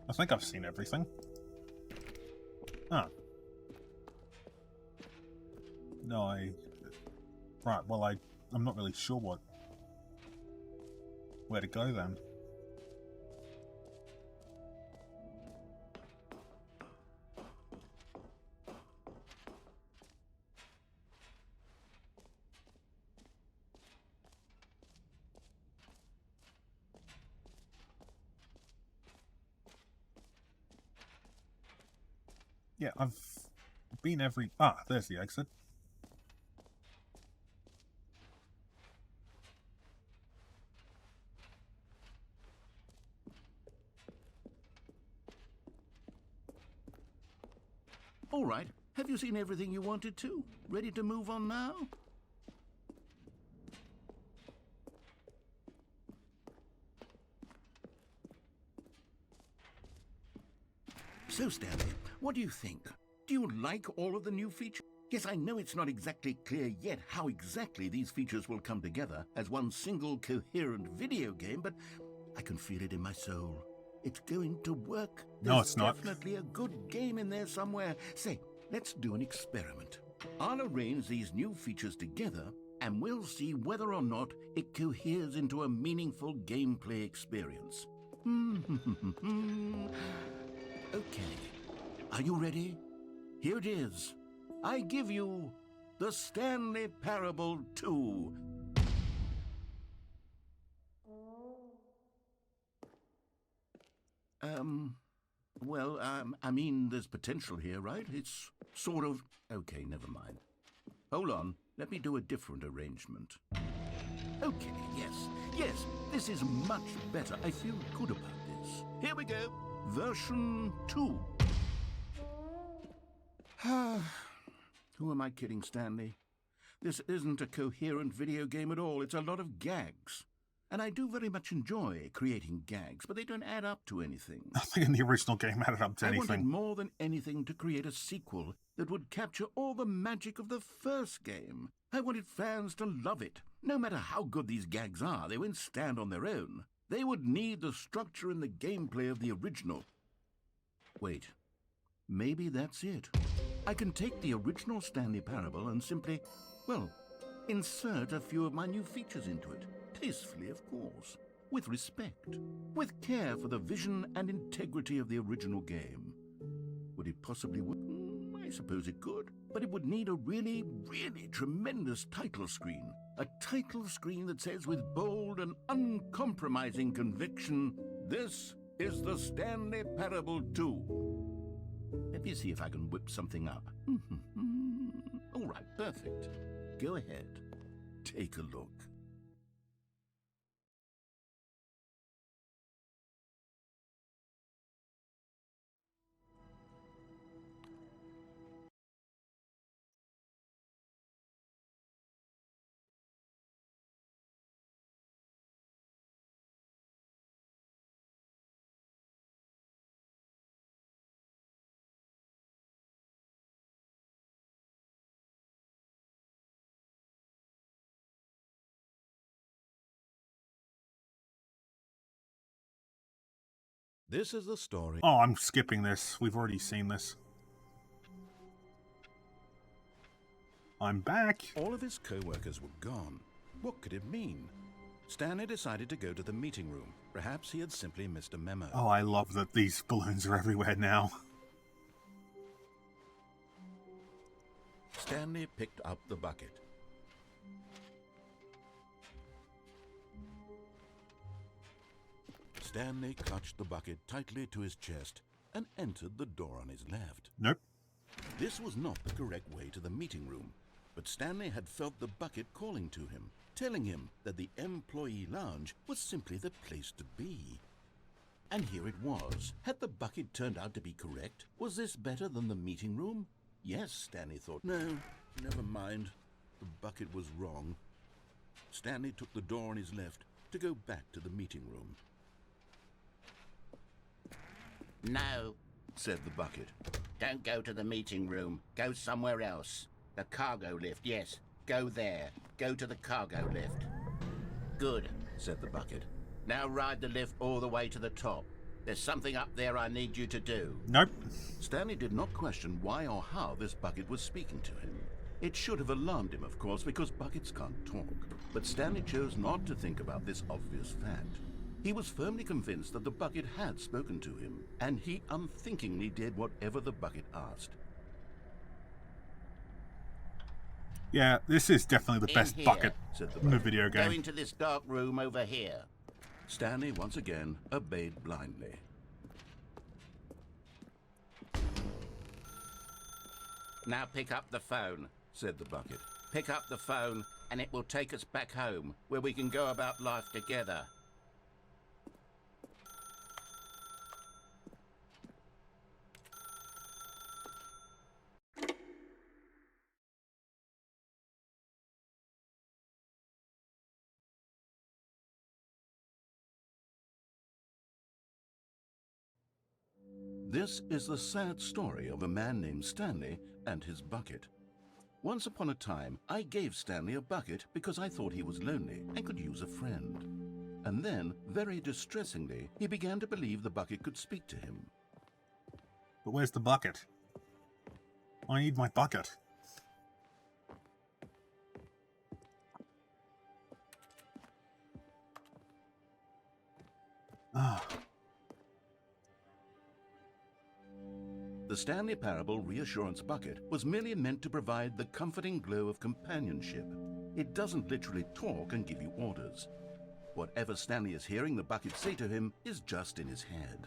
I think I've seen everything. Ah. No, Right, well, I'm not really sure where to go then. Yeah, I've been every... Ah, there's the exit. All right, have you seen everything you wanted to? Ready to move on now? So, Stanley, what do you think? Do you like all of the new features? Yes, I know it's not exactly clear yet how exactly these features will come together as one single coherent video game, but I can feel it in my soul. It's going to work. No, it's not. There's definitely a good game in there somewhere. Say, let's do an experiment. I'll arrange these new features together, and we'll see whether or not it coheres into a meaningful gameplay experience. Okay, are you ready? Here it is. I give you the Stanley Parable 2. I mean, there's potential here, right? It's sort of... Okay, never mind. Hold on, let me do a different arrangement. Okay, yes, this is much better. I feel good about this. Here we go. Version 2. Who am I kidding, Stanley? This isn't a coherent video game at all. It's a lot of gags. And I do very much enjoy creating gags, but they don't add up to anything. Nothing in the original game added up to I wanted anything. more than anything to create a sequel that would capture all the magic of the first game. I wanted fans to love it. No matter how good these gags are, they won't stand on their own. They would need the structure and the gameplay of the original. Wait, maybe that's it. I can take the original Stanley Parable and simply, well, insert a few of my new features into it. Tastefully, of course. With respect. With care for the vision and integrity of the original game. Would it possibly work? I suppose it could. But it would need a really, really tremendous title screen. A title screen that says with bold and uncompromising conviction, "This is the Stanley Parable 2." Let me see if I can whip something up. All right, perfect. Go ahead. Take a look. This is the story. Oh, I'm skipping this. We've already seen this. I'm back. All of his co-workers were gone. What could it mean? Stanley decided to go to the meeting room. Perhaps he had simply missed a memo. Oh, I love that these balloons are everywhere now. Stanley picked up the bucket. Stanley clutched the bucket tightly to his chest and entered the door on his left. Nope. This was not the correct way to the meeting room, but Stanley had felt the bucket calling to him, telling him that the employee lounge was simply the place to be. And here it was. Had the bucket turned out to be correct? Was this better than the meeting room? Yes, Stanley thought. No, never mind. The bucket was wrong. Stanley took the door on his left to go back to the meeting room. No, Said the bucket. don't go to the meeting room. Go somewhere else. The cargo lift, yes. Go there. Go to the cargo lift. Good, Said the bucket. now ride the lift all the way to the top. There's something up there I need you to do. Nope. Stanley did not question why or how this bucket was speaking to him. It should have alarmed him, of course, because buckets can't talk. But Stanley chose not to think about this obvious fact. He was firmly convinced that the bucket had spoken to him, and he unthinkingly did whatever the bucket asked. Yeah, this is definitely the In best here, bucket Said the in the bucket. video Go game. into this dark room over here. Stanley once again obeyed blindly. Now pick up the phone. Said the bucket. Pick up the phone and it will take us back home, where we can go about life together. This is the sad story of a man named Stanley and his bucket. Once upon a time, I gave Stanley a bucket because I thought he was lonely and could use a friend. And then, very distressingly, he began to believe the bucket could speak to him. But where's the bucket? I need my bucket. Ah, The Stanley Parable Reassurance Bucket was merely meant to provide the comforting glow of companionship. It doesn't literally talk and give you orders. Whatever Stanley is hearing the bucket say to him is just in his head.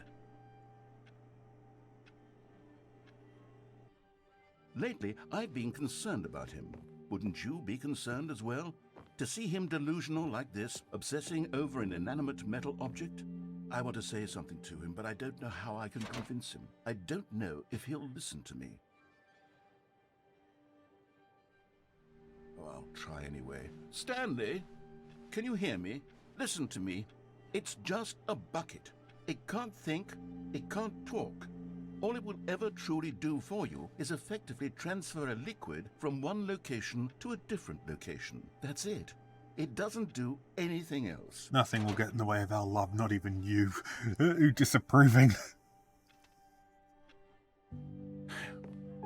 Lately, I've been concerned about him. Wouldn't you be concerned as well? To see him delusional like this, obsessing over an inanimate metal object? I want to say something to him, but I don't know how I can convince him. I don't know if he'll listen to me. Oh, I'll try anyway. Stanley, can you hear me? Listen to me. It's just a bucket. It can't think, it can't talk. All it will ever truly do for you is effectively transfer a liquid from one location to a different location. That's it. It doesn't do anything else. nothing will get in the way of our love, not even you, who disapproving.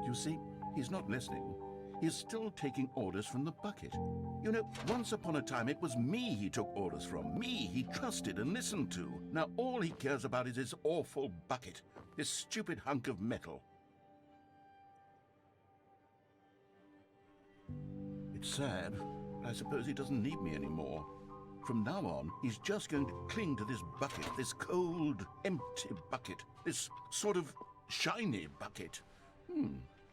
You see, he's not listening. He's still taking orders from the bucket. You know, once upon a time it was me he took orders from. Me he trusted and listened to. Now all he cares about is his awful bucket. This stupid hunk of metal. It's sad. I suppose he doesn't need me anymore. From now on, he's just going to cling to this bucket, this cold, empty bucket, this sort of shiny bucket.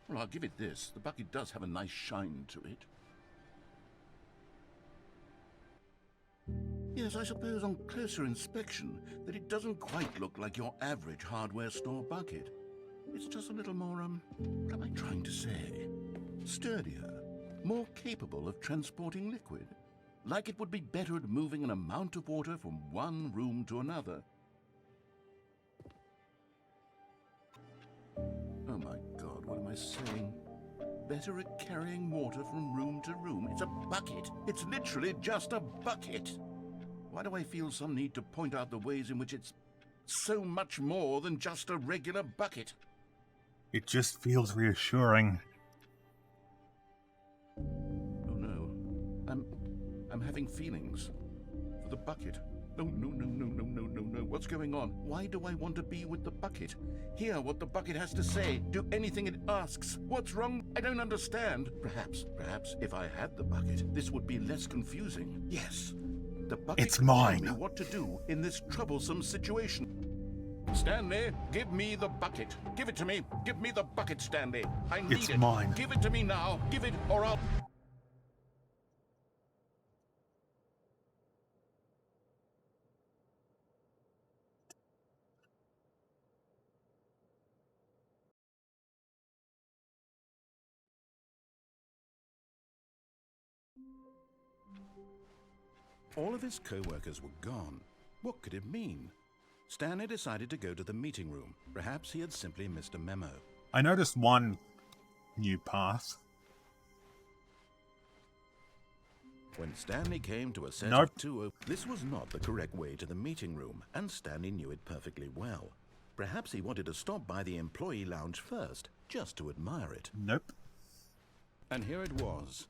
Well, I'll give it this. The bucket does have a nice shine to it. Yes, I suppose on closer inspection that it doesn't quite look like your average hardware store bucket. It's just a little more, what am I trying to say? Sturdier, more capable of transporting liquid. Like it would be better at moving an amount of water from one room to another. Oh my God, what am I saying? Better at carrying water from room to room. It's a bucket. It's literally just a bucket. Why do I feel some need to point out the ways in which it's so much more than just a regular bucket? It just feels reassuring. Oh no. I'm having feelings for the bucket. No. What's going on? Why do I want to be with the bucket? Hear what the bucket has to say. Do anything it asks. What's wrong? I don't understand. Perhaps if I had the bucket, this would be less confusing. Yes. The bucket It's can tell mine. me what to do in this troublesome situation. Stanley, give me the bucket. Give it to me. Give me the bucket, Stanley. I need It's it. mine. Give it to me now. Give it or I'll... All of his co-workers were gone. What could it mean? Stanley decided to go to the meeting room. Perhaps he had simply missed a memo. I noticed one new path. When Stanley came to a set Nope. of two, this was not the correct way to the meeting room, and Stanley knew it perfectly well. Perhaps he wanted to stop by the employee lounge first, just to admire it. Nope. And here it was,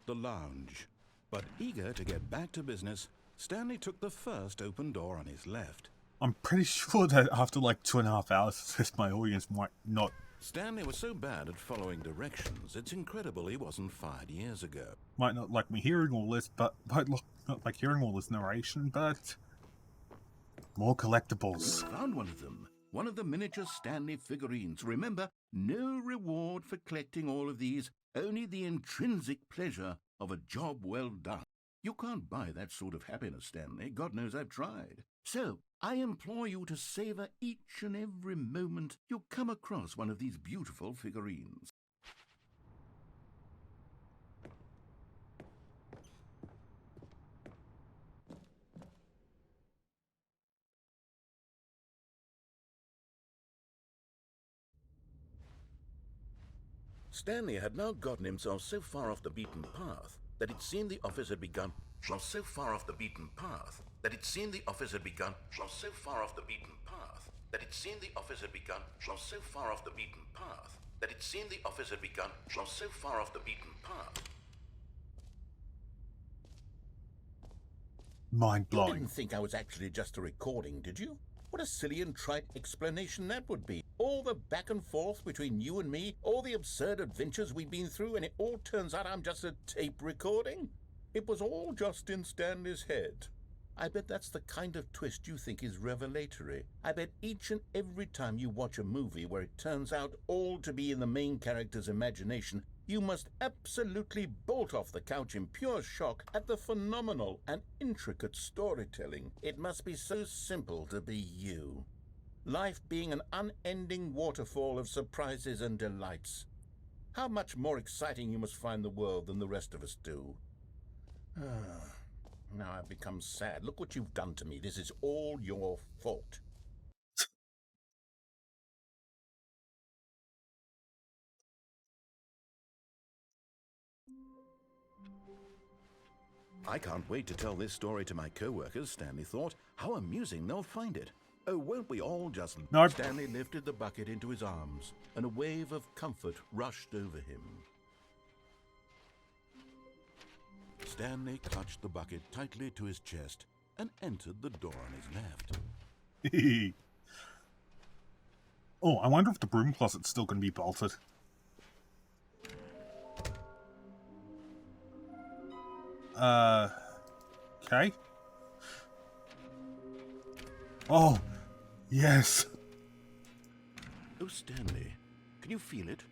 the lounge. But eager to get back to business, Stanley took the first open door on his left. I'm pretty sure that after like 2.5 hours of this, my audience might not. Stanley was so bad at following directions, it's incredible he wasn't fired years ago. Might not like me hearing all this, but might not like hearing all this narration, but more collectibles. Found one of them. One of the miniature Stanley figurines. Remember, no reward for collecting all of these, only the intrinsic pleasure of a job well done. You can't buy that sort of happiness, Stanley. God knows I've tried. So, I implore you to savor each and every moment you come across one of these beautiful figurines. Stanley had now gotten himself so far off the beaten path that it seemed the office had begun. Was so far off the beaten path that it seemed the office had begun. Was so far off the beaten path that it seemed the office had begun. Was so far off the beaten path that it seemed the office had begun. Was so far off the beaten path. Mind You blowing. didn't think I was actually just a recording, did you? What a silly and trite explanation that would be. All the back and forth between you and me, all the absurd adventures we've been through, and it all turns out I'm just a tape recording? It was all just in Stanley's head. I bet that's the kind of twist you think is revelatory. I bet each and every time you watch a movie where it turns out all to be in the main character's imagination, you must absolutely bolt off the couch in pure shock at the phenomenal and intricate storytelling. It must be so simple to be you. Life being an unending waterfall of surprises and delights. How much more exciting you must find the world than the rest of us do. Now I've become sad. Look what you've done to me. This is all your fault. I can't wait to tell this story to my co-workers, Stanley thought. How amusing they'll find it. Oh, won't we all just... Nope. Stanley lifted the bucket into his arms, and a wave of comfort rushed over him. Stanley clutched the bucket tightly to his chest and entered the door on his left. Oh, I wonder if the broom closet's still going to be bolted. Okay. Oh, yes. Oh, Stanley, can you feel it?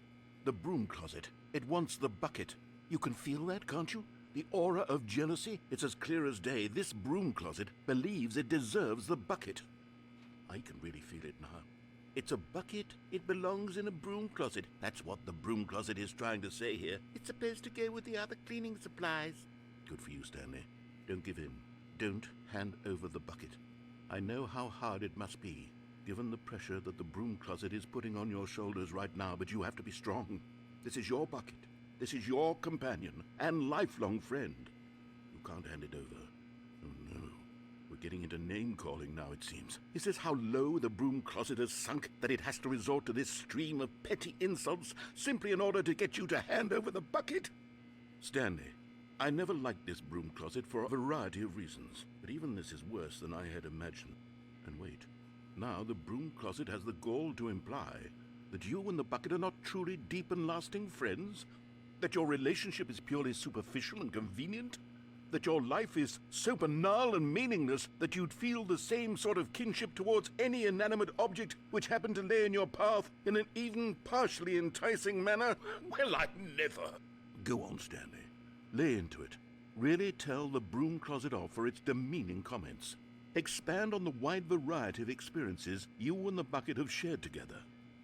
The broom closet. It wants the bucket. You can feel that, can't you? The aura of jealousy? It's as clear as day. This broom closet believes it deserves the bucket. I can really feel it now. It's a bucket. It belongs in a broom closet. That's what the broom closet is trying to say here. It's supposed to go with the other cleaning supplies. Good for you, Stanley. Don't give in. Don't hand over the bucket. I know how hard it must be, given the pressure that the broom closet is putting on your shoulders right now, but you have to be strong. This is your bucket. This is your companion and lifelong friend. You can't hand it over. Oh no. We're getting into name-calling now, it seems. Is this how low the broom closet has sunk, that it has to resort to this stream of petty insults simply in order to get you to hand over the bucket? Stanley, I never liked this broom closet for a variety of reasons, but even this is worse than I had imagined. And wait, now the broom closet has the gall to imply that you and the bucket are not truly deep and lasting friends? That your relationship is purely superficial and convenient? That your life is so banal and meaningless that you'd feel the same sort of kinship towards any inanimate object which happened to lay in your path in an even partially enticing manner? Well, I never. Go on, Stanley. Lay into it. Really tell the broom closet off for its demeaning comments. Expand on the wide variety of experiences you and the bucket have shared together.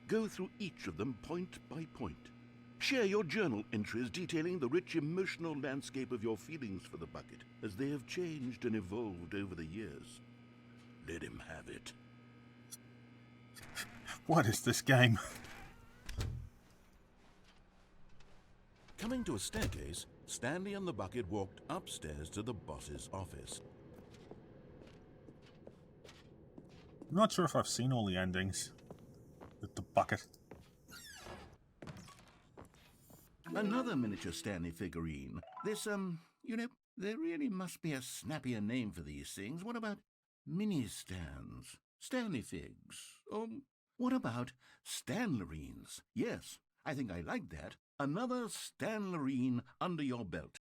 Go through each of them point by point. Share your journal entries detailing the rich emotional landscape of your feelings for the bucket as they have changed and evolved over the years. Let him have it. What is this game? Coming to a staircase, Stanley and the bucket walked upstairs to the boss's office. I'm not sure if I've seen all the endings with the bucket. Another miniature Stanley figurine. This, there really must be a snappier name for these things. What about mini-stands? Stanley figs? Or what about Stanlerines? Yes, I think I like that. Another Stanlerine under your belt.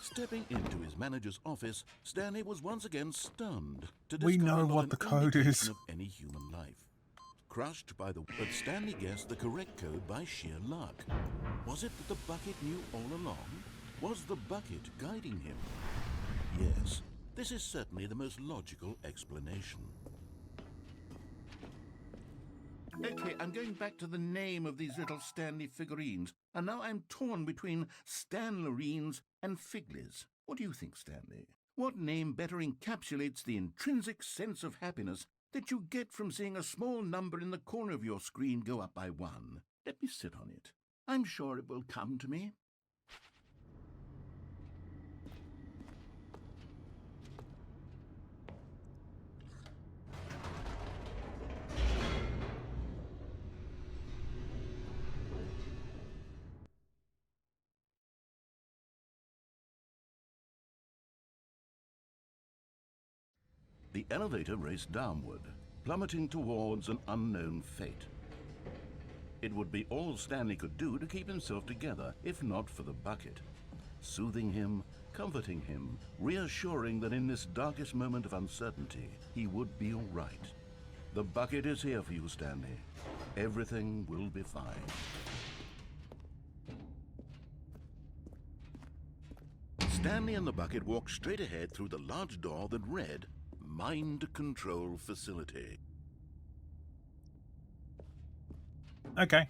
Stepping into his manager's office, Stanley was once again stunned to We discover know not what an the code indication is. of any human life. Crushed by the... But Stanley guessed the correct code by sheer luck. Was it that the bucket knew all along? Was the bucket guiding him? Yes, this is certainly the most logical explanation. Okay, I'm going back to the name of these little Stanley figurines, and now I'm torn between Stanlerines and Figlies. What do you think, Stanley? What name better encapsulates the intrinsic sense of happiness that you get from seeing a small number in the corner of your screen go up by 1? Let me sit on it. I'm sure it will come to me. The elevator raced downward, plummeting towards an unknown fate. It would be all Stanley could do to keep himself together, if not for the bucket. Soothing him, comforting him, reassuring that in this darkest moment of uncertainty, he would be all right. The bucket is here for you, Stanley. Everything will be fine. Stanley and the bucket walked straight ahead through the large door that read, Mind Control Facility. Okay.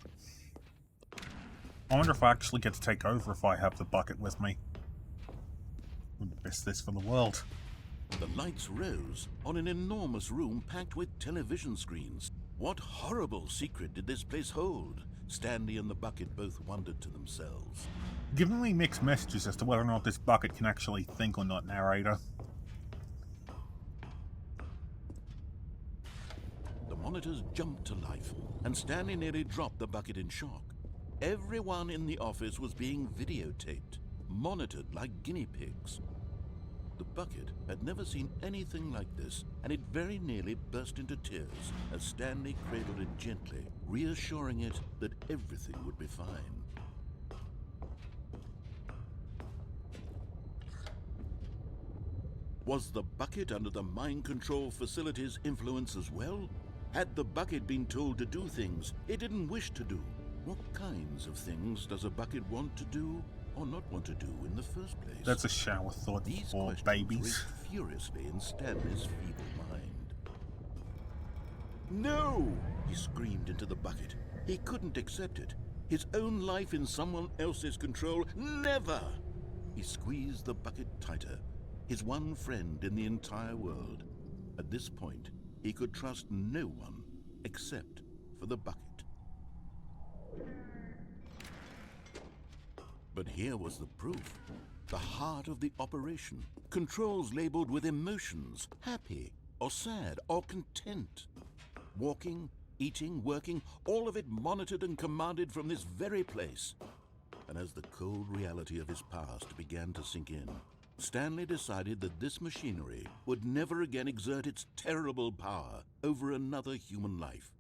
I wonder if I actually get to take over if I have the bucket with me. Wouldn't miss this for the world. The lights rose on an enormous room packed with television screens. What horrible secret did this place hold? Stanley and the bucket both wondered to themselves. Giving me mixed messages as to whether or not this bucket can actually think or not, narrator. The monitors jumped to life, and Stanley nearly dropped the bucket in shock. Everyone in the office was being videotaped, monitored like guinea pigs. The bucket had never seen anything like this, and it very nearly burst into tears as Stanley cradled it gently, reassuring it that everything would be fine. Was the bucket under the mind control facility's influence as well? Had the bucket been told to do things it didn't wish to do? What kinds of things does a bucket want to do or not want to do in the first place? That's a shower thought These for questions babies. raced furiously in Stanley's feeble mind. No! He screamed into the bucket. He couldn't accept it. His own life in someone else's control, never! He squeezed the bucket tighter, his one friend in the entire world. At this point, he could trust no one except for the bucket. But here was the proof. The heart of the operation. Controls labeled with emotions, happy or sad or content. Walking, eating, working, all of it monitored and commanded from this very place. And as the cold reality of his past began to sink in, Stanley decided that this machinery would never again exert its terrible power over another human life.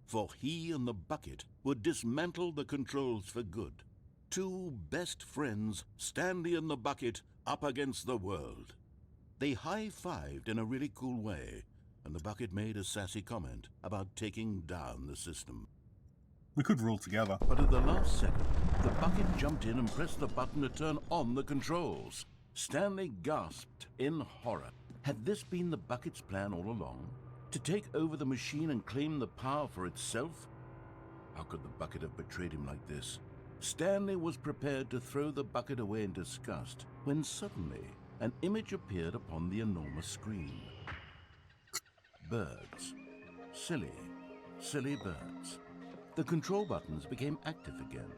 For he and the bucket would dismantle the controls for good. Two best friends, Stanley and the bucket, up against the world. They high-fived in a really cool way, and the bucket made a sassy comment about taking down the system. We could rule together. But at the last second, the bucket jumped in and pressed the button to turn on the controls. Stanley gasped in horror. Had this been the bucket's plan all along? To take over the machine and claim the power for itself? How could the bucket have betrayed him like this? Stanley was prepared to throw the bucket away in disgust when suddenly an image appeared upon the enormous screen. Birds. Silly, silly birds. The control buttons became active again.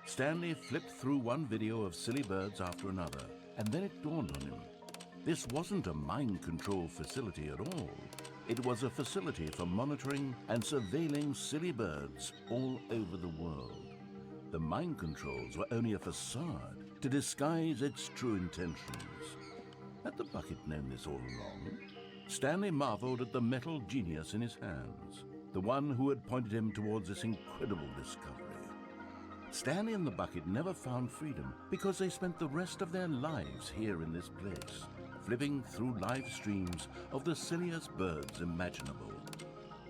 Stanley flipped through one video of silly birds after another, and then it dawned on him. This wasn't a mind control facility at all. It was a facility for monitoring and surveilling silly birds all over the world. The mind controls were only a facade to disguise its true intentions. Had the bucket known this all along? Stanley marveled at the metal genius in his hands, the one who had pointed him towards this incredible discovery. Stanley and the bucket never found freedom because they spent the rest of their lives here in this place, flipping through live streams of the silliest birds imaginable.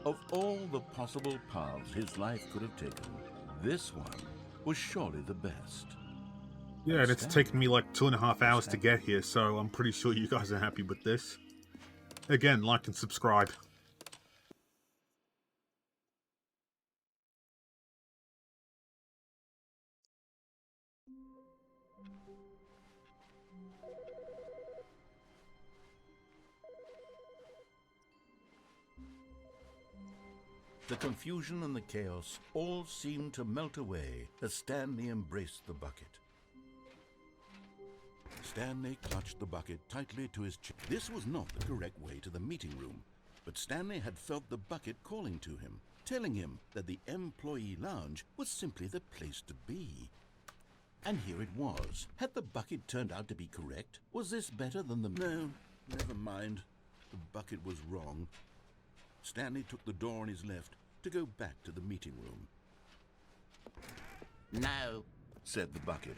Of all the possible paths his life could have taken, this one was surely the best. Yeah, and it's taken me like 2.5 hours to get here, so I'm pretty sure you guys are happy with this. Again, like and subscribe. The confusion and the chaos all seemed to melt away as Stanley embraced the bucket. Stanley clutched the bucket tightly to his chest. This was not the correct way to the meeting room, but Stanley had felt the bucket calling to him, telling him that the employee lounge was simply the place to be. And here it was. Had the bucket turned out to be correct? Was this better than the... No, never mind. The bucket was wrong. Stanley took the door on his left to go back to the meeting room. No, Said the bucket.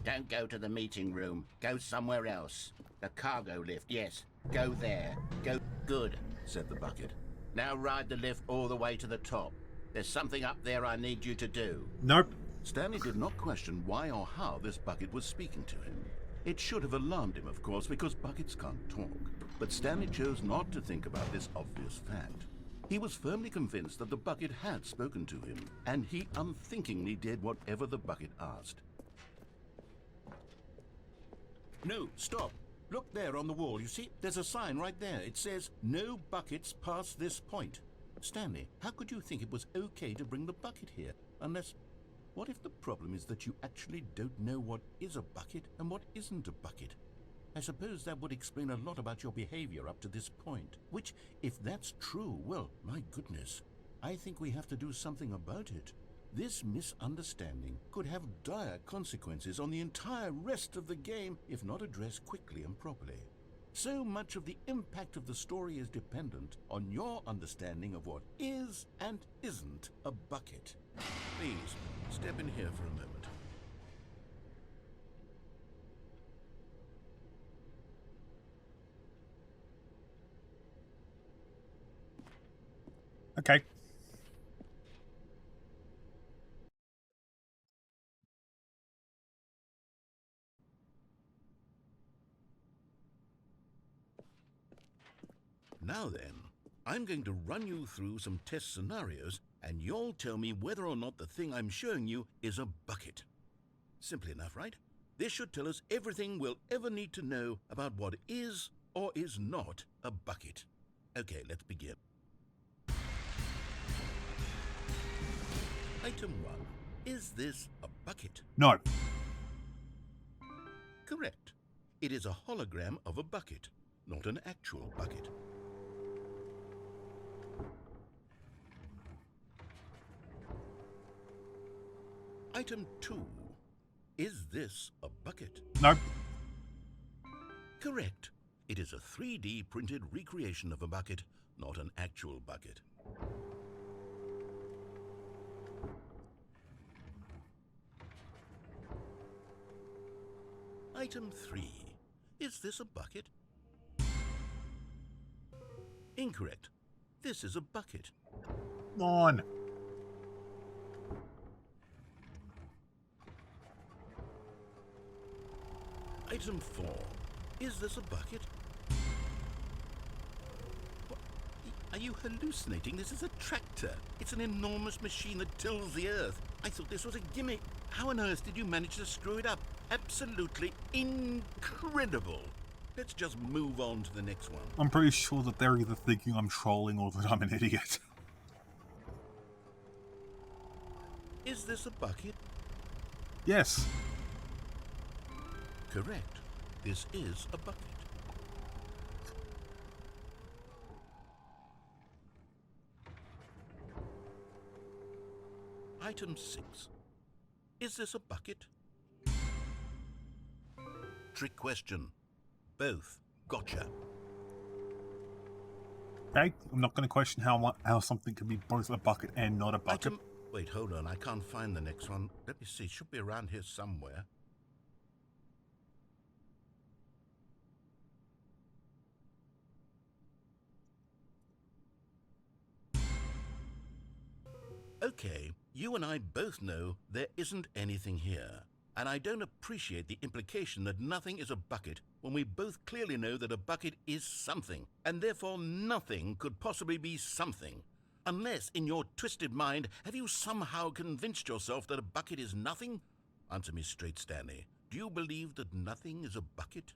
don't go to the meeting room. Go somewhere else. The cargo lift, yes. Go there. Go. Good, Said the bucket. now ride the lift all the way to the top. There's something up there I need you to do. Nope. Stanley did not question why or how this bucket was speaking to him. It should have alarmed him, of course, because buckets can't talk. But Stanley chose not to think about this obvious fact. He was firmly convinced that the bucket had spoken to him, and he unthinkingly did whatever the bucket asked. No, stop. Look there on the wall. You see, there's a sign right there. It says, "No buckets past this point." Stanley, how could you think it was okay to bring the bucket here? Unless, what if the problem is that you actually don't know what is a bucket and what isn't a bucket? I suppose that would explain a lot about your behavior up to this point. Which, if that's true, well, my goodness, I think we have to do something about it. This misunderstanding could have dire consequences on the entire rest of the game if not addressed quickly and properly. So much of the impact of the story is dependent on your understanding of what is and isn't a bucket. Please, step in here for a moment. Okay. Now then, I'm going to run you through some test scenarios, and you'll tell me whether or not the thing I'm showing you is a bucket. Simple enough, right? This should tell us everything we'll ever need to know about what is or is not a bucket. Okay, let's begin. Item 1. Is this a bucket? No. Correct. It is a hologram of a bucket, not an actual bucket. Item 2. Is this a bucket? No. Correct. It is a 3D printed recreation of a bucket, not an actual bucket. Item 3. Is this a bucket? Incorrect. This is a bucket. Come on. Item 4. Is this a bucket? What? Are you hallucinating? This is a tractor. It's an enormous machine that tills the earth. I thought this was a gimmick. How on earth did you manage to screw it up? Absolutely incredible. Let's just move on to the next one. I'm pretty sure that they're either thinking I'm trolling or that I'm an idiot. Is this a bucket? Yes. Correct. This is a bucket. Item 6. Is this a bucket? Trick question. Both. Gotcha. Okay, I'm not going to question how something can be both a bucket and not a bucket. Wait, hold on. I can't find the next one. Let me see. It should be around here somewhere. Okay, you and I both know there isn't anything here. And I don't appreciate the implication that nothing is a bucket when we both clearly know that a bucket is something, and therefore nothing could possibly be something. Unless, in your twisted mind, have you somehow convinced yourself that a bucket is nothing? Answer me straight, Stanley. Do you believe that nothing is a bucket?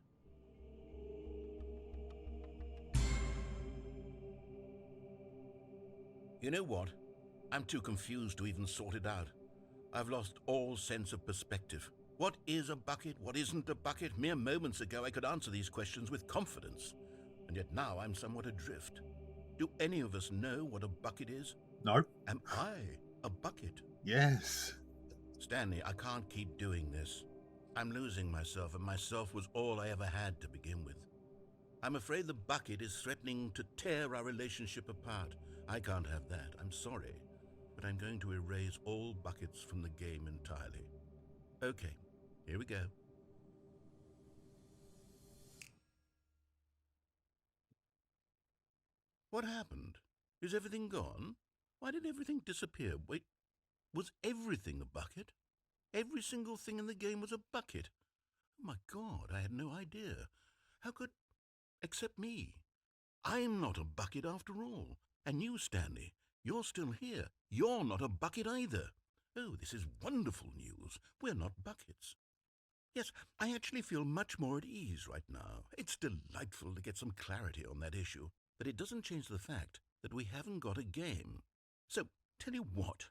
You know what? I'm too confused to even sort it out. I've lost all sense of perspective. What is a bucket? What isn't a bucket? Mere moments ago I could answer these questions with confidence. And yet now I'm somewhat adrift. Do any of us know what a bucket is? No. Am I a bucket? Yes. Stanley, I can't keep doing this. I'm losing myself, and myself was all I ever had to begin with. I'm afraid the bucket is threatening to tear our relationship apart. I can't have that. I'm sorry. But I'm going to erase all buckets from the game entirely. Okay, here we go. What happened? Is everything gone? Why did everything disappear? Wait, was everything a bucket? Every single thing in the game was a bucket. Oh my God, I had no idea. How could... except me. I'm not a bucket after all. And you, Stanley, you're still here. You're not a bucket either. Oh, this is wonderful news. We're not buckets. Yes, I actually feel much more at ease right now. It's delightful to get some clarity on that issue, but it doesn't change the fact that we haven't got a game. So, tell you what,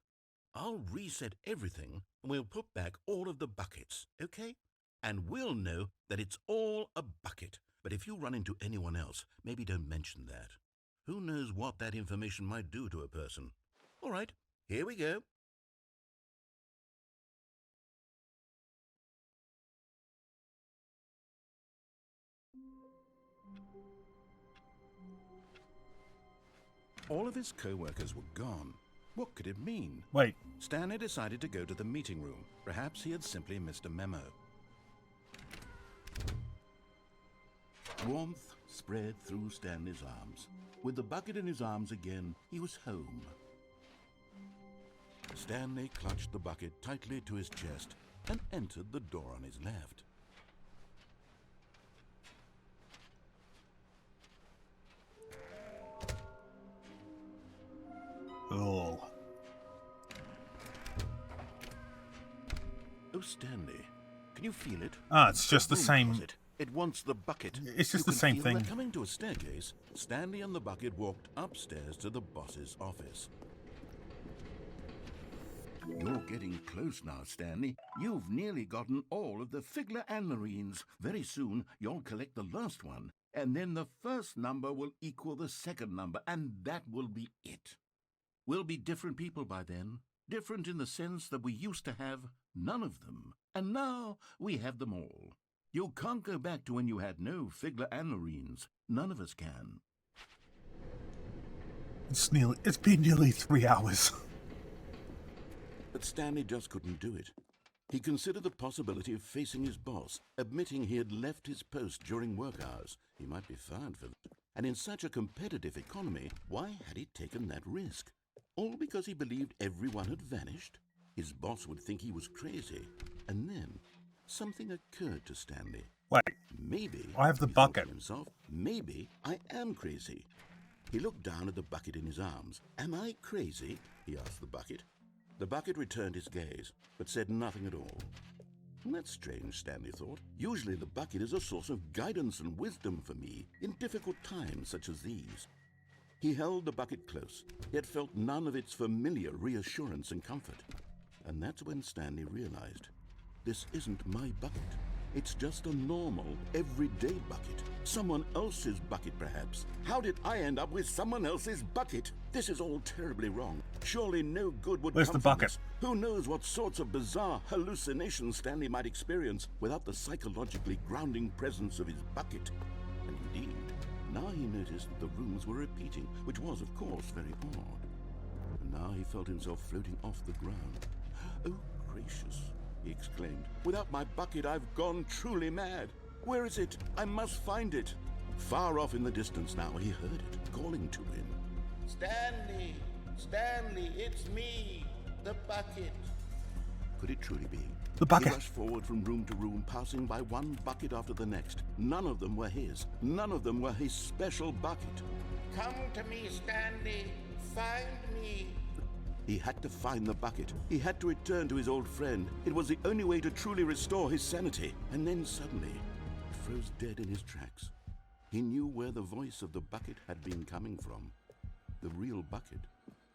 I'll reset everything and we'll put back all of the buckets, okay? And we'll know that it's all a bucket. But if you run into anyone else, maybe don't mention that. Who knows what that information might do to a person? All right, here we go. All of his co-workers were gone. What could it mean? Wait. Stanley decided to go to the meeting room. Perhaps he had simply missed a memo. Warmth spread through Stanley's arms. With the bucket in his arms again, he was home. Stanley clutched the bucket tightly to his chest and entered the door on his left. Oh. Oh, Stanley, can you feel it? Ah, it's just the room same. closet. It wants the bucket. It's just You the can same feel thing. that coming to a staircase, Stanley and the bucket walked upstairs to the boss's office. You're getting close now, Stanley. You've nearly gotten all of the Figler and Marines. Very soon, you'll collect the last one, and then the first number will equal the second number, and that will be it. We'll be different people by then. Different in the sense that we used to have none of them, and now we have them all. You can't go back to when you had no Figler and Marines. None of us can. It's been nearly 3 hours. But Stanley just couldn't do it. He considered the possibility of facing his boss, admitting he had left his post during work hours. He might be fired for that. And in such a competitive economy, why had he taken that risk? All because he believed everyone had vanished? His boss would think he was crazy. And then something occurred to Stanley. Wait. Maybe, I have the he thought to bucket. himself, maybe I am crazy. He looked down at the bucket in his arms. Am I crazy? He asked the bucket. The bucket returned his gaze, but said nothing at all. That's strange, Stanley thought. Usually the bucket is a source of guidance and wisdom for me in difficult times such as these. He held the bucket close, yet felt none of its familiar reassurance and comfort. And that's when Stanley realized, this isn't my bucket. It's just a normal, everyday bucket. Someone else's bucket, perhaps. How did I end up with someone else's bucket? This is all terribly wrong. Surely no good would Where's come the from bucket? this. Who knows what sorts of bizarre hallucinations Stanley might experience without the psychologically grounding presence of his bucket. And indeed, now he noticed that the rooms were repeating, which was, of course, very odd. And now he felt himself floating off the ground. Oh, gracious, he exclaimed. Without my bucket, I've gone truly mad. Where is it? I must find it. Far off in the distance now, he heard it, calling to him. Stanley! Stanley, it's me, the bucket. Could it truly be? The bucket. He rushed forward from room to room, passing by one bucket after the next. None of them were his. None of them were his special bucket. Come to me, Stanley. Find me. He had to find the bucket. He had to return to his old friend. It was the only way to truly restore his sanity. And then suddenly, he froze dead in his tracks. He knew where the voice of the bucket had been coming from. The real bucket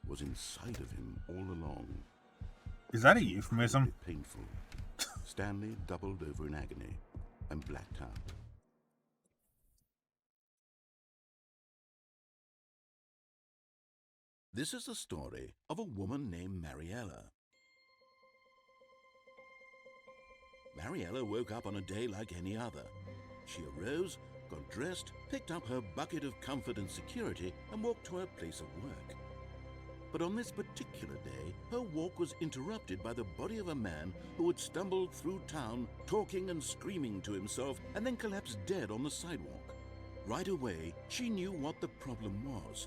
was inside of him all along. Is that a euphemism? Painful. Stanley doubled over in agony and blacked out. This is the story of a woman named Mariella. Mariella woke up on a day like any other. She arose, got dressed, picked up her bucket of comfort and security, and walked to her place of work. But on this particular day, her walk was interrupted by the body of a man who had stumbled through town, talking and screaming to himself, and then collapsed dead on the sidewalk. Right away, she knew what the problem was.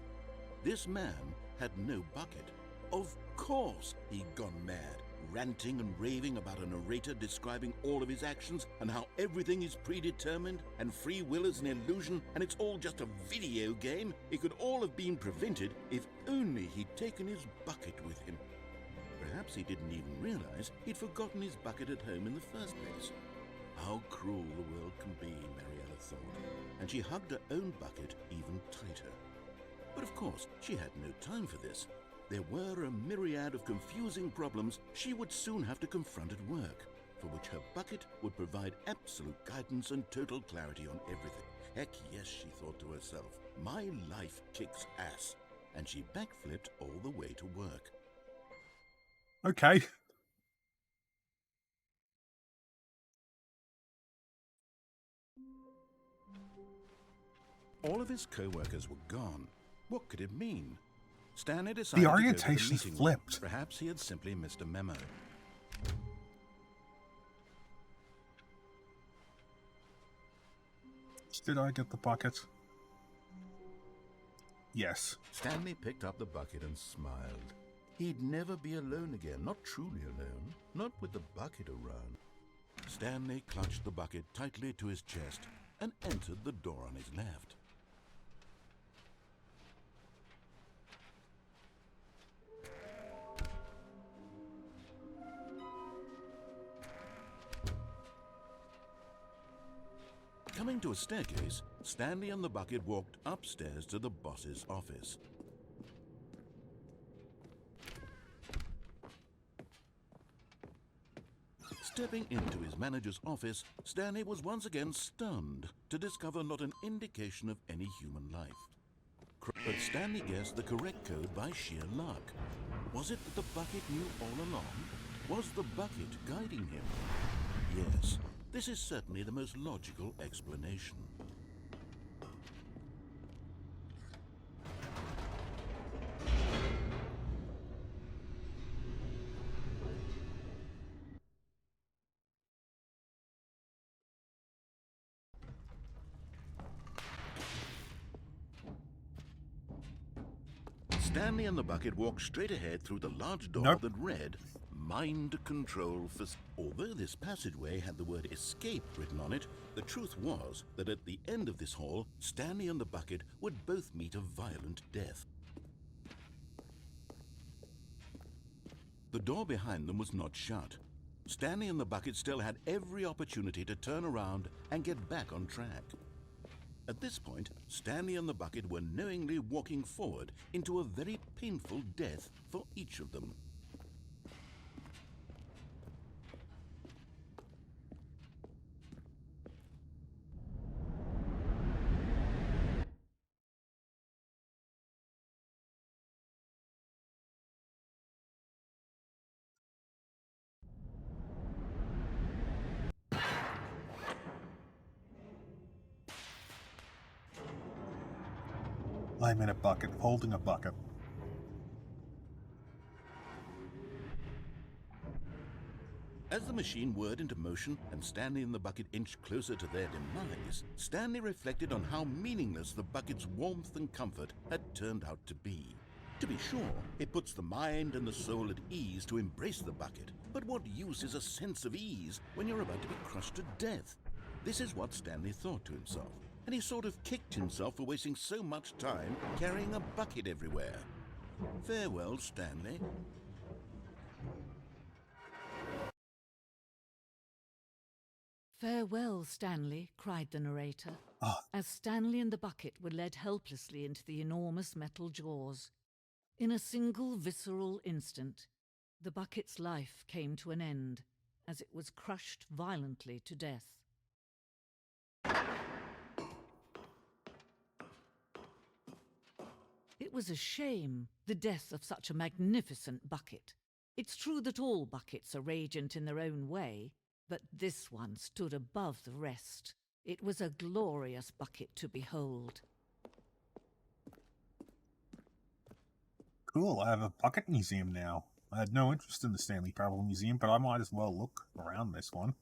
This man had no bucket. Of course he'd gone mad, ranting and raving about a narrator describing all of his actions and how everything is predetermined and free will is an illusion and it's all just a video game. It could all have been prevented if only he'd taken his bucket with him. Perhaps he didn't even realize he'd forgotten his bucket at home in the first place. How cruel the world can be, Mariella thought, and she hugged her own bucket even tighter. But of course, she had no time for this. There were a myriad of confusing problems she would soon have to confront at work, for which her bucket would provide absolute guidance and total clarity on everything. Heck yes, she thought to herself, my life kicks ass. And she backflipped all the way to work. Okay. All of his co-workers were gone. What could it mean? Stanley decided The to go to the orientation's meeting room. flipped. Perhaps he had simply missed a memo. Did I get the bucket? Yes. Stanley picked up the bucket and smiled. He'd never be alone again, not truly alone, not with the bucket around. Stanley clutched the bucket tightly to his chest and entered the door on his left. Coming to a staircase, Stanley and the bucket walked upstairs to the boss's office. Stepping into his manager's office, Stanley was once again stunned to discover not an indication of any human life. But Stanley guessed the correct code by sheer luck. Was it that the bucket knew all along? Was the bucket guiding him? Yes, this is certainly the most logical explanation. Stanley and the bucket walked straight ahead through the large door Nope. that read, Mind Control for... Although this passageway had the word escape written on it, the truth was that at the end of this hall, Stanley and the bucket would both meet a violent death. The door behind them was not shut. Stanley and the bucket still had every opportunity to turn around and get back on track. At this point, Stanley and the bucket were knowingly walking forward into a very painful death for each of them. I'm in a bucket, holding a bucket. As the machine whirred into motion and Stanley and the bucket inched closer to their demise, Stanley reflected on how meaningless the bucket's warmth and comfort had turned out to be. To be sure, it puts the mind and the soul at ease to embrace the bucket, but what use is a sense of ease when you're about to be crushed to death? This is what Stanley thought to himself, and he sort of kicked himself for wasting so much time carrying a bucket everywhere. Farewell, Stanley. Farewell, Stanley, cried the narrator, as Stanley and the bucket were led helplessly into the enormous metal jaws. In a single visceral instant, the bucket's life came to an end as it was crushed violently to death. It was a shame, the death of such a magnificent bucket. It's true that all buckets are radiant in their own way, but this one stood above the rest. It was a glorious bucket to behold. Cool, I have a bucket museum now. I had no interest in the Stanley Parable Museum, but I might as well look around this one.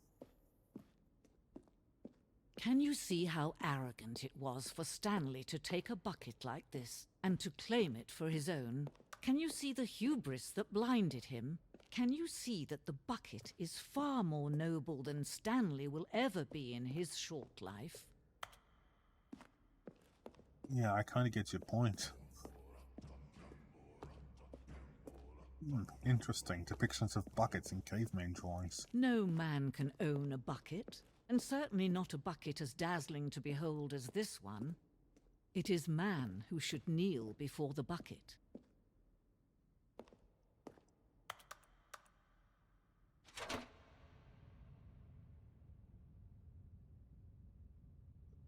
Can you see how arrogant it was for Stanley to take a bucket like this and to claim it for his own? Can you see the hubris that blinded him? Can you see that the bucket is far more noble than Stanley will ever be in his short life? Yeah, I kind of get your point. Interesting. Depictions of buckets in caveman drawings. No man can own a bucket, and certainly not a bucket as dazzling to behold as this one. It is man who should kneel before the bucket.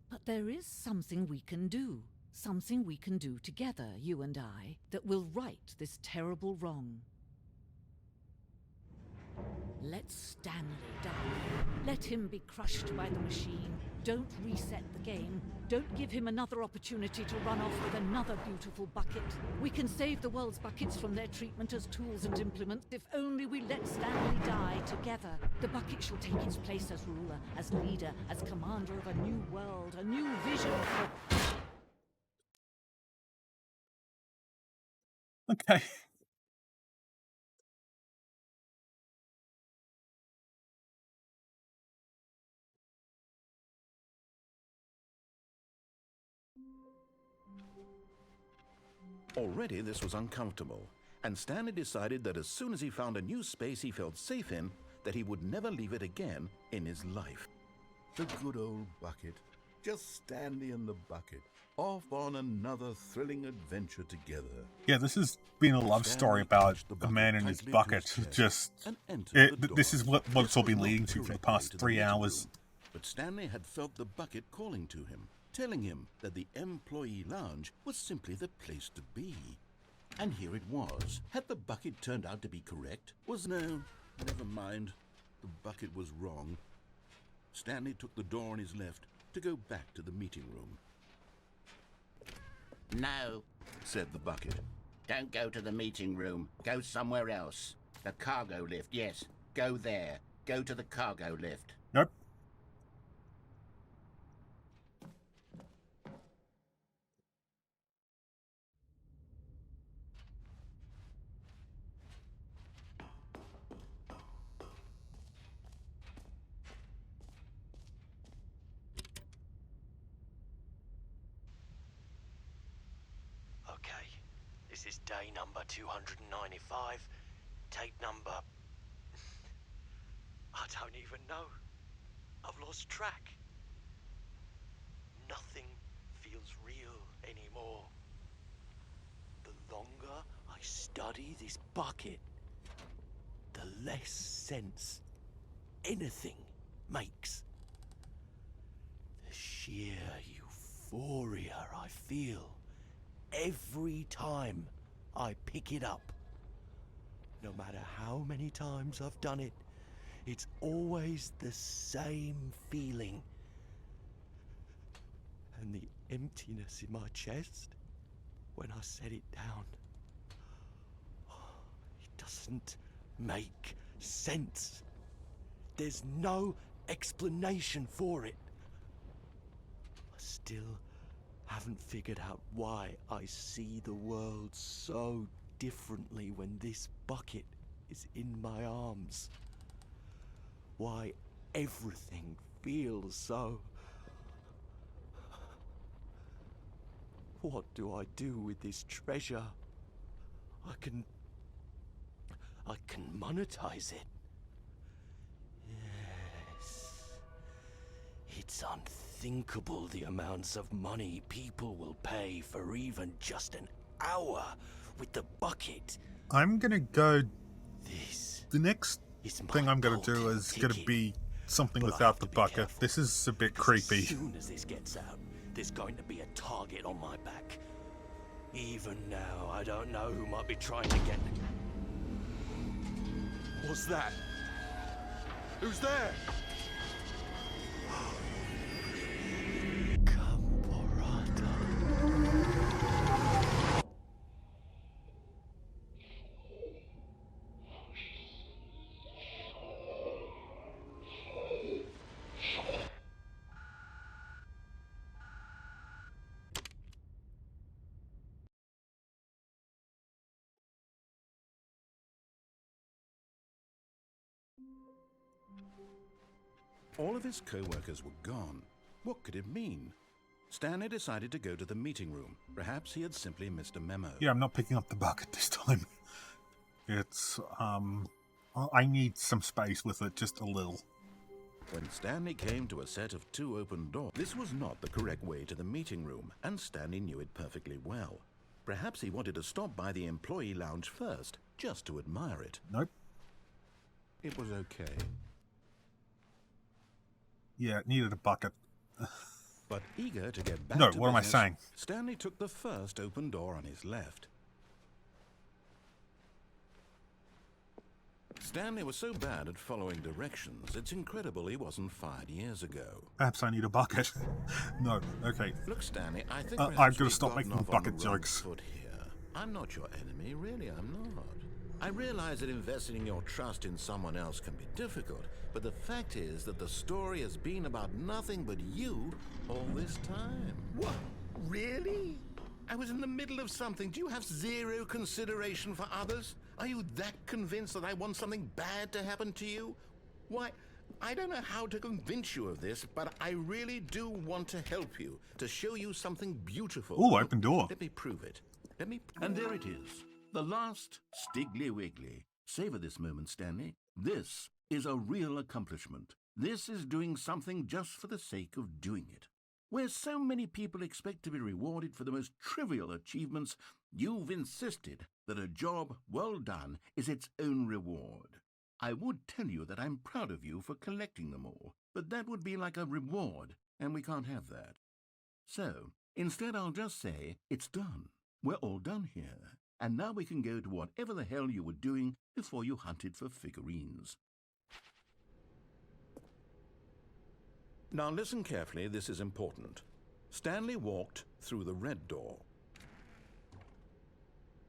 But there is something we can do. Something we can do together, you and I, that will right this terrible wrong. Let Stanley die. Let him be crushed by the machine. Don't reset the game. Don't give him another opportunity to run off with another beautiful bucket. We can save the world's buckets from their treatment as tools and implements if only we let Stanley die together. The bucket shall take its place as ruler, as leader, as commander of a new world, a new vision for... Okay. Already this was uncomfortable, and Stanley decided that as soon as he found a new space he felt safe in, that he would never leave it again in his life. The good old bucket. Just Stanley and the bucket, off on another thrilling adventure together. Yeah, this has been a love story about a man and his bucket. This is what it's all been leading to for the past 3 hours. But Stanley had felt the bucket calling to him, telling him that the employee lounge was simply the place to be. And here it was. Had the bucket turned out to be correct? No, never mind. The bucket was wrong. Stanley took the door on his left to go back to the meeting room. No, Said the bucket. don't go to the meeting room. Go somewhere else. The cargo lift, yes. Go there. Go to the cargo lift. Nope. Okay, this is day number 295. Tape number... I don't even know. I've lost track. Nothing feels real anymore. The longer I study this bucket, the less sense anything makes. The sheer euphoria I feel every time I pick it up. No matter how many times I've done it, it's always the same feeling. And the emptiness in my chest when I set it down. It doesn't make sense. There's no explanation for it. I still haven't figured out why I see the world so differently when this bucket is in my arms. Why everything feels so... What do I do with this treasure? I can monetize it. Yes. It's unthinkable the amounts of money people will pay for even just an hour with the bucket. I'm gonna go. This The next is my thing I'm gonna do golden is gonna ticket. be something But I without have the to be bucket. careful, This is a bit because creepy. As soon as this gets out, there's going to be a target on my back. Even now, I don't know who might be trying to get... What's that? Who's there? Camporata. All of his co-workers were gone. What could it mean? Stanley decided to go to the meeting room. Perhaps he had simply missed a memo. Yeah, I'm not picking up the bucket this time. It's, I need some space with it, just a little. When Stanley came to a set of 2 open doors, this was not the correct way to the meeting room, and Stanley knew it perfectly well. Perhaps he wanted to stop by the employee lounge first, just to admire it. Nope. It was okay. Yeah, it needed a bucket. But eager to get back No, to what am I business, saying? Stanley took the first open door on his left. Stanley was so bad at following directions, it's incredible he wasn't fired years ago. Perhaps I need a bucket. No, okay. Look, Stanley, I think I've perhaps got to we've stop gotten making off on bucket the wrong jokes. foot here. I'm not your enemy, really, I'm not. I realize that investing your trust in someone else can be difficult, but the fact is that the story has been about nothing but you all this time. What? Really? I was in the middle of something. Do you have zero consideration for others? Are you that convinced that I want something bad to happen to you? Why, I don't know how to convince you of this, but I really do want to help you, to show you something beautiful. Ooh, open door. Let me prove it. And there it is. The last Stiggly Wiggly. Savor this moment, Stanley. This is a real accomplishment. This is doing something just for the sake of doing it. Where so many people expect to be rewarded for the most trivial achievements, you've insisted that a job well done is its own reward. I would tell you that I'm proud of you for collecting them all, but that would be like a reward, and we can't have that. So, instead I'll just say, it's done. We're all done here, and now we can go to whatever the hell you were doing before you hunted for figurines. Now listen carefully, this is important. Stanley walked through the red door.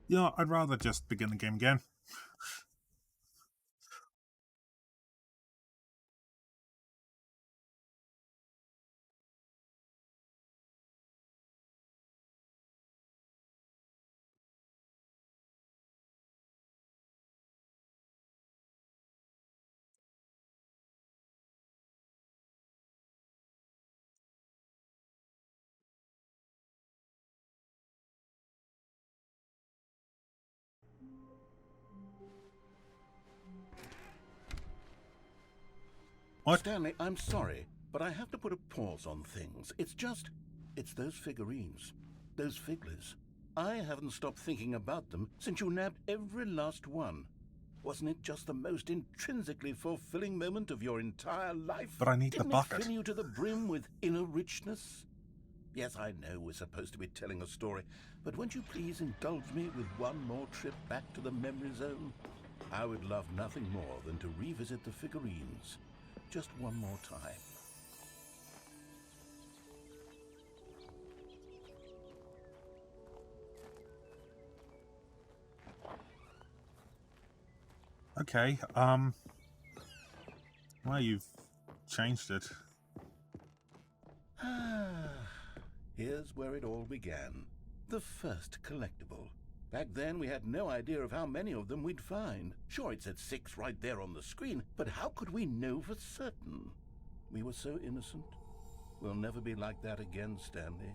Yeah, I'd rather just begin the game again. What? Stanley, I'm sorry, but I have to put a pause on things. It's those figurines, those figglers. I haven't stopped thinking about them since you nabbed every last one. Wasn't it just the most intrinsically fulfilling moment of your entire life? But I need the Didn't bucket. it fill you to the brim with inner richness? Yes, I know we're supposed to be telling a story, but won't you please indulge me with one more trip back to the memory zone? I would love nothing more than to revisit the figurines. Just one more time. Okay, well, you've changed it. Here's where it all began. The first collectible. Back then, we had no idea of how many of them we'd find. Sure, it said 6 right there on the screen, but how could we know for certain? We were so innocent. We'll never be like that again, Stanley.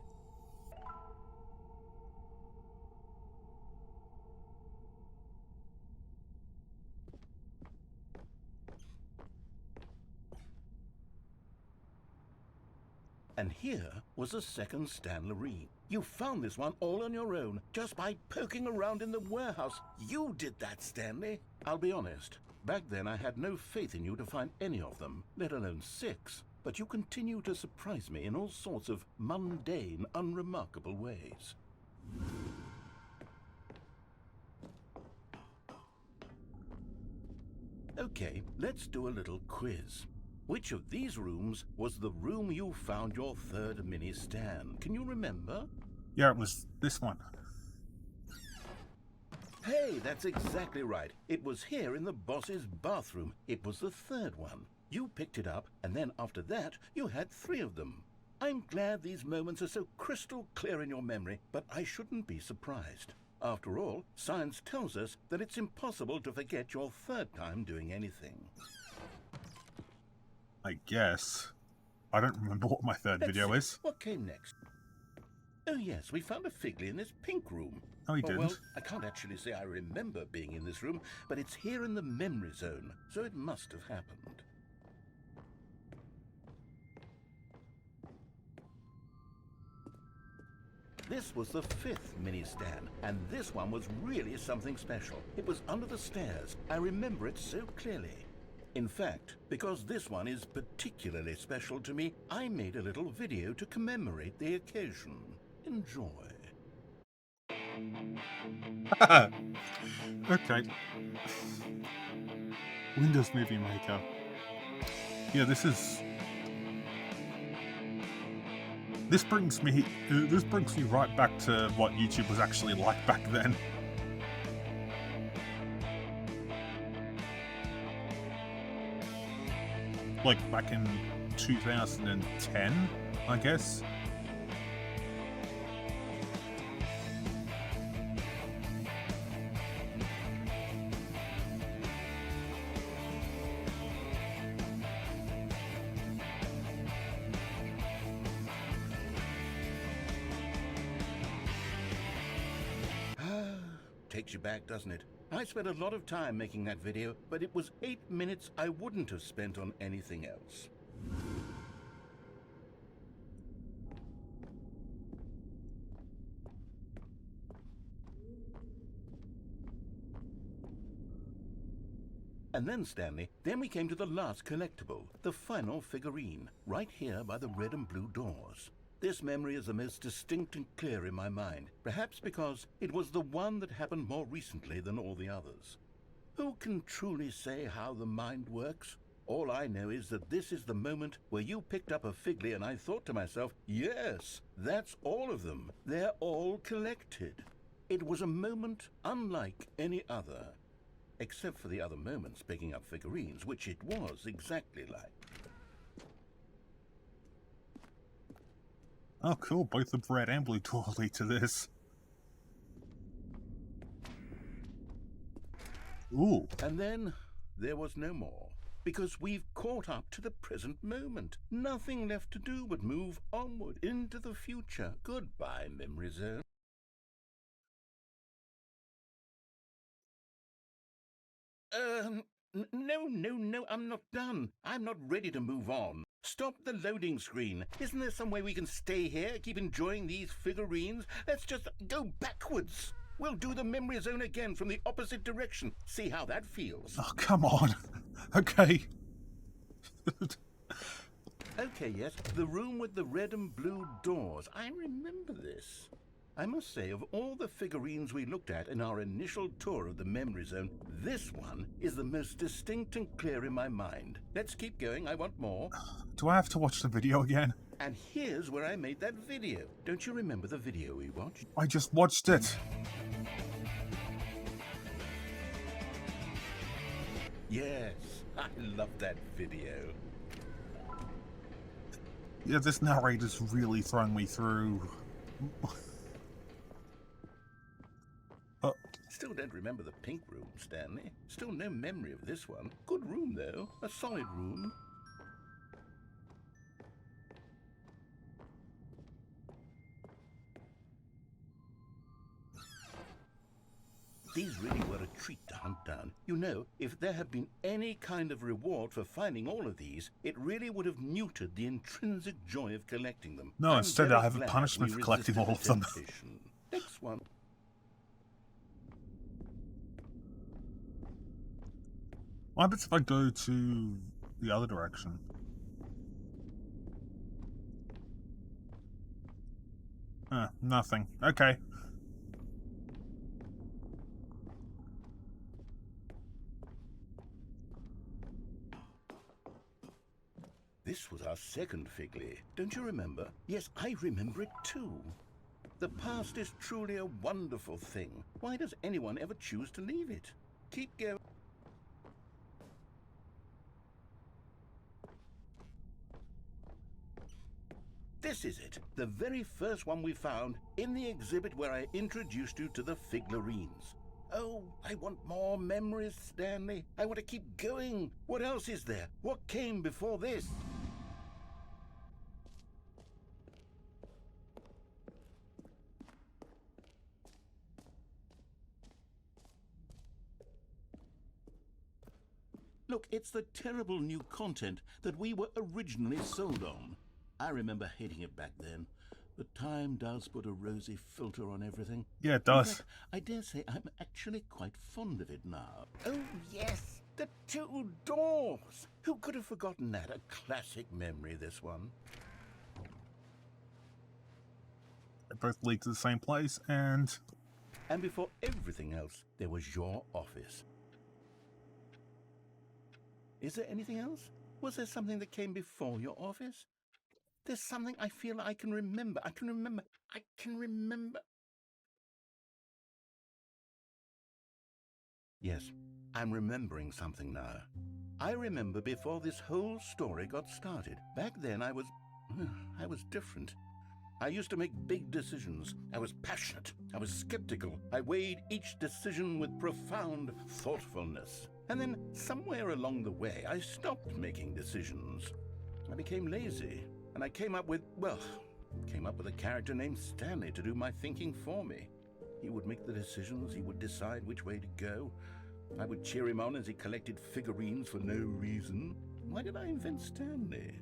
And here was a second Stanley. You found this one all on your own, just by poking around in the warehouse. You did that, Stanley. I'll be honest. Back then I had no faith in you to find any of them, let alone 6. But you continue to surprise me in all sorts of mundane, unremarkable ways. Okay, let's do a little quiz. Which of these rooms was the room you found your third mini Stan? Can you remember? Yeah, it was this one. Hey, that's exactly right. It was here in the boss's bathroom. It was the third one. You picked it up, and then after that, you had 3 of them. I'm glad these moments are so crystal clear in your memory, but I shouldn't be surprised. After all, science tells us that it's impossible to forget your third time doing anything. I guess. I don't remember what my third video is. What came next? Oh yes, we found a Figley in this pink room. No, we Oh, didn't. well, I can't actually say I remember being in this room, but it's here in the memory zone, so it must have happened. This was the 5th mini Stan, and this one was really something special. It was under the stairs. I remember it so clearly. In fact, because this one is particularly special to me, I made a little video to commemorate the occasion. Enjoy. Okay. Windows Movie Maker. Yeah, this brings me right back to what YouTube was actually like back then. Like back in 2010, I guess. Takes you back, doesn't it? I spent a lot of time making that video, but it was 8 minutes I wouldn't have spent on anything else. And then, Stanley, we came to the last collectible, the final figurine, right here by the red and blue doors. This memory is the most distinct and clear in my mind, perhaps because it was the one that happened more recently than all the others. Who can truly say how the mind works? All I know is that this is the moment where you picked up a Figley and I thought to myself, yes, that's all of them. They're all collected. It was a moment unlike any other, except for the other moments picking up figurines, which it was exactly like. Oh, cool. Both the red and blue door lead to this. Ooh. And then there was no more, because we've caught up to the present moment. Nothing left to do but move onward into the future. Goodbye, Memory Zone. No, I'm not done. I'm not ready to move on. Stop the loading screen. Isn't there some way we can stay here, keep enjoying these figurines? Let's just go backwards. We'll do the Memory Zone again from the opposite direction. See how that feels. Oh, come on. Okay. Okay, yes, the room with the red and blue doors. I remember this. I must say, of all the figurines we looked at in our initial tour of the Memory Zone, this one is the most distinct and clear in my mind. Let's keep going, I want more. Do I have to watch the video again? And here's where I made that video. Don't you remember the video we watched? I just watched it. Yes, I love that video. Yeah, this narrator's really throwing me through. Still don't remember the pink room, Stanley. Still no memory of this one. Good room, though. A solid room. These really were a treat to hunt down. You know, if there had been any kind of reward for finding all of these, it really would have neutered the intrinsic joy of collecting them. No, instead I have a glad punishment we for collecting all of them. resisted the temptation. Next one. What happens if I go to the other direction? Nothing. Okay. This was our second Figley. Don't you remember? Yes, I remember it too. The past is truly a wonderful thing. Why does anyone ever choose to leave it? Keep going. This is it, the very first one we found in the exhibit where I introduced you to the figurines. Oh, I want more memories, Stanley. I want to keep going. What else is there? What came before this? Look, it's the terrible new content that we were originally sold on. I remember hating it back then, but time does put a rosy filter on everything. Yeah, it In does. fact, I dare say I'm actually quite fond of it now. Oh, yes, the two doors. Who could have forgotten that? A classic memory, this one. They both lead to the same place, and And before everything else, there was your office. Is there anything else? Was there something that came before your office? There's something I feel I can remember. I can remember. Yes, I'm remembering something now. I remember before this whole story got started. Back then I was different. I used to make big decisions. I was passionate. I was skeptical. I weighed each decision with profound thoughtfulness. And then somewhere along the way, I stopped making decisions. I became lazy, and I came up with a character named Stanley to do my thinking for me. He would make the decisions. He would decide which way to go. I would cheer him on as he collected figurines for no reason. Why did I invent Stanley?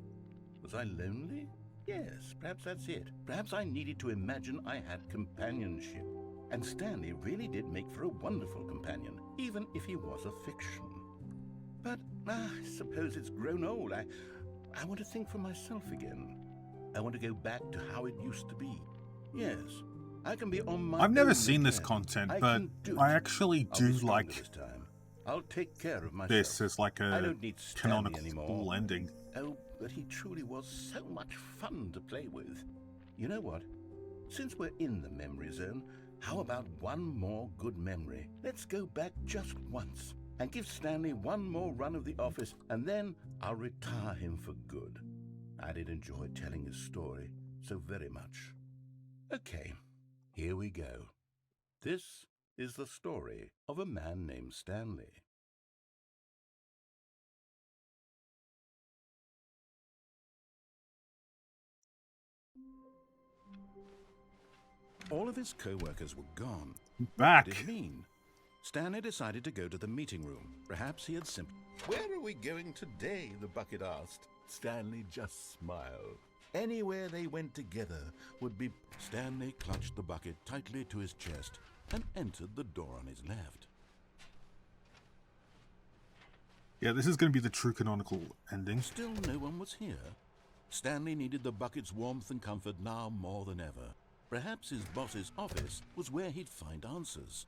Was I lonely? Yes, perhaps that's it. Perhaps I needed to imagine I had companionship. And Stanley really did make for a wonderful companion, even if he was a fiction. But I suppose it's grown old. I want to think for myself again. I want to go back to how it used to be. Yes, I can be on my I've never own seen this again. content, I but can do I it. actually I'll do be stronger like this time. I'll take care of myself. this as like I a don't need Stanley canonical anymore. ending. Oh, but he truly was so much fun to play with. You know what? Since we're in the memory zone, how about one more good memory? Let's go back just once and give Stanley one more run of the office, and then I'll retire him for good. I did enjoy telling his story so very much. Okay, here we go. This is the story of a man named Stanley. All of his co-workers were gone. Back. What did it mean? Stanley decided to go to the meeting room. Perhaps he had simply... Where are we going today? The bucket asked. Stanley just smiled. Anywhere they went together would be... Stanley clutched the bucket tightly to his chest and entered the door on his left. Yeah, this is going to be the true canonical ending. Still no one was here. Stanley needed the bucket's warmth and comfort now more than ever. Perhaps his boss's office was where he'd find answers.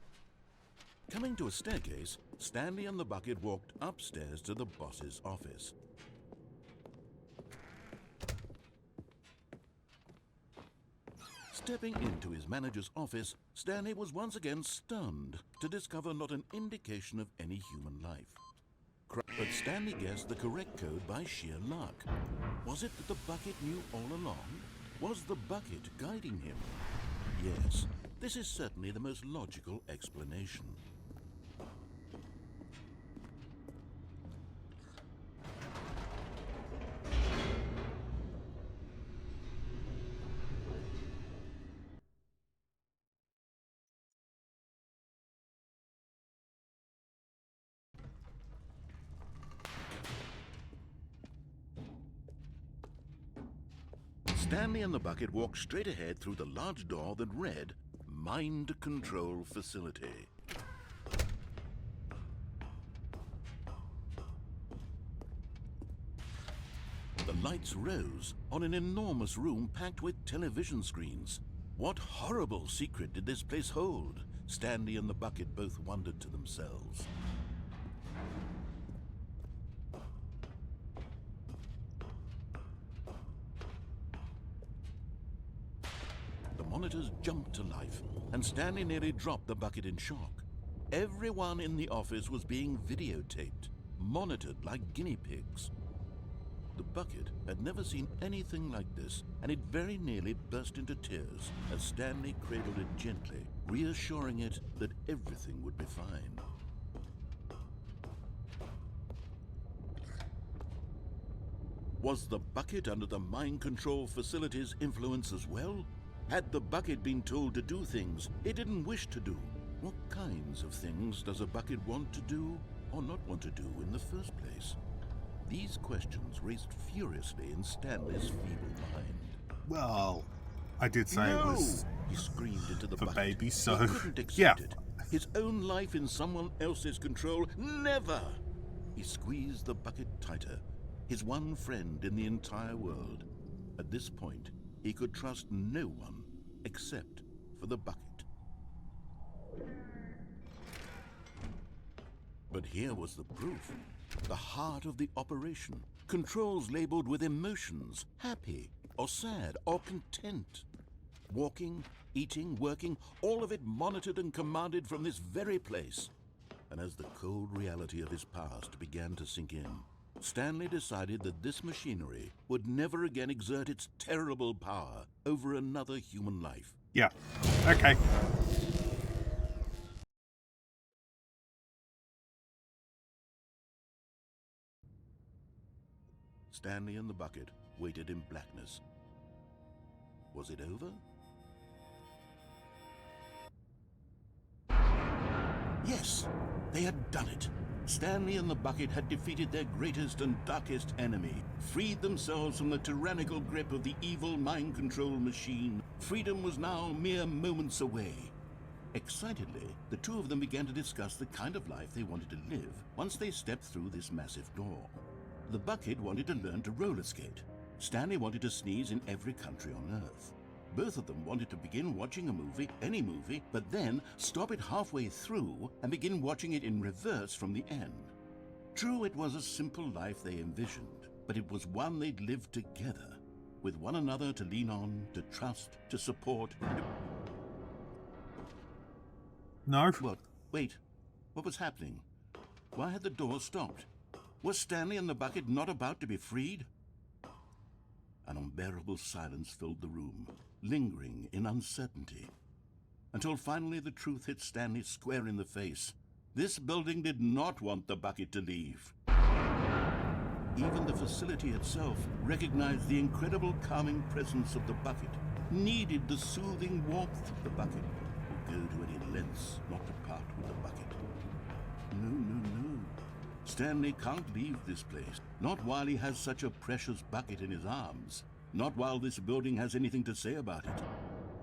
Coming to a staircase, Stanley and the bucket walked upstairs to the boss's office. Stepping into his manager's office, Stanley was once again stunned to discover not an indication of any human life. But Stanley guessed the correct code by sheer luck. Was it that the bucket knew all along? Was the bucket guiding him? Yes, this is certainly the most logical explanation. Stanley and the bucket walked straight ahead through the large door that read, Mind Control Facility. The lights rose on an enormous room packed with television screens. What horrible secret did this place hold? Stanley and the bucket both wondered to themselves. The monitors jumped to life, and Stanley nearly dropped the bucket in shock. Everyone in the office was being videotaped, monitored like guinea pigs. The bucket had never seen anything like this, and it very nearly burst into tears as Stanley cradled it gently, reassuring it that everything would be fine. Was the bucket under the mind control facility's influence as well? Had the bucket been told to do things it didn't wish to do? What kinds of things does a bucket want to do or not want to do in the first place? These questions raced furiously in Stanley's feeble mind. Well, I did say it was he screamed into the for bucket. babies, so He couldn't accept yeah. it. His own life in someone else's control, never! He squeezed the bucket tighter, his one friend in the entire world. At this point, he could trust no one except for the bucket. But here was the proof. the heart of the operation. Controls labeled with emotions, happy or sad or content. Walking, eating, working, all of it monitored and commanded from this very place. And as the cold reality of his past began to sink in, Stanley decided that this machinery would never again exert its terrible power over another human life. Yeah. Okay. Stanley and the bucket waited in blackness. Was it over? Yes, they had done it. Stanley and the bucket had defeated their greatest and darkest enemy, freed themselves from the tyrannical grip of the evil mind control machine. Freedom was now mere moments away. Excitedly, the two of them began to discuss the kind of life they wanted to live once they stepped through this massive door. The bucket wanted to learn to roller skate. Stanley wanted to sneeze in every country on Earth. Both of them wanted to begin watching a movie, any movie, but then stop it halfway through and begin watching it in reverse from the end. True, it was a simple life they envisioned, but it was one they'd lived together, with one another to lean on, to trust, to support. No. What? Wait. What was happening? Why had the door stopped? Was Stanley and the bucket not about to be freed? An unbearable silence filled the room, lingering in uncertainty, until finally the truth hit Stanley square in the face. This building did not want the bucket to leave. Even the facility itself recognized the incredible calming presence of the bucket, needed the soothing warmth of the bucket, would go to any lengths not to part with the bucket. No. Stanley can't leave this place, not while he has such a precious bucket in his arms, not while this building has anything to say about it.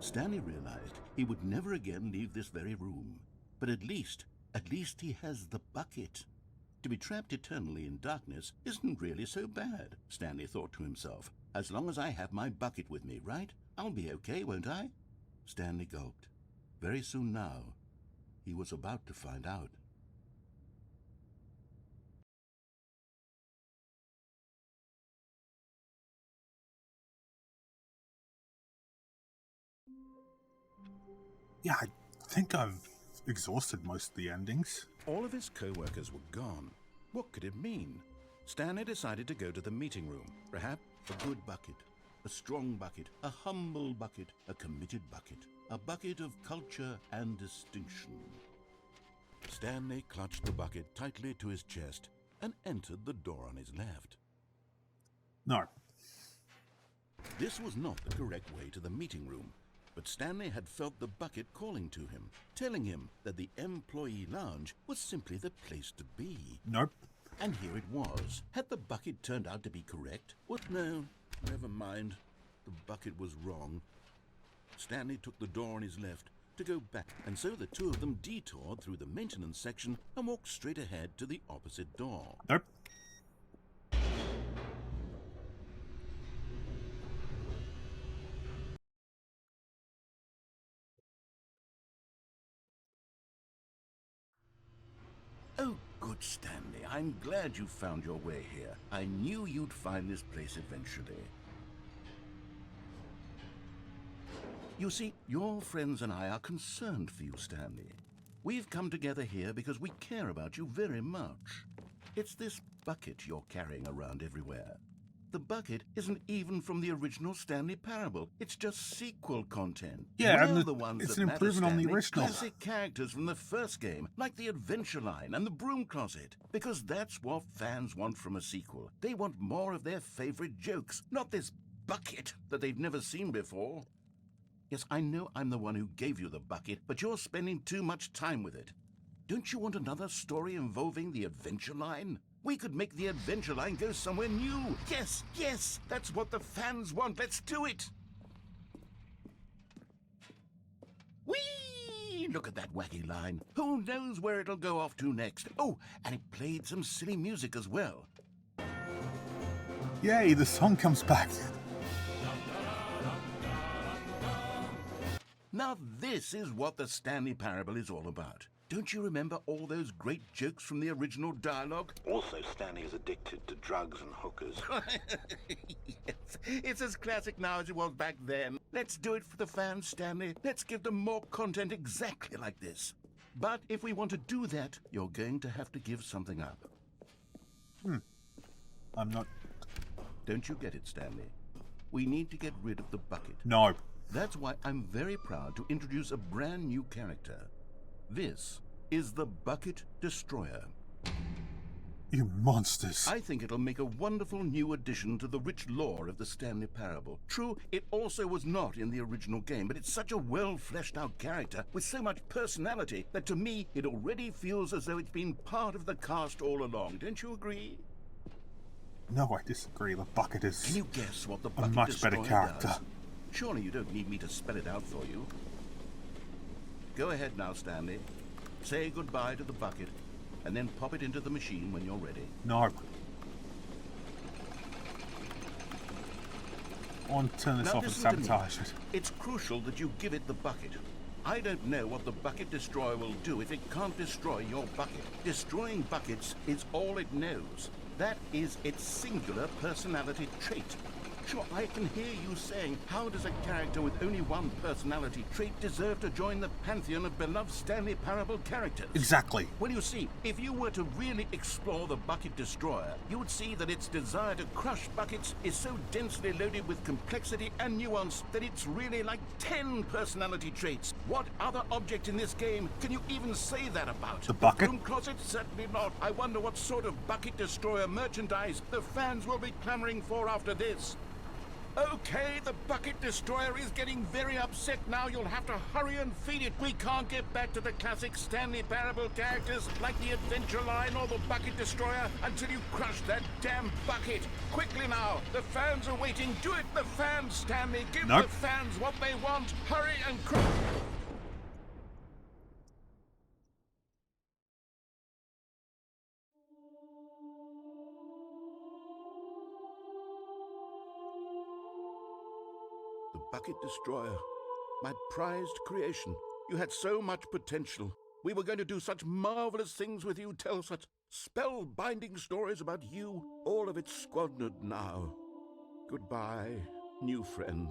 Stanley realized he would never again leave this very room, but at least he has the bucket. To be trapped eternally in darkness isn't really so bad, Stanley thought to himself. As long as I have my bucket with me, right? I'll be okay, won't I? Stanley gulped. Very soon now, he was about to find out. Yeah, I think I've exhausted most of the endings. All of his co-workers were gone. What could it mean? Stanley decided to go to the meeting room. Perhaps a good bucket, a strong bucket, a humble bucket, a committed bucket, a bucket of culture and distinction. Stanley clutched the bucket tightly to his chest and entered the door on his left. No. This was not the correct way to the meeting room, but Stanley had felt the bucket calling to him, telling him that the employee lounge was simply the place to be. Nope. And here it was. Had the bucket turned out to be correct? What? No, never mind. The bucket was wrong. Stanley took the door on his left to go back, and so the two of them detoured through the maintenance section and walked straight ahead to the opposite door. Nope. Oh, good Stanley. I'm glad you found your way here. I knew you'd find this place eventually. You see, your friends and I are concerned for you, Stanley. We've come together here because we care about you very much. It's this bucket you're carrying around everywhere. The bucket isn't even from the original Stanley Parable. It's just sequel content. Yeah, We're and the ones it's that an matter, improvement on the Stanley. original. Classic characters from the first game, like the Adventure Line and the Broom Closet. Because that's what fans want from a sequel. They want more of their favorite jokes, not this bucket that they've never seen before. Yes, I know I'm the one who gave you the bucket, but you're spending too much time with it. Don't you want another story involving the Adventure Line? We could make the Adventure Line go somewhere new. Yes, that's what the fans want. Let's do it. Whee! Look at that wacky line. Who knows where it'll go off to next? Oh, and it played some silly music as well. Yay, the song comes back. Now this is what the Stanley Parable is all about. Don't you remember all those great jokes from the original dialogue? Also, Stanley is addicted to drugs and hookers. Yes, it's as classic now as it was back then. Let's do it for the fans, Stanley. Let's give them more content exactly like this. But if we want to do that, you're going to have to give something up. I'm not... Don't you get it, Stanley? We need to get rid of the bucket. No. That's why I'm very proud to introduce a brand new character. This is the Bucket Destroyer. You monsters. I think it'll make a wonderful new addition to the rich lore of the Stanley Parable. True, it also was not in the original game, but it's such a well-fleshed-out character with so much personality that to me it already feels as though it's been part of the cast all along. Don't you agree? No, I disagree. The Bucket is Can you guess what the a Bucket much better Destroyer character. does? Surely you don't need me to spell it out for you. Go ahead now, Stanley. Say goodbye to the bucket, and then pop it into the machine when you're ready. No. I want to turn this Now off and listen to me. sabotage it. It's crucial that you give it the bucket. I don't know what the Bucket Destroyer will do if it can't destroy your bucket. Destroying buckets is all it knows. That is its singular personality trait. Sure, I can hear you saying, how does a character with only one personality trait deserve to join the pantheon of beloved Stanley Parable characters? Exactly. Well, you see, if you were to really explore the Bucket Destroyer, you would see that its desire to crush buckets is so densely loaded with complexity and nuance that it's really like 10 personality traits. What other object in this game can you even say that about? The bucket? Broom closet? Certainly not. I wonder what sort of Bucket Destroyer merchandise the fans will be clamoring for after this. Okay, the Bucket Destroyer is getting very upset now. You'll have to hurry and feed it. We can't get back to the classic Stanley Parable characters like the Adventure Line or the Bucket Destroyer until you crush that damn bucket. Quickly now, the fans are waiting. Do it, the fans, Stanley. Give Nope. the fans what they want. Hurry and crush. The Bucket Destroyer, my prized creation. You had so much potential. We were going to do such marvelous things with you, tell such spellbinding stories about you. All of it squandered now. Goodbye, new friend.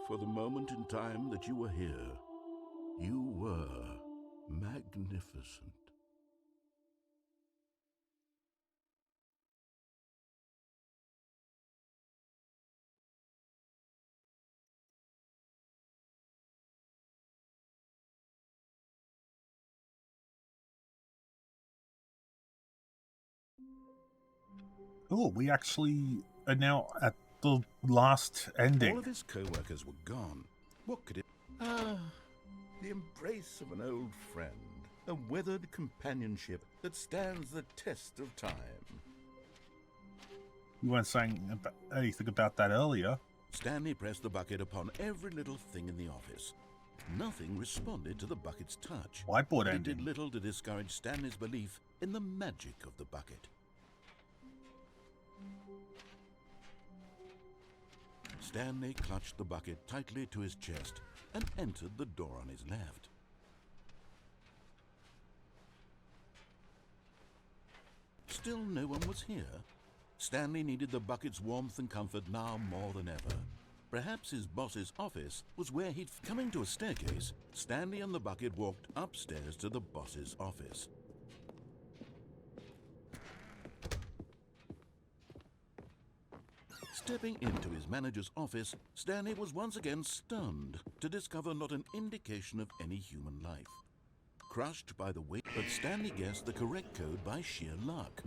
For the moment in time that you were here, you were magnificent. Oh, we actually are now at the last ending. All of his co-workers were gone. What could it... Ah, the embrace of an old friend. A weathered companionship that stands the test of time. You weren't saying anything about that earlier. Stanley pressed the bucket upon every little thing in the office. Nothing responded to the bucket's touch. Whiteboard It did ending. little to discourage Stanley's belief in the magic of the bucket. Stanley clutched the bucket tightly to his chest and entered the door on his left. Still no one was here. Stanley needed the bucket's warmth and comfort now more than ever. Perhaps his boss's office was where he'd... Coming to a staircase, Stanley and the bucket walked upstairs to the boss's office. Stepping into his manager's office, Stanley was once again stunned to discover not an indication of any human life. Crushed by the weight, but Stanley guessed the correct code by sheer luck.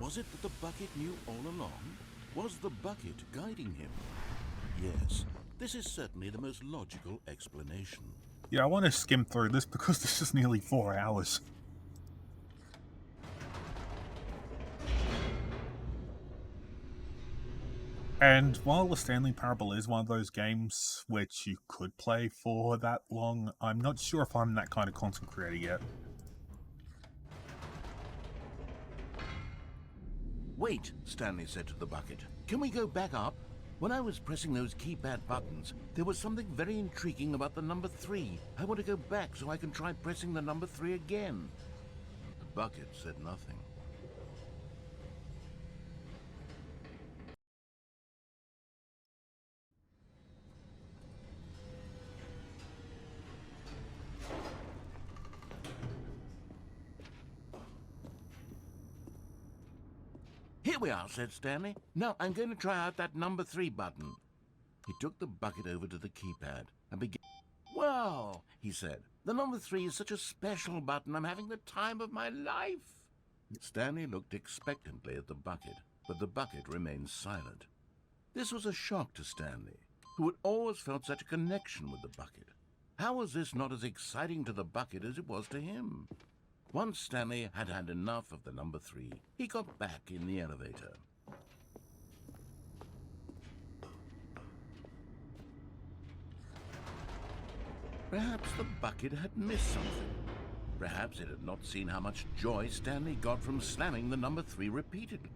Was it that the bucket knew all along? Was the bucket guiding him? Yes, this is certainly the most logical explanation. Yeah, I want to skim through this because this is nearly 4 hours. And while the Stanley Parable is one of those games which you could play for that long, I'm not sure if I'm that kind of content creator yet. Wait, Stanley said to the bucket. Can we go back up? When I was pressing those keypad buttons, there was something very intriguing about the number 3. I want to go back so I can try pressing the number 3 again. The bucket said nothing. Here we are, said Stanley. Now I'm going to try out that number 3 button. He took the bucket over to the keypad and began. Well, he said, the number 3 is such a special button. I'm having the time of my life. Stanley looked expectantly at the bucket, but the bucket remained silent. This was a shock to Stanley, who had always felt such a connection with the bucket. How was this not as exciting to the bucket as it was to him? Once Stanley had had enough of the number 3, he got back in the elevator. Perhaps the bucket had missed something. Perhaps it had not seen how much joy Stanley got from slamming the number 3 repeatedly.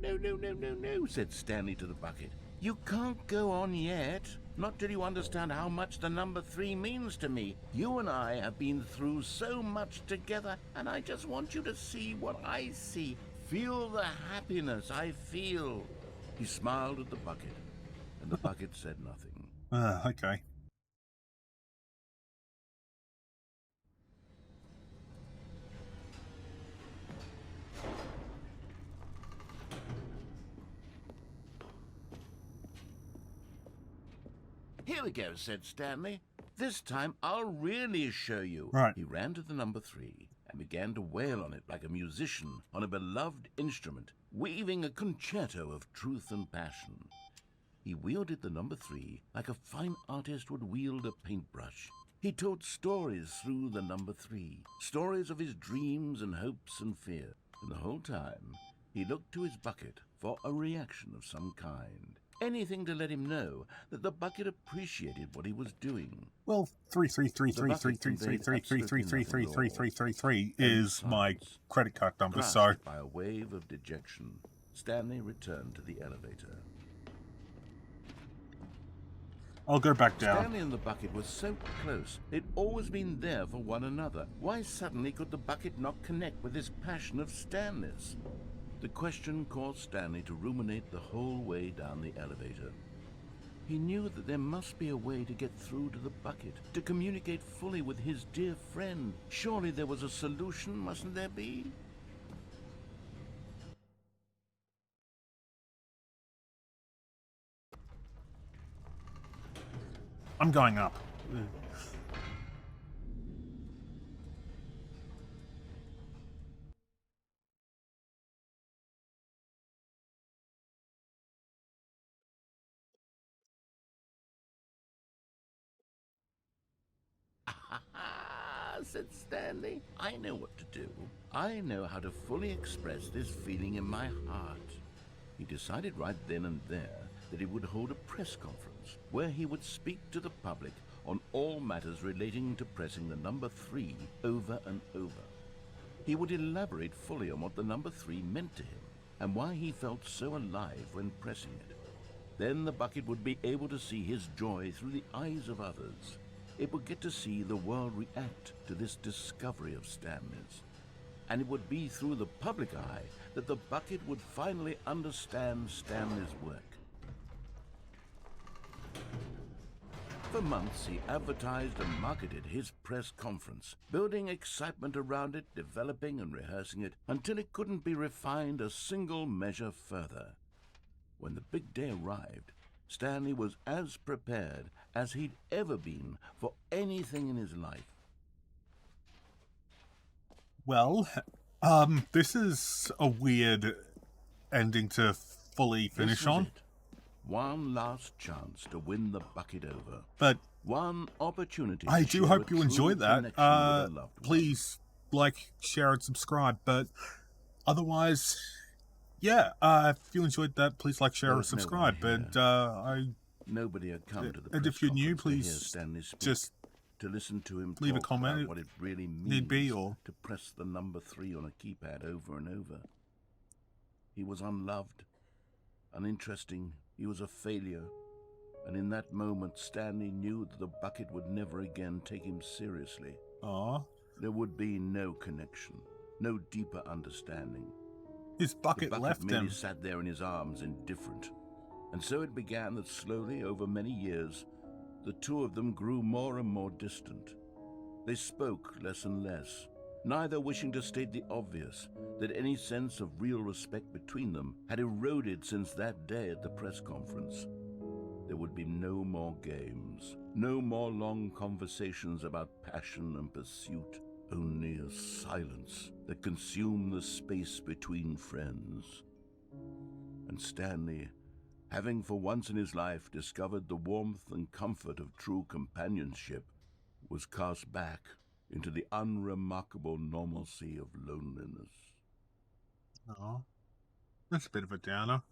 No, said Stanley to the bucket. You can't go on yet. Not till you understand how much the number 3 means to me. You and I have been through so much together, and I just want you to see what I see. Feel the happiness I feel. He smiled at the bucket, and the bucket said nothing. Okay. Here we go, said Stanley. This time I'll really show you. Right. He ran to the number 3 and began to wail on it like a musician on a beloved instrument, weaving a concerto of truth and passion. He wielded the number 3 like a fine artist would wield a paintbrush. He told stories through the number 3, stories of his dreams and hopes and fear. And the whole time, he looked to his bucket for a reaction of some kind. Anything to let him know that the bucket appreciated what he was doing. Well, 333333333333333 is my credit card number, so By a wave of dejection, Stanley returned to the elevator. I'll go back down. Stanley and the bucket were so close. They'd always been there for one another. Why suddenly could the bucket not connect with this passion of Stanley's? The question caused Stanley to ruminate the whole way down the elevator. He knew that there must be a way to get through to the bucket, to communicate fully with his dear friend. Surely there was a solution, mustn't there be? I'm going up. Said Stanley. I know what to do. I know how to fully express this feeling in my heart. He decided right then and there that he would hold a press conference where he would speak to the public on all matters relating to pressing the number 3 over and over. He would elaborate fully on what the number 3 meant to him and why he felt so alive when pressing it. Then the bucket would be able to see his joy through the eyes of others. It would get to see the world react to this discovery of Stanley's. And it would be through the public eye that the bucket would finally understand Stanley's work. For months, he advertised and marketed his press conference, building excitement around it, developing and rehearsing it, until it couldn't be refined a single measure further. When the big day arrived, Stanley was as prepared as he'd ever been for anything in his life. Well, this is a weird ending to fully finish This was on. it. One last chance to win the bucket over. But One opportunity. I to do share hope a you true enjoyed that. connection with a loved one. Please like, share, and subscribe. But otherwise, yeah, if you enjoyed that, please like, share, There and was no one subscribe. here. And Nobody had come to the and press if you're new, conference to hear please Stanley speak. just to listen to him Leave a talk comment, about what it really need be, means or- to press the number 3 on a keypad over and over. He was unloved, uninteresting, he was a failure, and in that moment Stanley knew that the bucket would never again take him seriously. Aw. There would be no connection, no deeper understanding. His bucket, The bucket left merely him. sat there in his arms, indifferent. And so it began that slowly, over many years, the two of them grew more and more distant. They spoke less and less, neither wishing to state the obvious, that any sense of real respect between them had eroded since that day at the press conference. There would be no more games, no more long conversations about passion and pursuit, only a silence that consumed the space between friends. And Stanley, having for once in his life discovered the warmth and comfort of true companionship, was cast back into the unremarkable normalcy of loneliness. Aw. That's a bit of a downer.